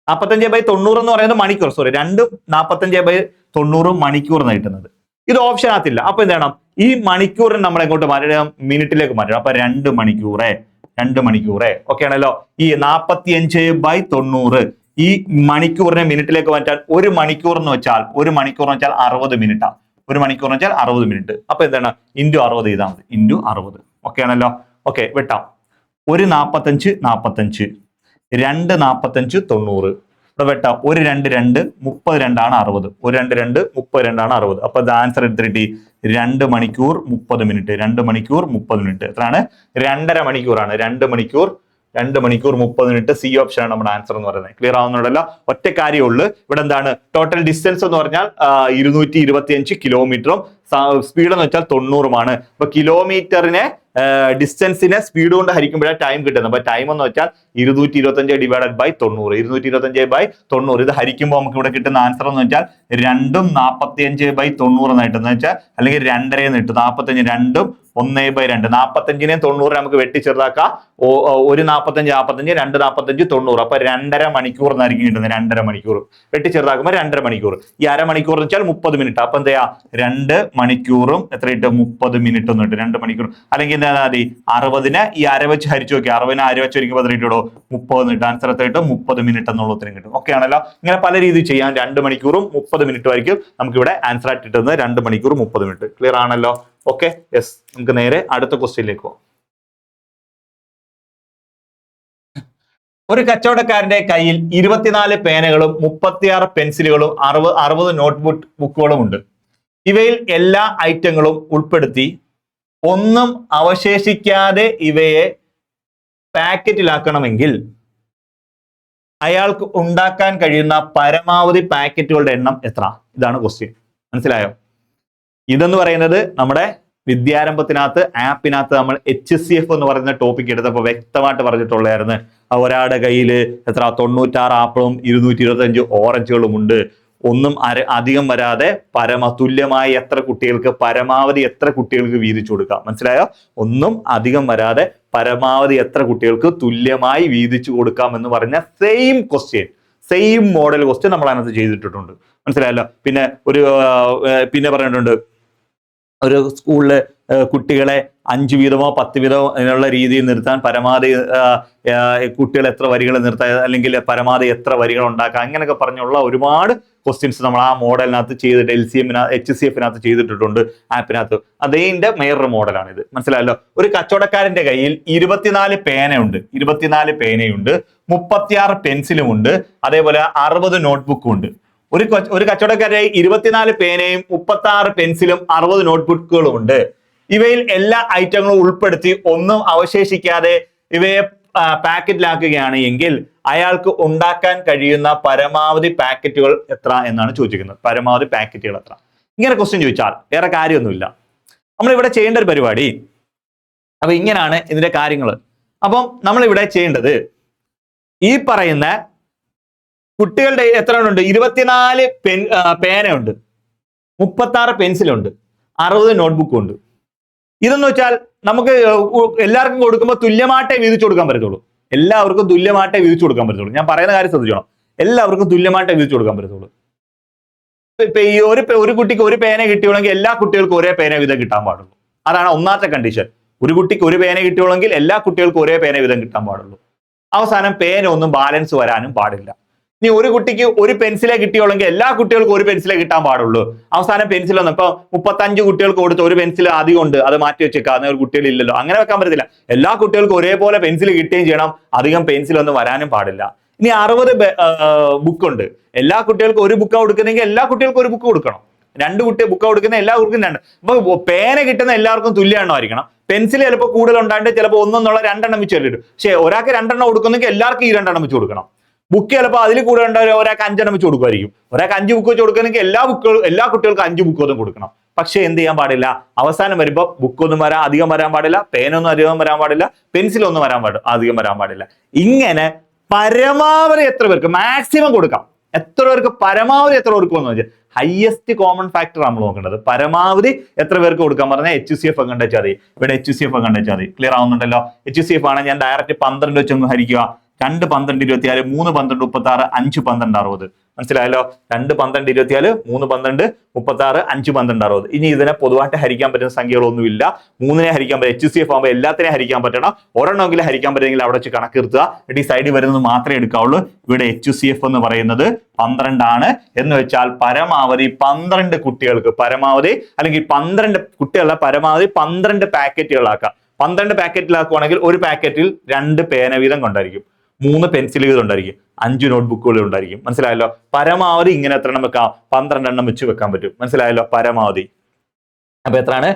45/90 എന്ന് പറയുന്നത് മണിക്കൂർ. സോറി, 2 45/90 മണിക്കൂർ എന്നാണ് കിട്ടുന്നത്. ഇത് ഓപ്ഷൻ ആകത്തില്ല. അപ്പൊ എന്ത് ചെയ്യണം? ഈ മണിക്കൂറിന് നമ്മൾ എങ്ങോട്ട് മാറ്റണം? മിനിറ്റിലേക്ക് മാറ്റണം. അപ്പൊ 2 മണിക്കൂറേ ഓക്കെ ആണല്ലോ. ഈ 45/90 ഈ മണിക്കൂറിനെ മിനിറ്റിലേക്ക് മാറ്റാൻ 1 മണിക്കൂർ എന്ന് വെച്ചാൽ 60 മിനിറ്റാണ്. 1 മണിക്കൂർ എന്ന് വെച്ചാൽ 60 മിനിറ്റ്. അപ്പൊ എന്താണ്? × 60 ചെയ്താൽ മതി. × 60 ഓക്കെ ആണല്ലോ. ഓക്കെ, വെട്ടാം. 1 45 45 2 45 90. ഇവിടെ വെട്ടാം. 1 2 2 32 ആണ് 60. 1 2 2 32 ആണ് 60. അപ്പൊ ഇത് ആൻസർ എടുത്തിട്ട് 2 മണിക്കൂർ 30 മിനിറ്റ്. 2 മണിക്കൂർ 30 മിനിറ്റ് എത്രയാണ്? 2.5 മണിക്കൂറാണ്. 2 മണിക്കൂർ 30 മിനിറ്റ്. സി ഓപ്ഷൻ ആണ് നമ്മുടെ ആൻസർ എന്ന് പറയുന്നത്. ക്ലിയർ ആവുന്നുണ്ടല്ലോ. ഒറ്റ കാര്യമുള്ളൂ. ഇവിടെ എന്താണ്? ടോട്ടൽ ഡിസ്റ്റൻസ് എന്ന് പറഞ്ഞാൽ 225 കിലോമീറ്ററും സ്പീഡ് എന്ന് വെച്ചാൽ 90-മാണ്. അപ്പൊ കിലോമീറ്ററിനെ ഡിസ്റ്റൻസിനെ സ്പീഡ് കൊണ്ട് ഹരിക്കുമ്പോഴാണ് ടൈം കിട്ടുന്നത്. അപ്പൊ ടൈം എന്ന് വെച്ചാൽ 225/90. 225/90 ഇത് ഹരിക്കുമ്പോൾ നമുക്ക് ഇവിടെ കിട്ടുന്ന ആൻസർ എന്ന് വെച്ചാൽ 2 45/90 എന്നായിട്ടെന്ന് വെച്ചാൽ, അല്ലെങ്കിൽ 2.5 എന്ന് കിട്ടും. 45 2 1/2. 45-നെ 90 നമുക്ക് വെട്ടിച്ചെറുതാക്കാം. 1 45 45 2 45 90. അപ്പൊ 2.5 മണിക്കൂർ എന്നായിരിക്കും കിട്ടുന്നത്. 2.5 മണിക്കൂർ വെട്ടിച്ചെറുതാക്കുമ്പോൾ 2.5 മണിക്കൂർ. ഈ അരമണിക്കൂർ എന്ന് വെച്ചാൽ 30 മിനിറ്റ്. അപ്പൊ എന്താ? 2 മണിക്കൂറും എത്ര കിട്ടും? 30 മിനിറ്റ് എന്ന് കിട്ടും. 2 മണിക്കൂർ. അല്ലെങ്കിൽ എന്താ മതി? 60-നെ ഈ അര വെച്ച് ഹരിച്ചു നോക്കി. 60-നെ അര വെച്ച് ഹരിക്കുമ്പോൾ എത്ര കിട്ടുമോ? 30 മിനിറ്റ്. ആൻസർ എത്ര കിട്ടും? 30 മിനിറ്റ് എന്നുള്ള ഉത്തരം കിട്ടും. ഓക്കെ ആണല്ലോ. ഇങ്ങനെ പല രീതിയിൽ ചെയ്യാം. 2 മണിക്കൂറും 30 മിനിറ്റും ആയിരിക്കും നമുക്ക് ഇവിടെ ആൻസർ ആയിട്ട് കിട്ടുന്നത്. 2 മണിക്കൂർ 30 മിനിറ്റ്. ക്ലിയർ ആണല്ലോ. Okay, yes. നമുക്ക് നേരെ അടുത്ത ക്വസ്റ്റ്യനിലേക്ക് പോകാം. ഒരു കച്ചവടക്കാരന്റെ കയ്യിൽ 24 പേനകളും 36 പെൻസിലുകളും 60 നോട്ട് ബുക്കുകളും ഉണ്ട്. ഇവയിൽ എല്ലാ ഐറ്റങ്ങളും ഉൾപ്പെടുത്തി ഒന്നും അവശേഷിക്കാതെ ഇവയെ പാക്കറ്റിലാക്കണമെങ്കിൽ അയാൾക്ക് ഉണ്ടാക്കാൻ കഴിയുന്ന പരമാവധി പാക്കറ്റുകളുടെ എണ്ണം എത്ര? ഇതാണ് ക്വസ്റ്റ്യൻ. മനസ്സിലായോ? ഇതെന്ന് പറയുന്നത് നമ്മുടെ വിദ്യാരംഭത്തിനകത്ത് ആപ്പിനകത്ത് നമ്മൾ HCF എന്ന് പറയുന്ന ടോപ്പിക് എടുത്തപ്പോൾ വ്യക്തമായിട്ട് പറഞ്ഞിട്ടുള്ളായിരുന്നു. ഒരാളുടെ കയ്യിൽ എത്ര? 96 ആപ്പിളും 225 ഓറഞ്ചുകളും ഉണ്ട്. ഒന്നും അധികം വരാതെ തുല്യമായി എത്ര കുട്ടികൾക്ക്, പരമാവധി എത്ര കുട്ടികൾക്ക് വീതിച്ചു കൊടുക്കാം? മനസ്സിലായോ? ഒന്നും അധികം വരാതെ പരമാവധി എത്ര കുട്ടികൾക്ക് തുല്യമായി വീതിച്ചു കൊടുക്കാം എന്ന് പറഞ്ഞ same question, same model question നമ്മൾ അതിനകത്ത് ചെയ്തിട്ടുണ്ട്. മനസ്സിലായല്ലോ. പിന്നെ പറഞ്ഞിട്ടുണ്ട്, ഒരു സ്കൂളില് കുട്ടികളെ 5 വീതമോ 10 വീതമോ എന്നുള്ള രീതിയിൽ നിർത്താൻ പരമാവധി കുട്ടികൾ എത്ര വരികൾ നിർത്താൻ, അല്ലെങ്കിൽ പരമാവധി എത്ര വരികൾ ഉണ്ടാക്കാം, അങ്ങനെയൊക്കെ പറഞ്ഞുള്ള ഒരുപാട് ക്വസ്റ്റ്യൻസ് നമ്മൾ ആ മോഡലിനകത്ത് ചെയ്തിട്ട് HCF-നകത്ത് ചെയ്തിട്ടുണ്ട് ആപ്പിനകത്ത്. അതേന്റെ വേറൊരു മോഡലാണ് ഇത്. മനസ്സിലായല്ലോ. ഒരു കച്ചവടക്കാരന്റെ കയ്യിൽ 24 പേനയുണ്ട്, 36 പെൻസിലുമുണ്ട്, അതേപോലെ 60 നോട്ട്ബുക്കും ഉണ്ട്. ഒരു കച്ചവടക്കാരെ 24 പേനയും 36 പെൻസിലും 60 നോട്ട്ബുക്കുകളും ഉണ്ട്. ഇവയിൽ എല്ലാ ഐറ്റങ്ങളും ഉൾപ്പെടുത്തി ഒന്നും അവശേഷിക്കാതെ ഇവയെ പാക്കറ്റിലാക്കുകയാണ് എങ്കിൽ അയാൾക്ക് ഉണ്ടാക്കാൻ കഴിയുന്ന പരമാവധി പാക്കറ്റുകൾ എത്ര എന്നാണ് ചോദിക്കുന്നത്. പരമാവധി പാക്കറ്റുകൾ എത്ര? ഇങ്ങനെ ക്വസ്റ്റ്യൻ ചോദിച്ചാൽ വേറെ കാര്യമൊന്നുമില്ല. നമ്മളിവിടെ ചെയ്യേണ്ട ഒരു പരിപാടി, അപ്പൊ ഇങ്ങനെയാണ് ഇതിന്റെ കാര്യങ്ങൾ. അപ്പം നമ്മളിവിടെ ചെയ്യേണ്ടത്, ഈ പറയുന്ന കുട്ടികളുടെ എത്ര ഉണ്ട്? 24 പേനയുണ്ട്, 36 പെൻസിലുണ്ട്, 60 നോട്ട്ബുക്കും ഉണ്ട്. ഇതെന്ന് വെച്ചാൽ നമുക്ക് എല്ലാവർക്കും കൊടുക്കുമ്പോൾ തുല്യമായിട്ടേ വീതിച്ചു കൊടുക്കാൻ പറ്റത്തുള്ളൂ. എല്ലാവർക്കും തുല്യമായിട്ടേ വീതിച്ചു കൊടുക്കാൻ പറ്റത്തുള്ളൂ. ഞാൻ പറയുന്ന കാര്യം ശ്രദ്ധിച്ചോണം. എല്ലാവർക്കും തുല്യമായിട്ടേ വീതിച്ചു കൊടുക്കാൻ പറ്റത്തുള്ളൂ. ഇപ്പൊ ഈ ഒരു കുട്ടിക്ക് ഒരു പേന കിട്ടിയുള്ളെങ്കിൽ എല്ലാ കുട്ടികൾക്കും ഒരേ പേന വീതം കിട്ടാൻ പാടുള്ളൂ. അതാണ് ഒന്നാമത്തെ കണ്ടീഷൻ. ഒരു കുട്ടിക്ക് ഒരു പേന കിട്ടിയുള്ളെങ്കിൽ എല്ലാ കുട്ടികൾക്കും ഒരേ പേന വീതം കിട്ടാൻ പാടുള്ളൂ. അവസാനം പേന ഒന്നും ബാലൻസ് വരാനും പാടില്ല. ഇനി ഒരു കുട്ടിക്ക് ഒരു പെൻസിലേ കിട്ടിയുള്ളെങ്കിൽ എല്ലാ കുട്ടികൾക്കും ഒരു പെൻസിലേ കിട്ടാൻ പാടുള്ളൂ. അവസാനം പെൻസിലൊന്നും ഇപ്പൊ 35 കുട്ടികൾക്ക് കൊടുത്ത് ഒരു പെൻസിൽ അധികം ഉണ്ട്, അത് മാറ്റി വെച്ചേക്കാം, ഒരു കുട്ടികളില്ലല്ലോ, അങ്ങനെ വെക്കാൻ പറ്റത്തില്ല. എല്ലാ കുട്ടികൾക്കും ഒരേപോലെ പെൻസിൽ കിട്ടുകയും ചെയ്യണം, അധികം പെൻസിലൊന്നും വരാനും പാടില്ല. ഇനി 60 ബുക്ക് ഉണ്ട്, എല്ലാ കുട്ടികൾക്കും ഒരു ബുക്ക് കൊടുക്കുന്നെങ്കിൽ എല്ലാ കുട്ടികൾക്കും ഒരു ബുക്ക് കൊടുക്കണം. 2 കുട്ടി ബുക്ക് കൊടുക്കുന്ന എല്ലാ കുട്ടികൾക്കും 2. അപ്പൊ പേന കിട്ടുന്ന എല്ലാവർക്കും തുല്യ എണ്ണം ആയിരിക്കണം. പെൻസിൽ ചിലപ്പോൾ കൂടുതൽ ഉണ്ടായിട്ട് ചിലപ്പോൾ 1 എന്നുള്ള 2 എണ്ണം വെച്ച് ഇടും. പക്ഷെ ഒരാൾക്ക് 2 എണ്ണം കൊടുക്കുന്നെങ്കിൽ എല്ലാവർക്കും ഈ 2 എണ്ണം വെച്ച് കൊടുക്കണം. ബുക്ക് ചിലപ്പോൾ അതിൽ കൂടുതൽ ഉണ്ടാവും, ഒരാൾക്ക് 5 എണ്ണം വെച്ച് കൊടുക്കുമായിരിക്കും. ഒരാൾക്ക് 5 ബുക്ക് വെച്ച് കൊടുക്കുന്നെങ്കിൽ എല്ലാ കുട്ടികൾക്കും 5 ബുക്ക് ഒന്നും കൊടുക്കണം. പക്ഷെ എന്ത് ചെയ്യാൻ പാടില്ല, അവസാനം വരുമ്പോൾ ബുക്കൊന്നും അധികം വരാൻ പാടില്ല, പേനൊന്നും അധികം വരാൻ പാടില്ല, പെൻസിലൊന്നും അധികം വരാൻ പാടില്ല. ഇങ്ങനെ പരമാവധി എത്ര പേർക്ക് മാക്സിമം കൊടുക്കാം, എത്ര പേർക്ക് പരമാവധി എത്ര കൊടുക്കുമെന്ന് വെച്ചാൽ ഹയസ്റ്റ് കോമൺ ഫാക്ടർ നമ്മൾ നോക്കേണ്ടത്. പരമാവധി എത്ര പേർക്ക് കൊടുക്കാൻ പറഞ്ഞാൽ HCF കണ്ടെച്ചാൽ മതി. ഇവിടെ HCF കണ്ടെച്ചാൽ മതി. ക്ലിയർ ആവുന്നുണ്ടല്ലോ? HCF ആണ് ഞാൻ ഡയറക്റ്റ് 12 വെച്ചൊന്ന് ഹരിക്കുക. 2 12 24, 3 12 36, 5 12 60. മനസ്സിലായല്ലോ? 2 12 24, 3 12 36, 5 12 60. ഇനി ഇതിനെ പൊതുവായിട്ട് ഹരിക്കാൻ പറ്റുന്ന സംഖ്യകളൊന്നുമില്ല. 3നെ ഹരിക്കാൻ പറ്റും. HCF ആകുമ്പോൾ എല്ലാത്തിനെയും ഹരിക്കാൻ പറ്റണം. ഒരെണ്ണമെങ്കിലും ഹരിക്കാൻ പറ്റുമെങ്കിൽ അവിടെ വെച്ച് കണക്കെടുത്തുക. ഈ സൈഡിൽ വരുന്നത് മാത്രമേ എടുക്കാവുള്ളൂ. ഇവിടെ HCF എന്ന് പറയുന്നത് 12 ആണ്. എന്ന് വെച്ചാൽ പരമാവധി 12 കുട്ടികൾക്ക്, പരമാവധി അല്ലെങ്കിൽ 12 കുട്ടികളുടെ പരമാവധി 12 പാക്കറ്റുകളാക്കാം. 12 പാക്കറ്റിലാക്കുവാണെങ്കിൽ ഒരു പാക്കറ്റിൽ 2 പേന വീതം കൊണ്ടായിരിക്കും, 3 പെൻസിൽ വീതം ഉണ്ടായിരിക്കും, 5 നോട്ട്ബുക്കുകൾ ഉണ്ടായിരിക്കും. മനസ്സിലായല്ലോ? പരമാവധി ഇങ്ങനെ എത്ര എണ്ണം വെക്കാം? 12 എണ്ണം വെച്ച് വെക്കാൻ പറ്റും. മനസ്സിലായല്ലോ? പരമാവധി. അപ്പൊ എത്രയാണ്?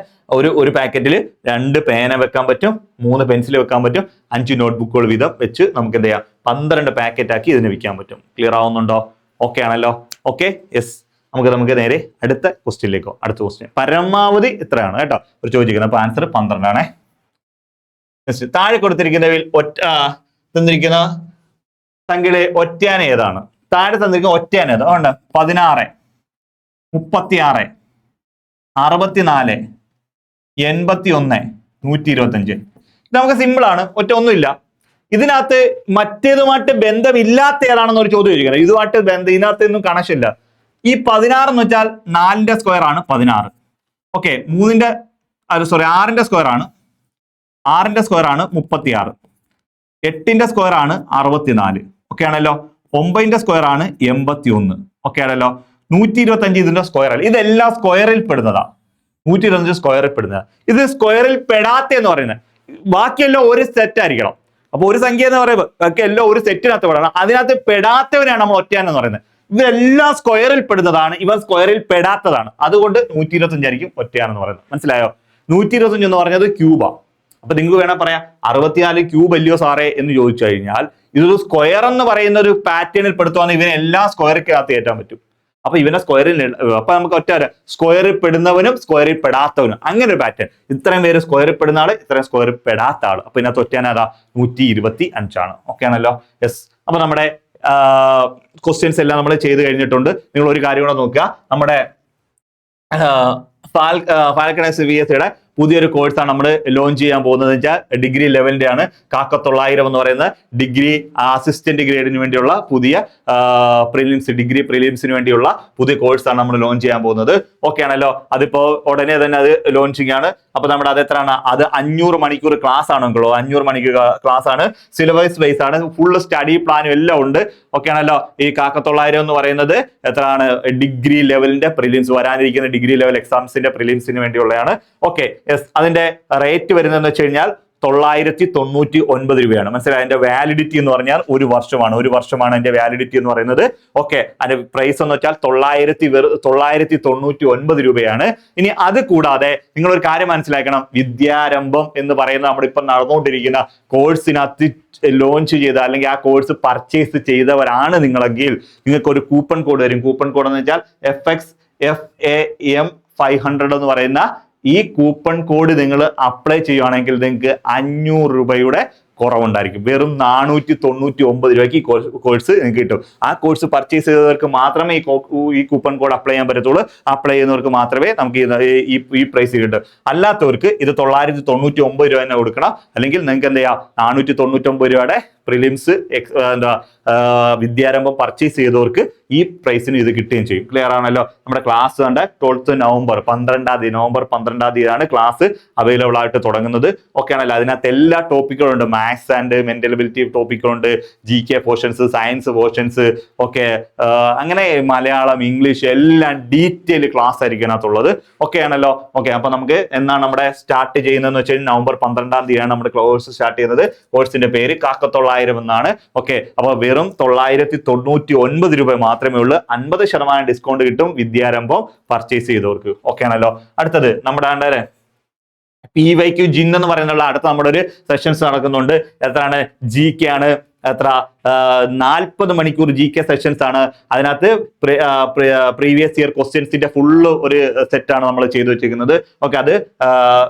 ഒരു പാക്കറ്റിൽ 2 പേന വെക്കാൻ പറ്റും, 3 പെൻസിൽ വെക്കാൻ പറ്റും, 5 നോട്ട്ബുക്കുകൾ വീതം വെച്ച് നമുക്ക് എന്ത് ചെയ്യാം? 12 പാക്കറ്റ് ആക്കി ഇതിന് വിൽക്കാൻ പറ്റും. ക്ലിയർ ആവുന്നുണ്ടോ? ഓക്കെ ആണല്ലോ? Okay, yes. നമുക്ക് നേരെ അടുത്ത ക്വസ്റ്റ്യനിലേക്കോ. അടുത്ത ക്വസ്റ്റ്യൻ പരമാവധി എത്രയാണ് കേട്ടോ ഒരു ചോദിക്കുന്നത്. അപ്പൊ ആൻസർ 12 ആണേ. താഴെ കൊടുത്തിരിക്കുന്നതിൽ തന്നിരിക്കുന്ന സംഖ്യയിലെ ഒറ്റയാന ഏതാണ്? താഴെ തന്നിരിക്കുന്ന ഒറ്റയാന ഏതാ? ഉണ്ട് 16, 36, 64, 81, 125. ഇത് നമുക്ക് സിമ്പിൾ ആണ്, ഒറ്റ ഒന്നുമില്ല. ഇതിനകത്ത് മറ്റേതുമായിട്ട് ബന്ധമില്ലാത്ത ഏതാണെന്ന് ഒരു ചോദ്യം ചോദിക്കുന്നത്. ഇതുമായിട്ട് ഇതിനകത്തൊന്നും കണക്ഷൻ ഇല്ല. ഈ 16 എന്ന് വെച്ചാൽ 4ന്റെ സ്ക്വയർ ആണ് 16. ഓക്കെ, 6ന്റെ സ്ക്വയർ ആണ് 6ന്റെ സ്ക്വയർ ആണ് 36. 8ന്റെ സ്ക്വയർ ആണ് 64. ഓക്കെ ആണല്ലോ? 9ന്റെ സ്ക്വയർ ആണ് 81. ഓക്കെ ആണല്ലോ? 125 ഇതിന്റെ സ്ക്വയർ അല്ല. ഇതെല്ലാം സ്ക്വയറിൽ പെടുന്നതാ. 125 സ്ക്വയറിൽ പെടുന്നതാ. ഇത് സ്ക്വയറിൽ പെടാത്ത എന്ന് പറയുന്നത് ബാക്കിയെല്ലാം ഒരു സെറ്റ് ആയിരിക്കണം. അപ്പൊ ഒരു സംഖ്യ എന്ന് പറയുമ്പോൾ ബാക്കി എല്ലാം ഒരു സെറ്റിനകത്ത് പെടണം. അതിനകത്ത് പെടാത്തവനാണ് നമ്മൾ ഒറ്റയാൻ എന്ന് പറയുന്നത്. ഇതെല്ലാം സ്ക്വയറിൽ പെടുന്നതാണ്, ഇവ സ്ക്വയറിൽ പെടാത്തതാണ്. അതുകൊണ്ട് 125 ആയിരിക്കും ഒറ്റയാൻ എന്ന് പറയുന്നത്. മനസ്സിലായോ? 125 എന്ന് പറഞ്ഞത് ക്യൂബാ. അപ്പൊ നിങ്ങൾക്ക് വേണം പറയാം 64 ക്യൂബ് അല്ലയോ സാറേ എന്ന് ചോദിച്ചു കഴിഞ്ഞാൽ ഇതൊരു സ്ക്വയർ എന്ന് പറയുന്ന ഒരു പാറ്റേണിൽ പെടുത്തുവാന്ന് ഇവനെല്ലാം സ്ക്വയറിക്കകത്ത് കയറ്റാൻ പറ്റും. അപ്പൊ ഇവനെ സ്ക്വയറിൽ, അപ്പൊ നമുക്ക് ഒറ്റ സ്ക്വയറിൽ പെടുന്നവനും സ്ക്വയറിൽ പെടാത്തവനും, അങ്ങനെ ഒരു പാറ്റേൺ. ഇത്രയും പേര് സ്ക്വയറിൽ പെടുന്ന ആള്, ഇത്രയും സ്ക്വയറിൽ പെടാത്ത ആള്. അപ്പൊ ഇതിനകത്ത് ഒറ്റയാനേതാ? 125 ആണ്. ഓക്കെ ആണല്ലോ? യെസ്. അപ്പൊ നമ്മുടെ ക്വസ്റ്റ്യൻസ് എല്ലാം നമ്മൾ ചെയ്ത് കഴിഞ്ഞിട്ടുണ്ട്. നിങ്ങൾ ഒരു കാര്യം കൂടെ നോക്കുക. നമ്മുടെ ഫാൽക്കൺ CBSEയുടെ പുതിയൊരു കോഴ്സാണ് നമ്മൾ ലോഞ്ച് ചെയ്യാൻ പോകുന്നത്. വെച്ചാൽ ഡിഗ്രി ലെവലിന്റെ ആണ്. കാക്ക 900 എന്ന് പറയുന്ന ഡിഗ്രി അസിസ്റ്റന്റ് ഗ്രേഡിന് വേണ്ടിയുള്ള പുതിയ ഡിഗ്രി പ്രിലിംസിന് വേണ്ടിയുള്ള പുതിയ കോഴ്സാണ് നമ്മൾ ലോഞ്ച് ചെയ്യാൻ പോകുന്നത്. ഓക്കെ ആണല്ലോ? അതിപ്പോ ഉടനെ തന്നെ അത് ലോഞ്ചിങ് ആണ്. അപ്പൊ നമ്മുടെ അത് എത്രയാണ്? അത് 500 മണിക്കൂർ ക്ലാസ് ആണെങ്കിലോ, 500 മണിക്കൂർ ക്ലാസ് ആണ്. സിലബസ് ബേസ് ആണ്. ഫുൾ സ്റ്റഡി പ്ലാനും എല്ലാം ഉണ്ട്. ഓക്കെ ആണല്ലോ? ഈ കാക്ക 900 എന്ന് പറയുന്നത് എത്രയാണ്? ഡിഗ്രി ലെവലിന്റെ പ്രിലിംസ്, വരാനിരിക്കുന്ന ഡിഗ്രി ലെവൽ എക്സാംസിന്റെ പ്രിലിംസിന് വേണ്ടിയുള്ളതാണ്. Okay, yes. അതിന്റെ റേറ്റ് വരുന്നതെന്ന് വെച്ച് കഴിഞ്ഞാൽ 999 രൂപയാണ്. മനസ്സിലായി? അതിന്റെ വാലിഡിറ്റി എന്ന് പറഞ്ഞാൽ 1 വർഷമാണ്. 1 വർഷമാണ് അതിന്റെ വാലിഡിറ്റി എന്ന് പറയുന്നത്. ഓക്കെ, അതിന്റെ പ്രൈസ് എന്ന് വെച്ചാൽ 999 രൂപയാണ്. ഇനി അത് കൂടാതെ നിങ്ങൾ ഒരു കാര്യം മനസ്സിലാക്കണം. വിദ്യാരംഭം എന്ന് പറയുന്ന നമ്മളിപ്പോ നടന്നുകൊണ്ടിരിക്കുന്ന കോഴ്സിനകത്ത് ലോഞ്ച് ചെയ്ത അല്ലെങ്കിൽ ആ കോഴ്സ് പർച്ചേസ് ചെയ്തവരാണ് നിങ്ങളെങ്കിൽ നിങ്ങൾക്ക് ഒരു കൂപ്പൺ കോഡ് വരും. കൂപ്പൺ കോഡ് എന്ന് വെച്ചാൽ FAM 500 എന്ന് പറയുന്ന ഈ കൂപ്പൺ കോഡ് നിങ്ങൾ അപ്ലൈ ചെയ്യുവാണെങ്കിൽ നിങ്ങൾക്ക് 500 രൂപയുടെ കുറവുണ്ടായിരിക്കും. വെറും 499 രൂപയ്ക്ക് ഈ കോഴ്സ് നിങ്ങൾക്ക് കിട്ടും. ആ കോഴ്സ് പർച്ചേസ് ചെയ്തവർക്ക് മാത്രമേ ഈ കൂപ്പൺ കോഡ് അപ്ലൈ ചെയ്യാൻ പറ്റത്തുള്ളൂ. അപ്ലൈ ചെയ്യുന്നവർക്ക് മാത്രമേ നമുക്ക് ഈ പ്രൈസ് കിട്ടും. അല്ലാത്തവർക്ക് ഇത് 999 രൂപ തന്നെ കൊടുക്കണം. അല്ലെങ്കിൽ നിങ്ങൾക്ക് എന്ത് ചെയ്യാം, 499 രൂപയുടെ പ്രിലിംസ് വിദ്യാരംഭം പർച്ചേസ് ചെയ്തവർക്ക് ഈ പ്രൈസിന് ഇത് കിട്ടുകയും ചെയ്യും. ക്ലിയർ ആണല്ലോ? നമ്മുടെ ക്ലാസ് കണ്ട 12th നവംബർ 12 തീയതിയാണ് ക്ലാസ് അവൈലബിൾ ആയിട്ട് തുടങ്ങുന്നത്. ഓക്കെ ആണല്ലോ? അതിനകത്ത് എല്ലാ ടോപ്പിക്കുകളുണ്ട്. മാത്സ് ആൻഡ് മെന്റൽ എബിലിറ്റി ടോപ്പിക്കുകളുണ്ട്, GK portions, science portions, okay, അങ്ങനെ മലയാളം, ഇംഗ്ലീഷ് എല്ലാം ഡീറ്റെയിൽ ക്ലാസ് ആയിരിക്കും അതിനകത്തുള്ളത്. ഓക്കെ ആണല്ലോ? ഓക്കെ, അപ്പൊ നമുക്ക് എന്നാണ് നമ്മുടെ സ്റ്റാർട്ട് ചെയ്യുന്നതെന്ന് വെച്ച് കഴിഞ്ഞാൽ നവംബർ 12 തീയതിയാണ് നമ്മുടെ കോഴ്സ് സ്റ്റാർട്ട് ചെയ്യുന്നത്. കോഴ്സിന്റെ പേര് കാക്കത്തൊള്ളായിരം എന്നാണ്. ഓക്കെ, അപ്പൊ വെറും 999 രൂപ മാത്രമേ ഉള്ളൂ. 50% ഡിസ്കൗണ്ട് കിട്ടും വിദ്യാരംഭം പർച്ചേസ് ചെയ്തവർക്ക്. ഓക്കെ ആണല്ലോ? അടുത്തത് നമ്മുടെ PYQ ജിൻ എന്ന് പറയുന്നുള്ള അടുത്ത നമ്മുടെ ഒരു സെഷൻസ് നടക്കുന്നുണ്ട്. എത്രയാണ്? GK ആണ്. എത്ര? 40 മണിക്കൂർ GK സെഷൻസ് ആണ്. അതിനകത്ത് പ്രീവിയസ് ഇയർ ക്വസ്റ്റ്യൻസിന്റെ ഫുള്ള് ഒരു സെറ്റാണ് നമ്മൾ ചെയ്തു വെച്ചിരിക്കുന്നത്. ഓക്കെ, അത്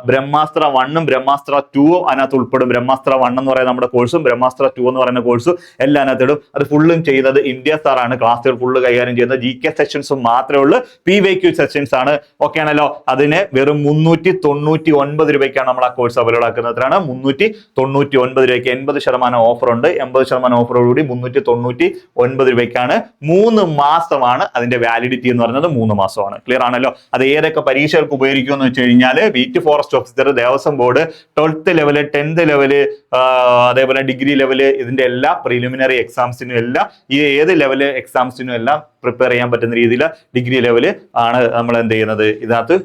ബ്രഹ്മാസ്ത്ര 1ഉം ബ്രഹ്മാസ്ത്ര 2ഉം അതിനകത്ത് ഉൾപ്പെടും. ബ്രഹ്മാസ്ത്ര 1 എന്ന് പറയുന്ന നമ്മുടെ കോഴ്സും ബ്രഹ്മാസ്ത്ര 2 എന്ന് പറയുന്ന കോഴ്സും എല്ലാം അതിനകത്ത് ഇടും. അത് ഫുള്ളും ചെയ്തത് ഇന്ത്യ സാറാണ്. ക്ലാസ്സുകൾ ഫുള്ള് കൈകാര്യം ചെയ്യുന്നത്. GK സെഷൻസും മാത്രമേ ഉള്ളൂ. PYQ സെഷൻസ് ആണ്. ഓക്കെ ആണല്ലോ? അതിന് വെറും 399 രൂപയ്ക്കാണ് നമ്മൾ ആ കോഴ്സ് അവൈലബിൾ ആക്കുന്നത്. എത്രയാണ്? 399 രൂപയ്ക്ക് 80% ഓഫർ ഉണ്ട്. 80% ഓഫറോടുകൂടി 399 രൂപയ്ക്കാണ്. 3 മാസമാണ് അതിന്റെ വാലിഡിറ്റി എന്ന് പറയുന്നത്. 3 മാസമാണ്. ക്ലിയർ ആണല്ലോ? അത് ഏതൊക്കെ പരീക്ഷകൾക്ക് ഉപകരിക്കുമെന്ന് വെച്ച് കഴിഞ്ഞാൽ wheat forest officer, Devaswom board, 12th level, 10th level, അതേപോലെ ഡിഗ്രി ലെവല്, ഇതിന്റെ എല്ലാ പ്രിലിമിനറി എക്സാംസിനും എല്ലാം, ഈ ഏത് ലെവല് എക്സാംസിനും എല്ലാം പ്രിപ്പയർ ചെയ്യാൻ പറ്റുന്ന രീതിയിൽ ഡിഗ്രി ലെവല് ആണ് നമ്മൾ എന്ത് ചെയ്യുന്നത്. ഇതിനകത്ത്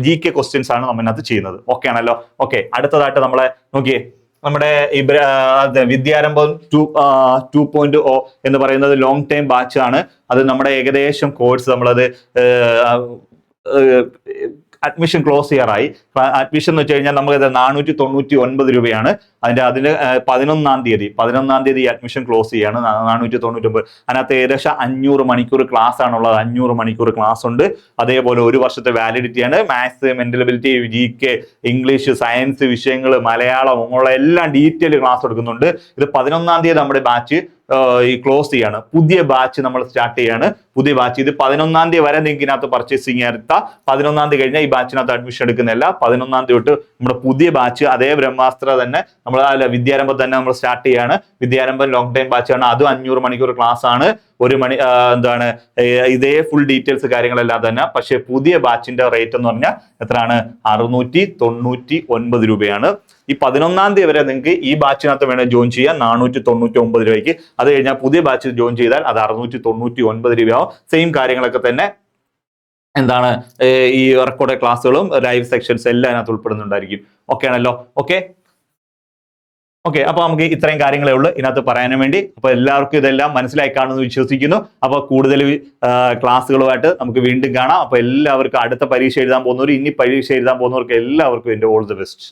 GK ക്വസ്റ്റ്യൻസ് ആണ് നമ്മൾ ഇതിനകത്ത് ചെയ്യുന്നത്. ഓക്കെ ആണല്ലോ? ഓക്കെ, അടുത്തതായിട്ട് നമ്മളെ നോക്കിയേ, നമ്മുടെ വിദ്യാരംഭം 2.0 എന്ന് പറയുന്നത് ലോങ് ടൈം ബാച്ച് ആണ്. അത് നമ്മുടെ ഏകദേശം കോഴ്സ് നമ്മളത് അഡ്മിഷൻ ക്ലോസ് ചെയ്യാറായി. അഡ്മിഷൻ എന്ന് വെച്ച് കഴിഞ്ഞാൽ നമുക്ക് 499 രൂപയാണ്. അതിന് 11 തീയതി അഡ്മിഷൻ ക്ലോസ് ചെയ്യാണ്. 499. അതിനകത്ത് ഏകദേശം 500 മണിക്കൂർ ക്ലാസ് ആണുള്ളത്. 500 മണിക്കൂർ ക്ലാസ് ഉണ്ട്. അതേപോലെ 1 വർഷത്തെ വാലിഡിറ്റിയാണ്. Maths, mental ability, GK, English, science വിഷയങ്ങൾ, മലയാളം ഉള്ള എല്ലാം ഡീറ്റെയിൽ ക്ലാസ് എടുക്കുന്നുണ്ട്. ഇത് 11 തീയതി നമ്മുടെ ബാച്ച് ഈ ക്ലോസ് ചെയ്യാണ്. പുതിയ ബാച്ച് നമ്മൾ സ്റ്റാർട്ട് ചെയ്യാണ്. പുതിയ ബാച്ച് ഇത് 11 തീയതി വരെ നിങ്ങൾക്ക് ഇതിനകത്ത് പർച്ചേസിങ് എടുത്താൽ 11 തീയതി കഴിഞ്ഞാൽ ഈ ബാച്ചിനകത്ത് അഡ്മിഷൻ എടുക്കുന്നില്ല. 11 തീയതി തൊട്ട് നമ്മുടെ പുതിയ ബാച്ച് അതേ ബ്രഹ്മാസ്ത്ര തന്നെ നമ്മൾ വിദ്യാരംഭം തന്നെ നമ്മൾ സ്റ്റാർട്ട് ചെയ്യാണ്. വിദ്യാരംഭം ലോങ് ടൈം ബാച്ചാണ്. അതും 500 മണിക്കൂർ ക്ലാസ് ആണ്. 1 മണി ഇതേ ഫുൾ ഡീറ്റെയിൽസ് കാര്യങ്ങളെല്ലാം തന്നെ. പക്ഷെ പുതിയ ബാച്ചിന്റെ റേറ്റ് എന്ന് പറഞ്ഞാൽ എത്രയാണ്? 699 രൂപയാണ്. ഈ 11 തീയതി വരെ നിങ്ങൾക്ക് ഈ ബാച്ചിനകത്ത് വേണേൽ ജോയിൻ ചെയ്യാൻ 499 രൂപയ്ക്ക്. അത് കഴിഞ്ഞാൽ പുതിയ ബാച്ചിൽ ജോയിൻ ചെയ്താൽ അത് 699 രൂപയാവും. സെയിം കാര്യങ്ങളൊക്കെ തന്നെ എന്താണ് ഈ റെക്കോർഡ് ക്ലാസ്സുകളും ലൈവ് സെക്ഷൻസ് എല്ലാം അതിനകത്ത് ഉൾപ്പെടുന്നുണ്ടായിരിക്കും. ഓക്കെ ആണല്ലോ? ഓക്കെ, അപ്പൊ നമുക്ക് ഇത്രയും കാര്യങ്ങളേ ഉള്ളൂ ഇതിനകത്ത് പറയാനും വേണ്ടി. അപ്പൊ എല്ലാവർക്കും ഇതെല്ലാം മനസ്സിലായി കാണുമെന്ന് വിശ്വസിക്കുന്നു. അപ്പൊ കൂടുതൽ ക്ലാസ്സുകളുമായിട്ട് നമുക്ക് വീണ്ടും കാണാം. അപ്പൊ എല്ലാവർക്കും അടുത്ത പരീക്ഷ എഴുതാൻ പോകുന്നവർ, ഇനി പരീക്ഷ എഴുതാൻ പോകുന്നവർക്ക് എല്ലാവർക്കും എൻ്റെ ഓൾ ദി ബെസ്റ്റ്.